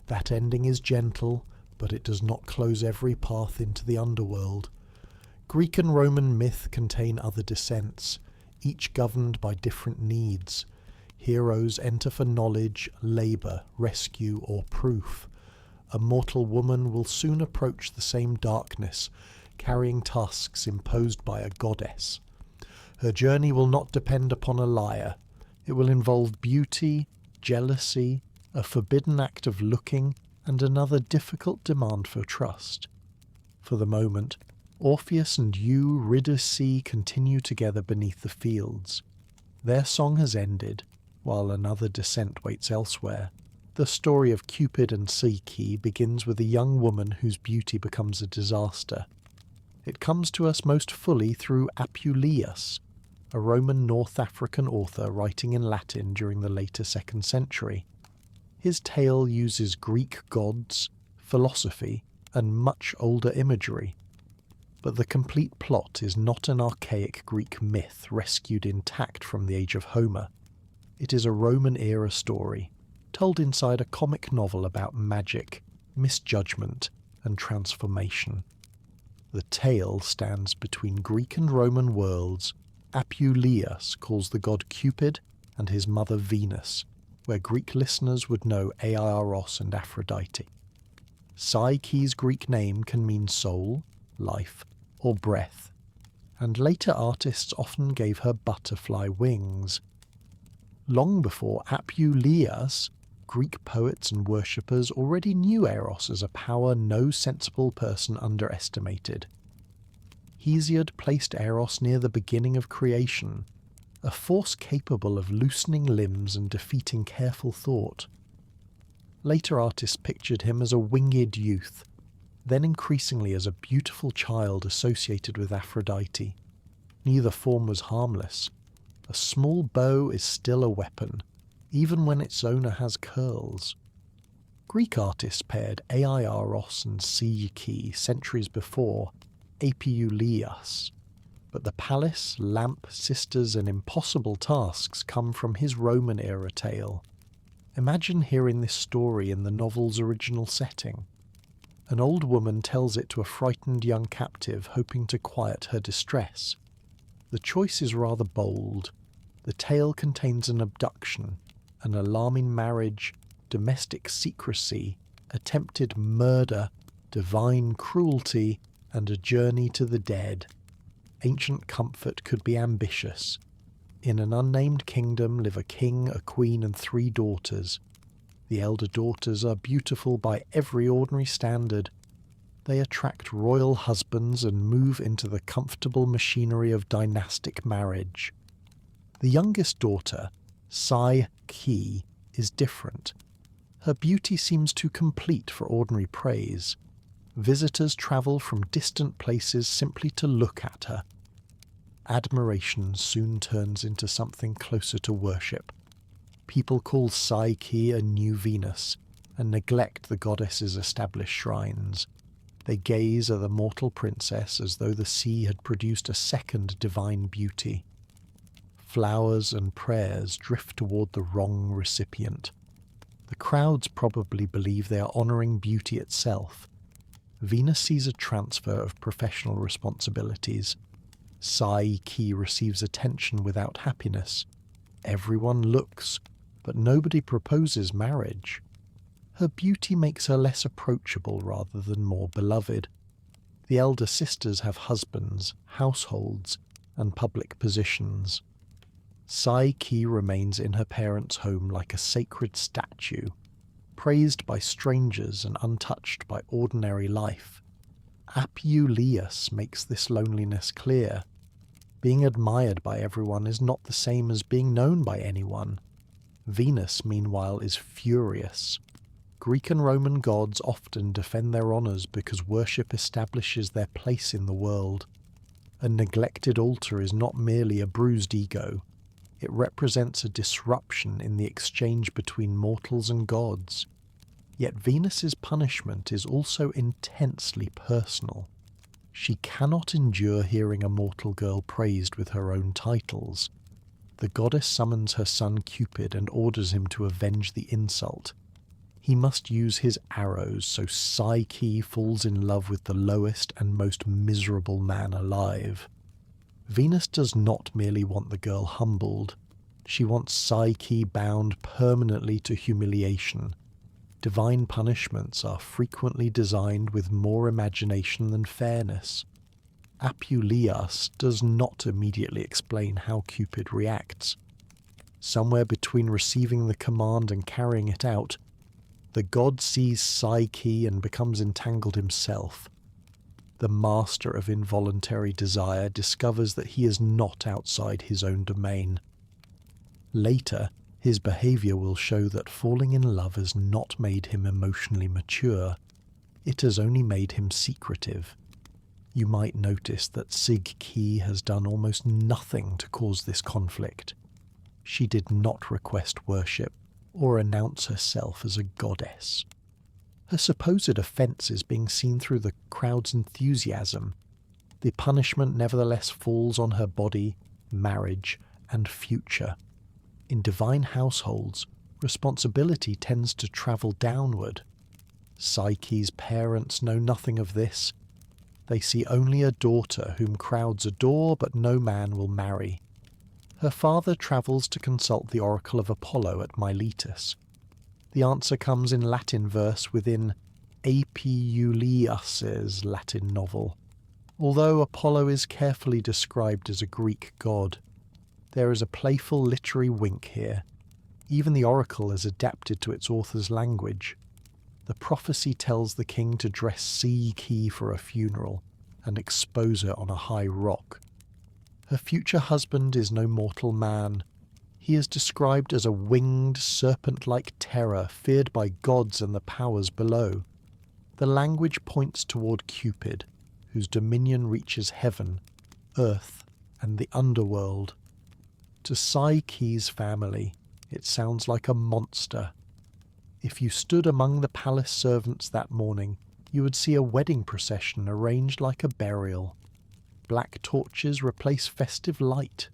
That ending is gentle, but it does not close every path into the underworld. Greek and Roman myth contain other descents, each governed by different needs. Heroes enter for knowledge, labour, rescue, or proof. A mortal woman will soon approach the same darkness, carrying tasks imposed by a goddess. Her journey will not depend upon a lyre. It will involve beauty, jealousy, a forbidden act of looking, and another difficult demand for trust. For the moment, Orpheus and Eurydice continue together beneath the fields. Their song has ended, while another descent waits elsewhere. The story of Cupid and Psyche begins with a young woman whose beauty becomes a disaster. It comes to us most fully through Apuleius, a Roman North African author writing in Latin during the later 2nd century. His tale uses Greek gods, philosophy, and much older imagery. But the complete plot is not an archaic Greek myth rescued intact from the age of Homer. It is a Roman-era story, told inside a comic novel about magic, misjudgment, and transformation. The tale stands between Greek and Roman worlds. Apuleius calls the god Cupid and his mother Venus, where Greek listeners would know Eros and Aphrodite. Psyche's Greek name can mean soul, life, or breath, and later artists often gave her butterfly wings. Long before Apuleius, Greek poets and worshippers already knew Eros as a power no sensible person underestimated. Hesiod placed Eros near the beginning of creation, a force capable of loosening limbs and defeating careful thought. Later artists pictured him as a winged youth, then increasingly as a beautiful child associated with Aphrodite. Neither form was harmless. A small bow is still a weapon, even when its owner has curls. Greek artists paired Eros and Psyche centuries before Apuleius, but the palace, lamp, sisters, and impossible tasks come from his Roman-era tale. Imagine hearing this story in the novel's original setting. An old woman tells it to a frightened young captive hoping to quiet her distress. The choice is rather bold. The tale contains an abduction, an alarming marriage, domestic secrecy, attempted murder, divine cruelty, and a journey to the dead. Ancient comfort could be ambitious. In an unnamed kingdom live a king, a queen, and 3 daughters. The elder daughters are beautiful by every ordinary standard. They attract royal husbands and move into the comfortable machinery of dynastic marriage. The youngest daughter, Psyche, is different. Her beauty seems too complete for ordinary praise. Visitors travel from distant places simply to look at her. Admiration soon turns into something closer to worship. People call Psyche a new Venus and neglect the goddess's established shrines. They gaze at the mortal princess as though the sea had produced a second divine beauty. Flowers and prayers drift toward the wrong recipient. The crowds probably believe they are honouring beauty itself. Venus sees a transfer of professional responsibilities. Psyche receives attention without happiness. Everyone looks, but nobody proposes marriage. Her beauty makes her less approachable rather than more beloved. The elder sisters have husbands, households, and public positions. Psyche remains in her parents' home like a sacred statue, praised by strangers and untouched by ordinary life. Apuleius makes this loneliness clear. Being admired by everyone is not the same as being known by anyone. Venus, meanwhile, is furious. Greek and Roman gods often defend their honours because worship establishes their place in the world. A neglected altar is not merely a bruised ego. It represents a disruption in the exchange between mortals and gods. Yet Venus's punishment is also intensely personal. She cannot endure hearing a mortal girl praised with her own titles. The goddess summons her son Cupid and orders him to avenge the insult. He must use his arrows, so Psyche falls in love with the lowest and most miserable man alive. Venus does not merely want the girl humbled. She wants Psyche bound permanently to humiliation. Divine punishments are frequently designed with more imagination than fairness. Apuleius does not immediately explain how Cupid reacts. Somewhere between receiving the command and carrying it out, the god sees Psyche and becomes entangled himself. The master of involuntary desire discovers that he is not outside his own domain. Later, his behaviour will show that falling in love has not made him emotionally mature. It has only made him secretive. You might notice that Psyche has done almost nothing to cause this conflict. She did not request worship or announce herself as a goddess. Her supposed offence is being seen through the crowd's enthusiasm. The punishment nevertheless falls on her body, marriage, and future. In divine households, responsibility tends to travel downward. Psyche's parents know nothing of this. They see only a daughter whom crowds adore but no man will marry. Her father travels to consult the oracle of Apollo at Miletus. The answer comes in Latin verse within Apuleius's Latin novel. Although Apollo is carefully described as a Greek god, there is a playful literary wink here. Even the oracle is adapted to its author's language. The prophecy tells the king to dress Psyche for a funeral and expose her on a high rock. Her future husband is no mortal man. He is described as a winged, serpent-like terror feared by gods and the powers below. The language points toward Cupid, whose dominion reaches heaven, earth, and the underworld. To Psyche's family, it sounds like a monster. If you stood among the palace servants that morning, you would see a wedding procession arranged like a burial. Black torches replace festive light.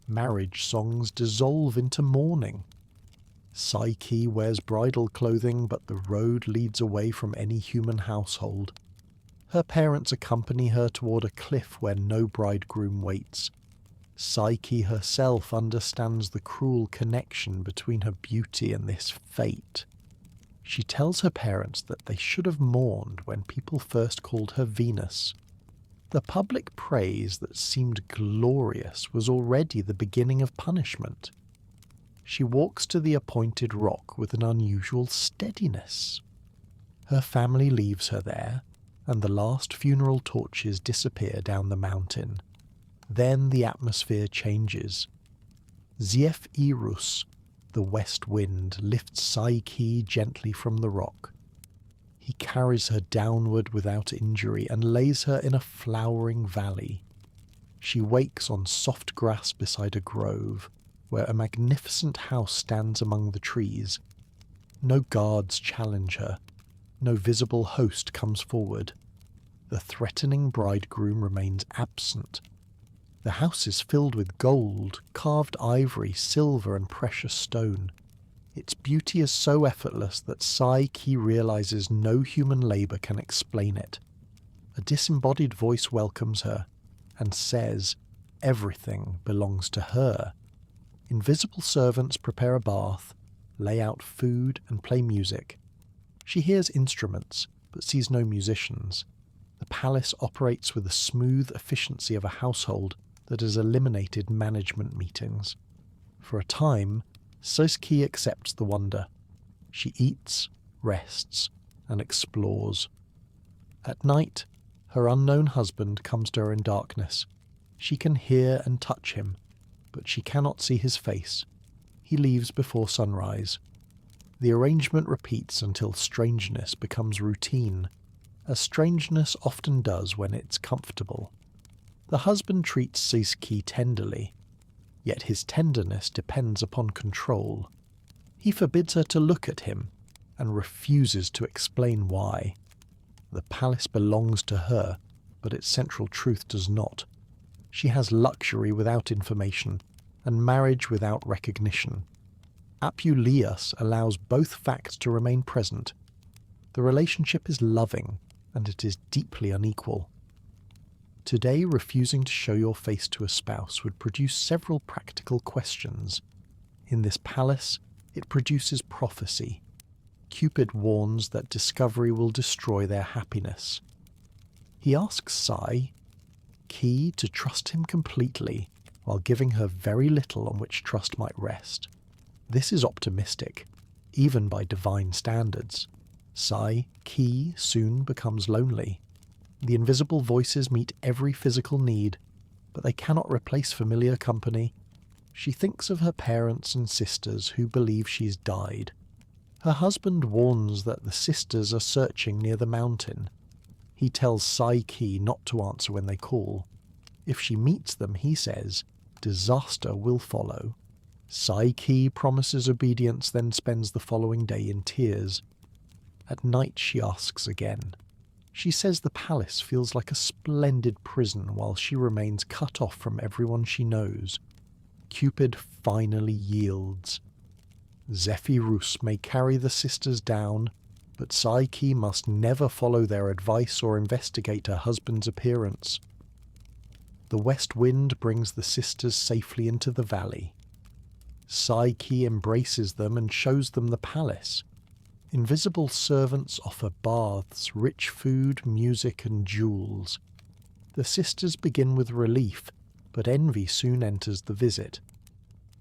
Marriage songs dissolve into mourning. Psyche wears bridal clothing, but the road leads away from any human household. Her parents accompany her toward a cliff where no bridegroom waits. Psyche herself understands the cruel connection between her beauty and this fate. She tells her parents that they should have mourned when people first called her Venus. The public praise that seemed glorious was already the beginning of punishment. She walks to the appointed rock with an unusual steadiness. Her family leaves her there, and the last funeral torches disappear down the mountain. Then the atmosphere changes. Eros, the west wind, lifts Psyche gently from the rock. He carries her downward without injury and lays her in a flowering valley. She wakes on soft grass beside a grove, where a magnificent house stands among the trees. No guards challenge her. No visible host comes forward. The threatening bridegroom remains absent. The house is filled with gold, carved ivory, silver, and precious stone. Its beauty is so effortless that Psyche realizes no human labor can explain it. A disembodied voice welcomes her and says everything belongs to her. Invisible servants prepare a bath, lay out food, and play music. She hears instruments, but sees no musicians. The palace operates with the smooth efficiency of a household that has eliminated management meetings. For a time, Psyche accepts the wonder. She eats, rests, and explores. At night, her unknown husband comes to her in darkness. She can hear and touch him, but she cannot see his face. He leaves before sunrise. The arrangement repeats until strangeness becomes routine, as strangeness often does when it's comfortable. The husband treats Psyche tenderly, yet his tenderness depends upon control. He forbids her to look at him and refuses to explain why. The palace belongs to her, but its central truth does not. She has luxury without information and marriage without recognition. Apuleius allows both facts to remain present. The relationship is loving, and it is deeply unequal. Today, refusing to show your face to a spouse would produce several practical questions. In this palace, it produces prophecy. Cupid warns that discovery will destroy their happiness. He asks Psyche to trust him completely, while giving her very little on which trust might rest. This is optimistic, even by divine standards. Psyche soon becomes lonely. The invisible voices meet every physical need, but they cannot replace familiar company. She thinks of her parents and sisters who believe she's died. Her husband warns that the sisters are searching near the mountain. He tells Psyche not to answer when they call. If she meets them, he says, disaster will follow. Psyche promises obedience, then spends the following day in tears. At night she asks again. She says the palace feels like a splendid prison while she remains cut off from everyone she knows. Cupid finally yields. Zephyrus may carry the sisters down, but Psyche must never follow their advice or investigate her husband's appearance. The west wind brings the sisters safely into the valley. Psyche embraces them and shows them the palace. Invisible servants offer baths, rich food, music, and jewels. The sisters begin with relief, but envy soon enters the visit.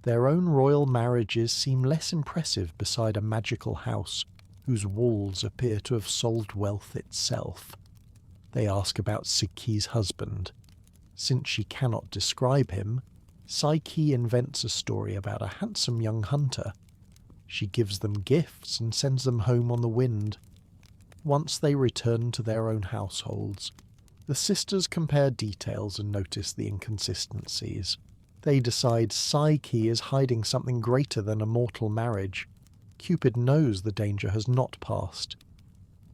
Their own royal marriages seem less impressive beside a magical house whose walls appear to have solved wealth itself. They ask about Psyche's husband. Since she cannot describe him, Psyche invents a story about a handsome young hunter. She gives them gifts and sends them home on the wind. Once they return to their own households, the sisters compare details and notice the inconsistencies. They decide Psyche is hiding something greater than a mortal marriage. Cupid knows the danger has not passed.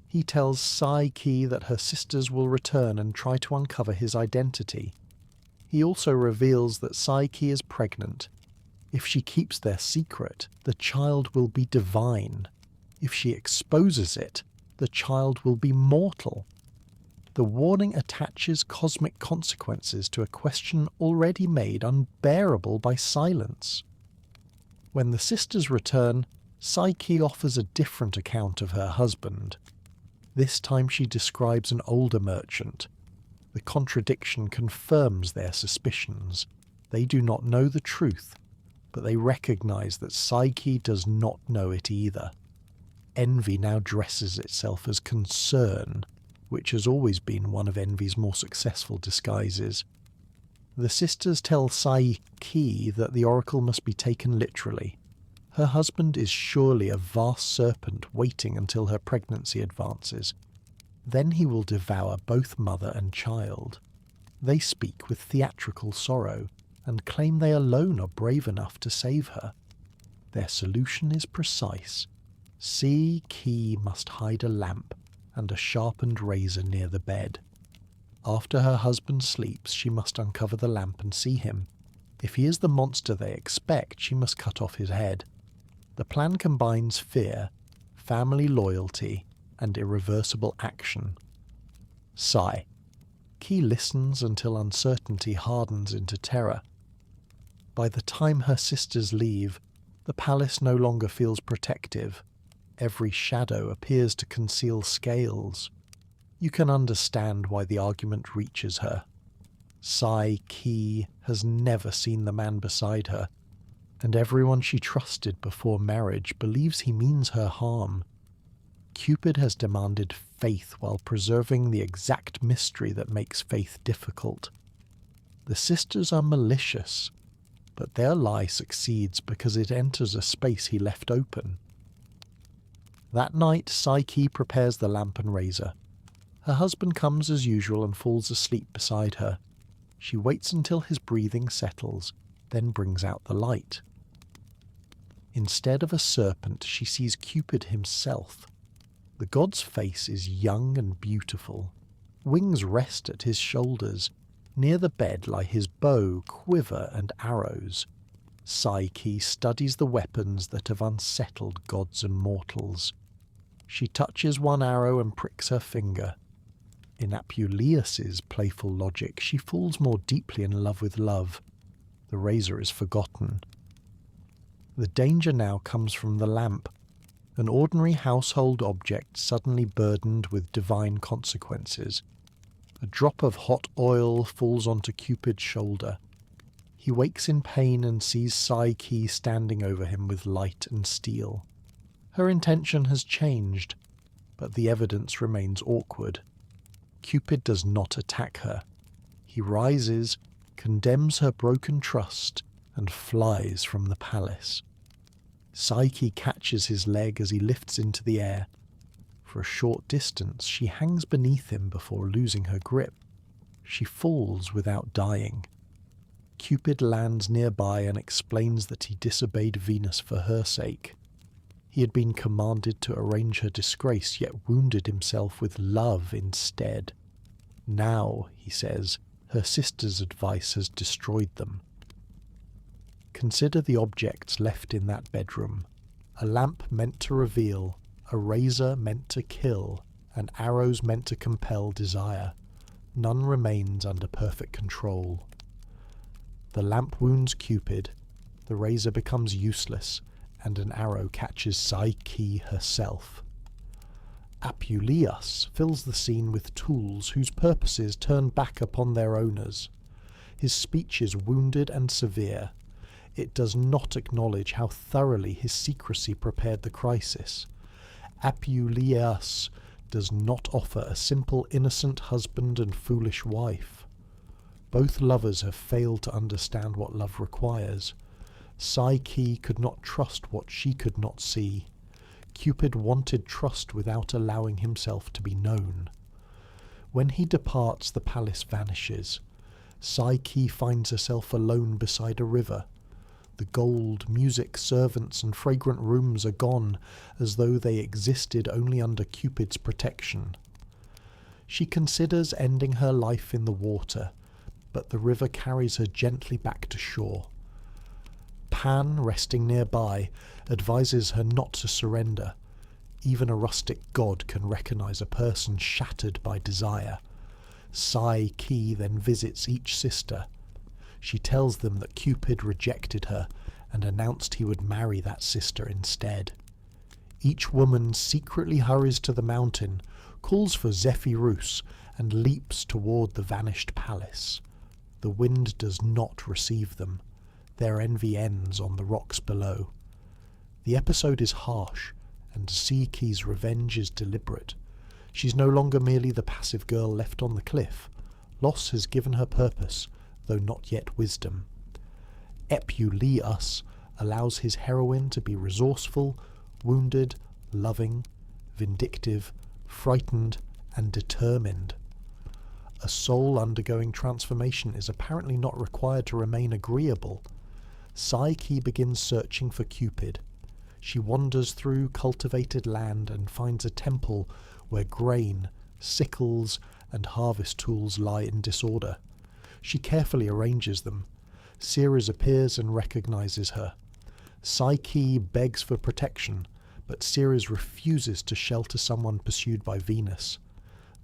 He tells Psyche that her sisters will return and try to uncover his identity. He also reveals that Psyche is pregnant. If she keeps their secret, the child will be divine. If she exposes it, the child will be mortal. The warning attaches cosmic consequences to a question already made unbearable by silence. When the sisters return, Psyche offers a different account of her husband. This time she describes an older merchant. The contradiction confirms their suspicions. They do not know the truth, but they recognize that Psyche does not know it either. Envy now dresses itself as concern, which has always been one of envy's more successful disguises. The sisters tell Psyche that the oracle must be taken literally. Her husband is surely a vast serpent waiting until her pregnancy advances. Then he will devour both mother and child. They speak with theatrical sorrow, and claim they alone are brave enough to save her. Their solution is precise. Psyche must hide a lamp and a sharpened razor near the bed. After her husband sleeps, she must uncover the lamp and see him. If he is the monster they expect, she must cut off his head. The plan combines fear, family loyalty, and irreversible action. Psyche listens until uncertainty hardens into terror. By the time her sisters leave, the palace no longer feels protective. Every shadow appears to conceal scales. You can understand why the argument reaches her. Psyche has never seen the man beside her, and everyone she trusted before marriage believes he means her harm. Cupid has demanded faith while preserving the exact mystery that makes faith difficult. The sisters are malicious, but their lie succeeds because it enters a space he left open. That night, Psyche prepares the lamp and razor. Her husband comes as usual and falls asleep beside her. She waits until his breathing settles, then brings out the light. Instead of a serpent, she sees Cupid himself. The god's face is young and beautiful. Wings rest at his shoulders. Near the bed lie his bow, quiver, and arrows. Psyche studies the weapons that have unsettled gods and mortals. She touches one arrow and pricks her finger. In Apuleius's playful logic, she falls more deeply in love with love. The razor is forgotten. The danger now comes from the lamp, an ordinary household object suddenly burdened with divine consequences. A drop of hot oil falls onto Cupid's shoulder. He wakes in pain and sees Psyche standing over him with light and steel. Her intention has changed, but the evidence remains awkward. Cupid does not attack her. He rises, condemns her broken trust, and flies from the palace. Psyche catches his leg as he lifts into the air. For a short distance, she hangs beneath him before losing her grip. She falls without dying. Cupid lands nearby and explains that he disobeyed Venus for her sake. He had been commanded to arrange her disgrace, yet wounded himself with love instead. Now, he says, her sister's advice has destroyed them. Consider the objects left in that bedroom. A lamp meant to reveal, a razor meant to kill, and arrows meant to compel desire. None remains under perfect control. The lamp wounds Cupid, the razor becomes useless, and an arrow catches Psyche herself. Apuleius fills the scene with tools whose purposes turn back upon their owners. His speech is wounded and severe. It does not acknowledge how thoroughly his secrecy prepared the crisis. Apuleius does not offer a simple innocent husband and foolish wife. Both lovers have failed to understand what love requires. Psyche could not trust what she could not see. Cupid wanted trust without allowing himself to be known. When he departs, the palace vanishes. Psyche finds herself alone beside a river. The gold, music, servants, and fragrant rooms are gone, as though they existed only under Cupid's protection. She considers ending her life in the water, but the river carries her gently back to shore. Pan, resting nearby, advises her not to surrender. Even a rustic god can recognize a person shattered by desire. Psyche then visits each sister. She tells them that Cupid rejected her and announced he would marry that sister instead. Each woman secretly hurries to the mountain, calls for Zephyrus, and leaps toward the vanished palace. The wind does not receive them. Their envy ends on the rocks below. The episode is harsh, and Psyche's revenge is deliberate. She's no longer merely the passive girl left on the cliff. Loss has given her purpose, though not yet wisdom. Eurydice allows his heroine to be resourceful, wounded, loving, vindictive, frightened, and determined. A soul undergoing transformation is apparently not required to remain agreeable. Psyche begins searching for Cupid. She wanders through cultivated land and finds a temple where grain, sickles, and harvest tools lie in disorder. She carefully arranges them. Ceres appears and recognizes her. Psyche begs for protection, but Ceres refuses to shelter someone pursued by Venus.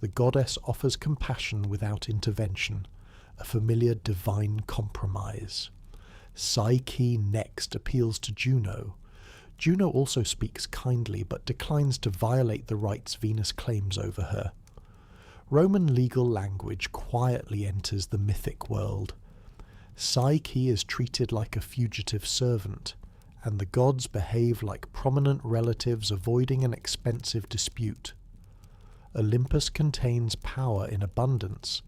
The goddess offers compassion without intervention, a familiar divine compromise. Psyche next appeals to Juno. Juno also speaks kindly, but declines to violate the rights Venus claims over her. Roman legal language quietly enters the mythic world. Psyche is treated like a fugitive servant, and the gods behave like prominent relatives avoiding an expensive dispute. Olympus contains power in abundance,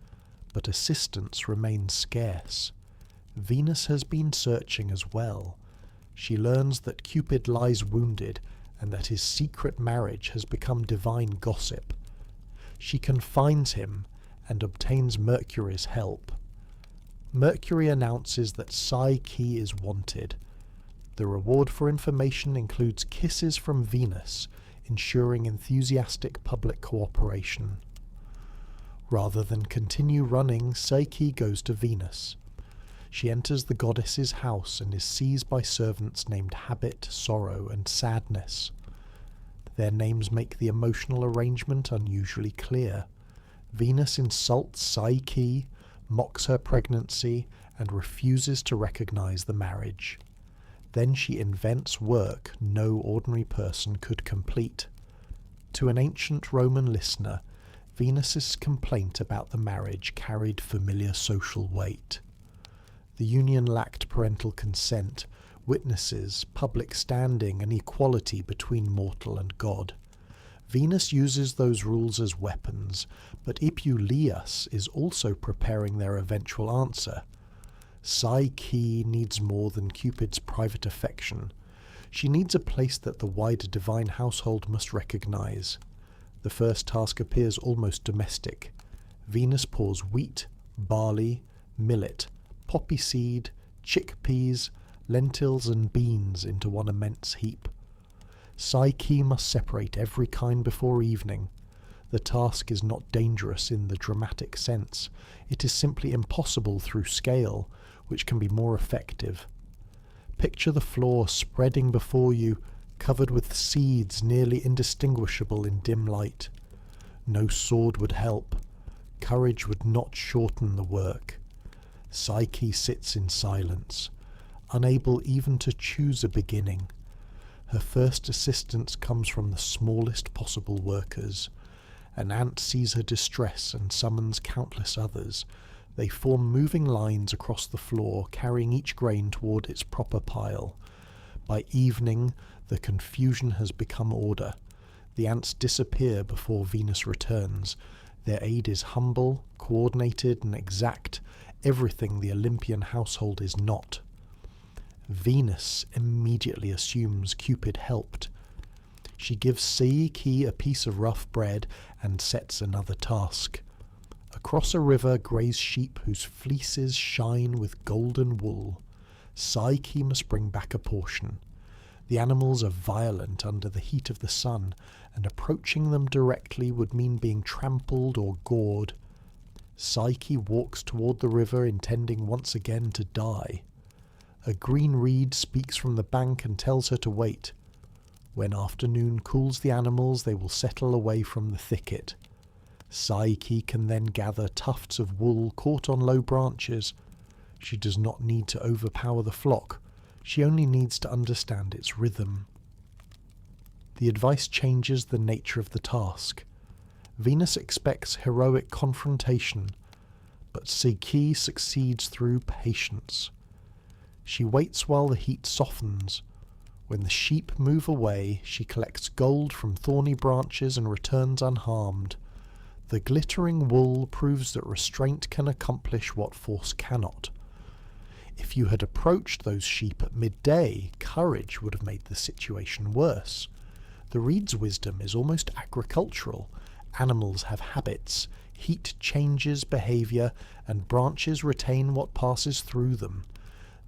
but assistance remains scarce. Venus has been searching as well. She learns that Cupid lies wounded and that his secret marriage has become divine gossip. She confines him and obtains Mercury's help. Mercury announces that Psyche is wanted. The reward for information includes kisses from Venus, ensuring enthusiastic public cooperation. Rather than continue running, Psyche goes to Venus. She enters the goddess's house and is seized by servants named Habit, Sorrow, and Sadness. Their names make the emotional arrangement unusually clear. Venus insults Psyche, mocks her pregnancy, and refuses to recognize the marriage. Then she invents work no ordinary person could complete. To an ancient Roman listener, Venus's complaint about the marriage carried familiar social weight. The union lacked parental consent, witnesses, public standing, and equality between mortal and god. Venus uses those rules as weapons, but Eurydice is also preparing their eventual answer. Psyche needs more than Cupid's private affection. She needs a place that the wider divine household must recognize. The first task appears almost domestic. Venus pours wheat, barley, millet, poppy seed, chickpeas, lentils, and beans into one immense heap. Psyche must separate every kind before evening. The task is not dangerous in the dramatic sense. It is simply impossible through scale, which can be more effective. Picture the floor spreading before you, covered with seeds nearly indistinguishable in dim light. No sword would help. Courage would not shorten the work. Psyche sits in silence, unable even to choose a beginning. Her first assistance comes from the smallest possible workers. An ant sees her distress and summons countless others. They form moving lines across the floor, carrying each grain toward its proper pile. By evening, the confusion has become order. The ants disappear before Venus returns. Their aid is humble, coordinated, and exact, everything the Olympian household is not. Venus immediately assumes Cupid helped. She gives Psyche a piece of rough bread and sets another task. Across a river graze sheep whose fleeces shine with golden wool. Psyche must bring back a portion. The animals are violent under the heat of the sun, and approaching them directly would mean being trampled or gored. Psyche walks toward the river, intending once again to die. A green reed speaks from the bank and tells her to wait. When afternoon cools the animals, they will settle away from the thicket. Psyche can then gather tufts of wool caught on low branches. She does not need to overpower the flock. She only needs to understand its rhythm. The advice changes the nature of the task. Venus expects heroic confrontation, but Psyche succeeds through patience. She waits while the heat softens. When the sheep move away, she collects gold from thorny branches and returns unharmed. The glittering wool proves that restraint can accomplish what force cannot. If you had approached those sheep at midday, courage would have made the situation worse. The reed's wisdom is almost agricultural. Animals have habits, heat changes behavior, and branches retain what passes through them.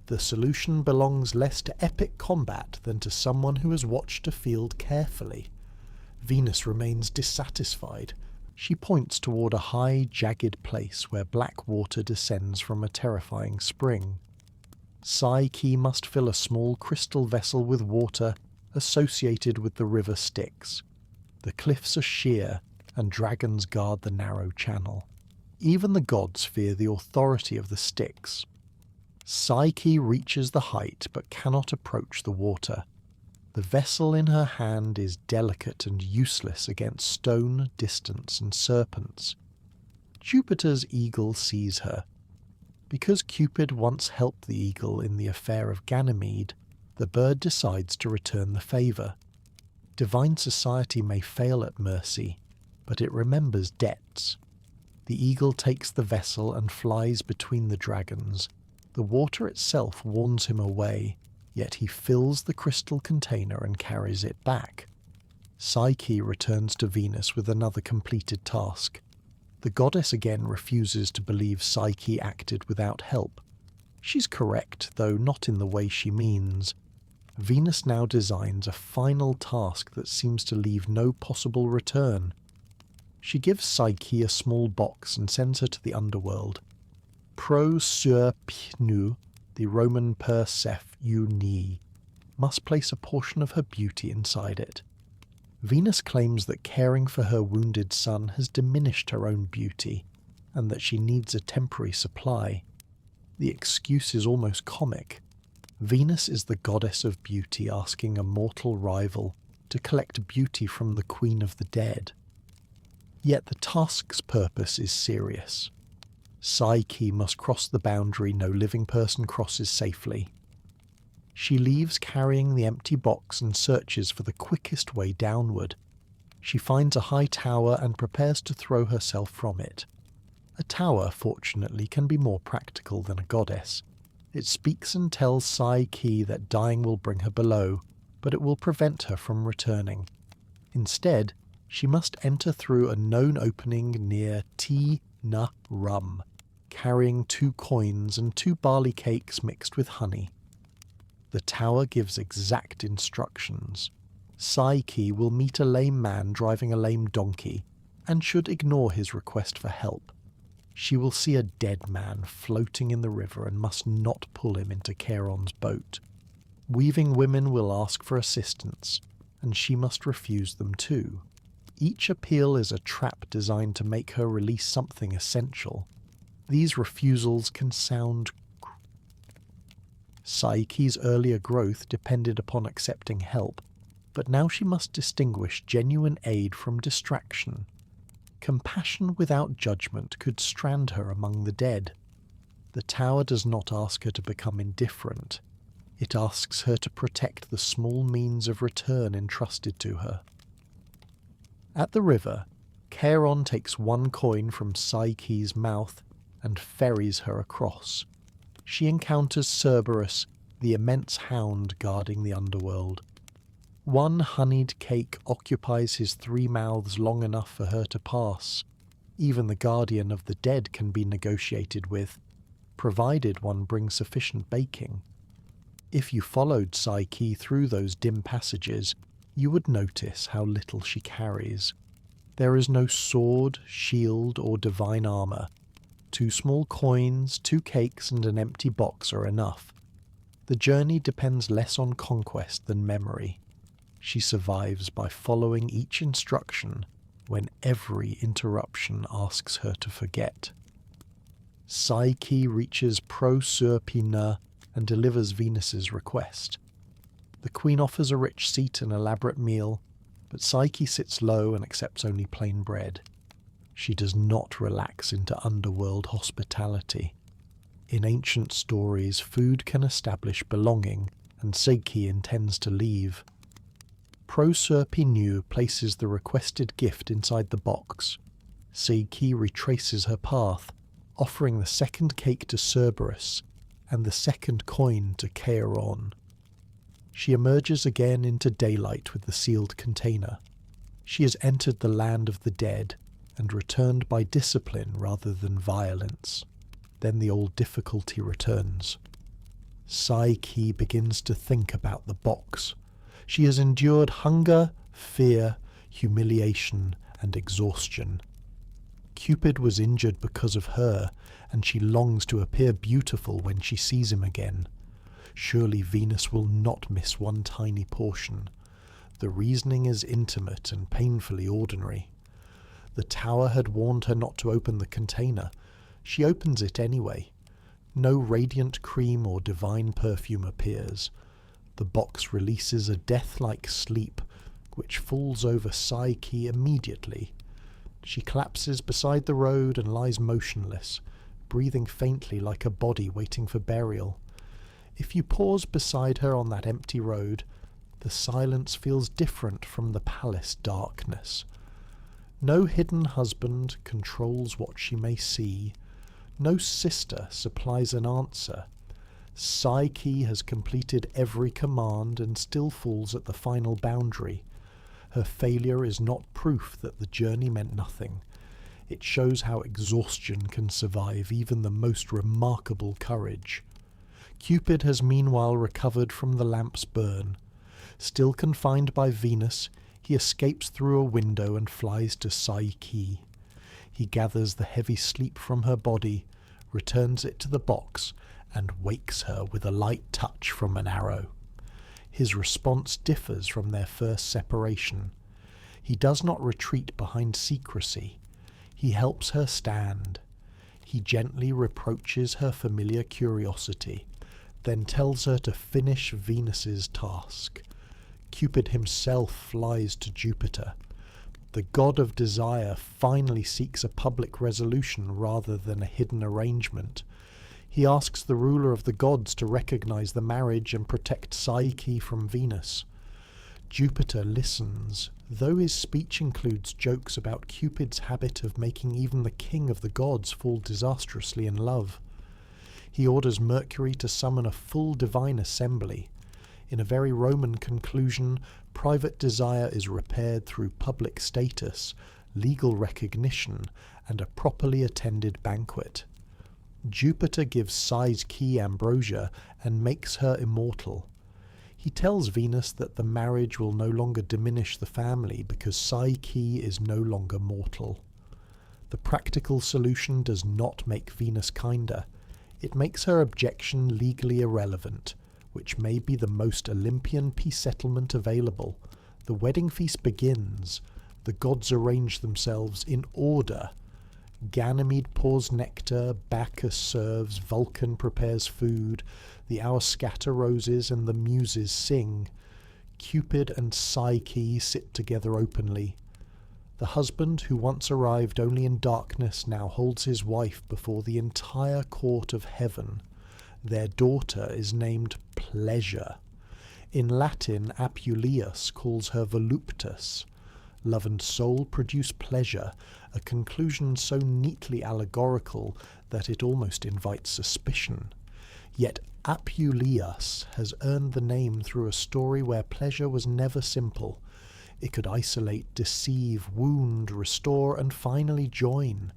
The solution belongs less to epic combat than to someone who has watched a field carefully. Venus remains dissatisfied. She points toward a high, jagged place where black water descends from a terrifying spring. Psyche must fill a small crystal vessel with water associated with the river Styx. The cliffs are sheer, and dragons guard the narrow channel. Even the gods fear the authority of the Styx. Psyche reaches the height but cannot approach the water. The vessel in her hand is delicate and useless against stone, distance, and serpents. Jupiter's eagle sees her. Because Cupid once helped the eagle in the affair of Ganymede, the bird decides to return the favour. Divine society may fail at mercy, but it remembers debts. The eagle takes the vessel and flies between the dragons. The water itself warns him away, yet he fills the crystal container and carries it back. Psyche returns to Venus with another completed task. The goddess again refuses to believe Psyche acted without help. She's correct, though not in the way she means. Venus now designs a final task that seems to leave no possible return. She gives Psyche a small box and sends her to the underworld. Pro sur pnu, the Roman Perseus uni, must place a portion of her beauty inside it. Venus claims that caring for her wounded son has diminished her own beauty, and that she needs a temporary supply. The excuse is almost comic. Venus is the goddess of beauty asking a mortal rival to collect beauty from the queen of the dead. Yet the task's purpose is serious. Psyche must cross the boundary no living person crosses safely. She leaves carrying the empty box and searches for the quickest way downward. She finds a high tower and prepares to throw herself from it. A tower, fortunately, can be more practical than a goddess. It speaks and tells Psyche that dying will bring her below, but it will prevent her from returning. Instead, she must enter through a known opening near Rum, carrying 2 coins and 2 barley cakes mixed with honey. The tower gives exact instructions. Psyche will meet a lame man driving a lame donkey, and should ignore his request for help. She will see a dead man floating in the river and must not pull him into Charon's boat. Weaving women will ask for assistance, and she must refuse them too. Each appeal is a trap designed to make her release something essential. These refusals can sound... Psyche's earlier growth depended upon accepting help, but now she must distinguish genuine aid from distraction. Compassion without judgment could strand her among the dead. The tower does not ask her to become indifferent. It asks her to protect the small means of return entrusted to her. At the river, Charon takes 1 coin from Psyche's mouth and ferries her across. She encounters Cerberus, the immense hound guarding the underworld. 1 honeyed cake occupies his 3 mouths long enough for her to pass. Even the guardian of the dead can be negotiated with, provided one brings sufficient baking. If you followed Psyche through those dim passages, you would notice how little she carries. There is no sword, shield, or divine armour. 2 small coins, 2 cakes, and an empty box are enough. The journey depends less on conquest than memory. She survives by following each instruction when every interruption asks her to forget. Psyche reaches Proserpina and delivers Venus's request. The queen offers a rich seat and elaborate meal, but Psyche sits low and accepts only plain bread. She does not relax into underworld hospitality. In ancient stories, food can establish belonging, and Psyche intends to leave. Proserpina places the requested gift inside the box. Psyche retraces her path, offering the second cake to Cerberus and the second coin to Charon. She emerges again into daylight with the sealed container. She has entered the land of the dead and returned by discipline rather than violence. Then the old difficulty returns. Psyche begins to think about the box. She has endured hunger, fear, humiliation, and exhaustion. Cupid was injured because of her, and she longs to appear beautiful when she sees him again. Surely Venus will not miss one tiny portion. The reasoning is intimate and painfully ordinary. The tower had warned her not to open the container. She opens it anyway. No radiant cream or divine perfume appears. The box releases a death-like sleep, which falls over Psyche immediately. She collapses beside the road and lies motionless, breathing faintly like a body waiting for burial. If you pause beside her on that empty road, the silence feels different from the palace darkness. No hidden husband controls what she may see. No sister supplies an answer. Psyche has completed every command and still falls at the final boundary. Her failure is not proof that the journey meant nothing. It shows how exhaustion can survive even the most remarkable courage. Cupid has meanwhile recovered from the lamp's burn. Still confined by Venus, he escapes through a window and flies to Psyche. He gathers the heavy sleep from her body, returns it to the box, and wakes her with a light touch from an arrow. His response differs from their first separation. He does not retreat behind secrecy. He helps her stand. He gently reproaches her familiar curiosity, then tells her to finish Venus's task. Cupid himself flies to Jupiter. The god of desire finally seeks a public resolution rather than a hidden arrangement. He asks the ruler of the gods to recognize the marriage and protect Psyche from Venus. Jupiter listens, though his speech includes jokes about Cupid's habit of making even the king of the gods fall disastrously in love. He orders Mercury to summon a full divine assembly. In a very Roman conclusion, private desire is repaired through public status, legal recognition, and a properly attended banquet. Jupiter gives Psyche ambrosia and makes her immortal. He tells Venus that the marriage will no longer diminish the family because Psyche is no longer mortal. The practical solution does not make Venus kinder. It makes her objection legally irrelevant, which may be the most Olympian peace settlement available. The wedding feast begins. The gods arrange themselves in order. Ganymede pours nectar, Bacchus serves, Vulcan prepares food, the hours scatter roses and the muses sing. Cupid and Psyche sit together openly. The husband who once arrived only in darkness now holds his wife before the entire court of heaven. Their daughter is named Pleasure. In Latin, Apuleius calls her voluptas. Love and soul produce pleasure, a conclusion so neatly allegorical that it almost invites suspicion. Yet Apuleius has earned the name through a story where pleasure was never simple. It could isolate, deceive, wound, restore, and finally join.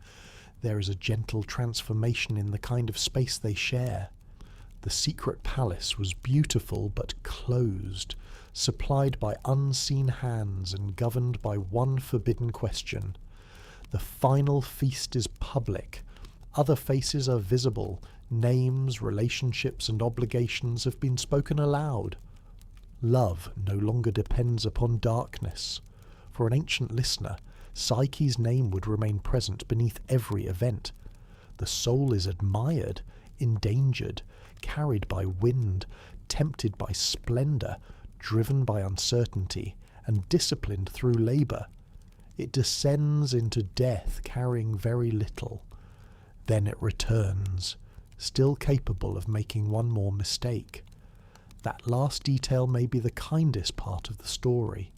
There is a gentle transformation in the kind of space they share. The secret palace was beautiful but closed, supplied by unseen hands and governed by one forbidden question. The final feast is public. Other faces are visible, Names, relationships, and obligations have been spoken aloud. Love no longer depends upon darkness. For an ancient listener, Psyche's name would remain present beneath every event. The soul is admired, endangered, carried by wind, tempted by splendour, driven by uncertainty, and disciplined through labour. It descends into death carrying very little. Then it returns, still capable of making one more mistake. That last detail may be the kindest part of the story.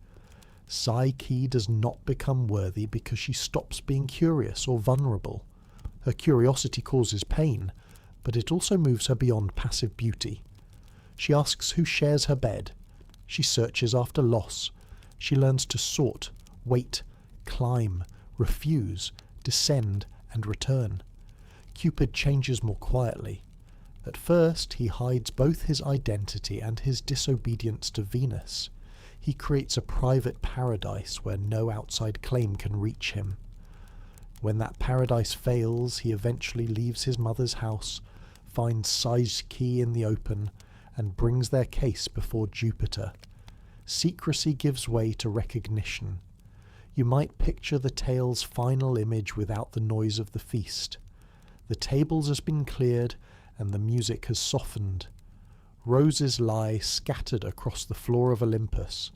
Psyche does not become worthy because she stops being curious or vulnerable. Her curiosity causes pain, but it also moves her beyond passive beauty. She asks who shares her bed. She searches after loss. She learns to sort, wait, climb, refuse, descend, and return. Cupid changes more quietly. At first, he hides both his identity and his disobedience to Venus. He creates a private paradise where no outside claim can reach him. When that paradise fails, he eventually leaves his mother's house, finds Psyche in the open, and brings their case before Jupiter. Secrecy gives way to recognition. You might picture the tale's final image without the noise of the feast. The tables has been cleared, and the music has softened. Roses lie scattered across the floor of Olympus.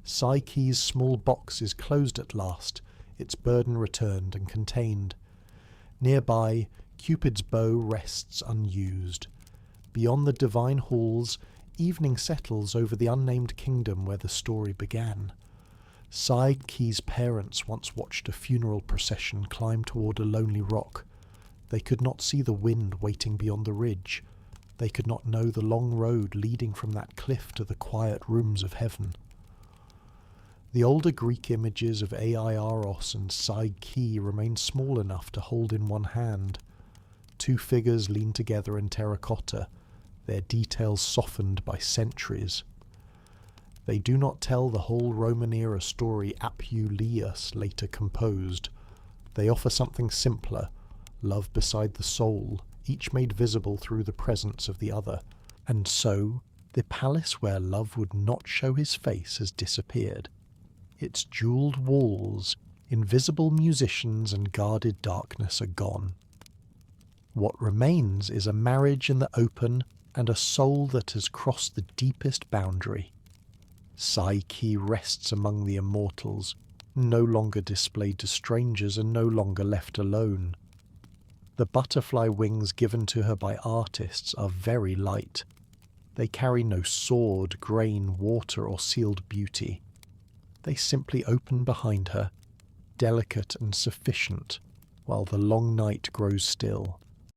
Psyche's small box is closed at last, its burden returned and contained. Nearby, Cupid's bow rests unused. Beyond the divine halls, evening settles over the unnamed kingdom where the story began. Psyche's parents once watched a funeral procession climb toward a lonely rock. They could not see the wind waiting beyond the ridge. They could not know the long road leading from that cliff to the quiet rooms of heaven. The older Greek images of Eros and Psyche remain small enough to hold in one hand. Two figures lean together in terracotta, their details softened by centuries. They do not tell the whole Roman-era story Apuleius later composed. They offer something simpler, love beside the soul, each made visible through the presence of the other. And so, the palace where love would not show his face has disappeared. Its jewelled walls, invisible musicians and guarded darkness are gone. What remains is a marriage in the open and a soul that has crossed the deepest boundary. Psyche rests among the immortals, no longer displayed to strangers and no longer left alone. The butterfly wings given to her by artists are very light. They carry no sword, grain, water, or sealed beauty. They simply open behind her, delicate and sufficient, while the long night grows still.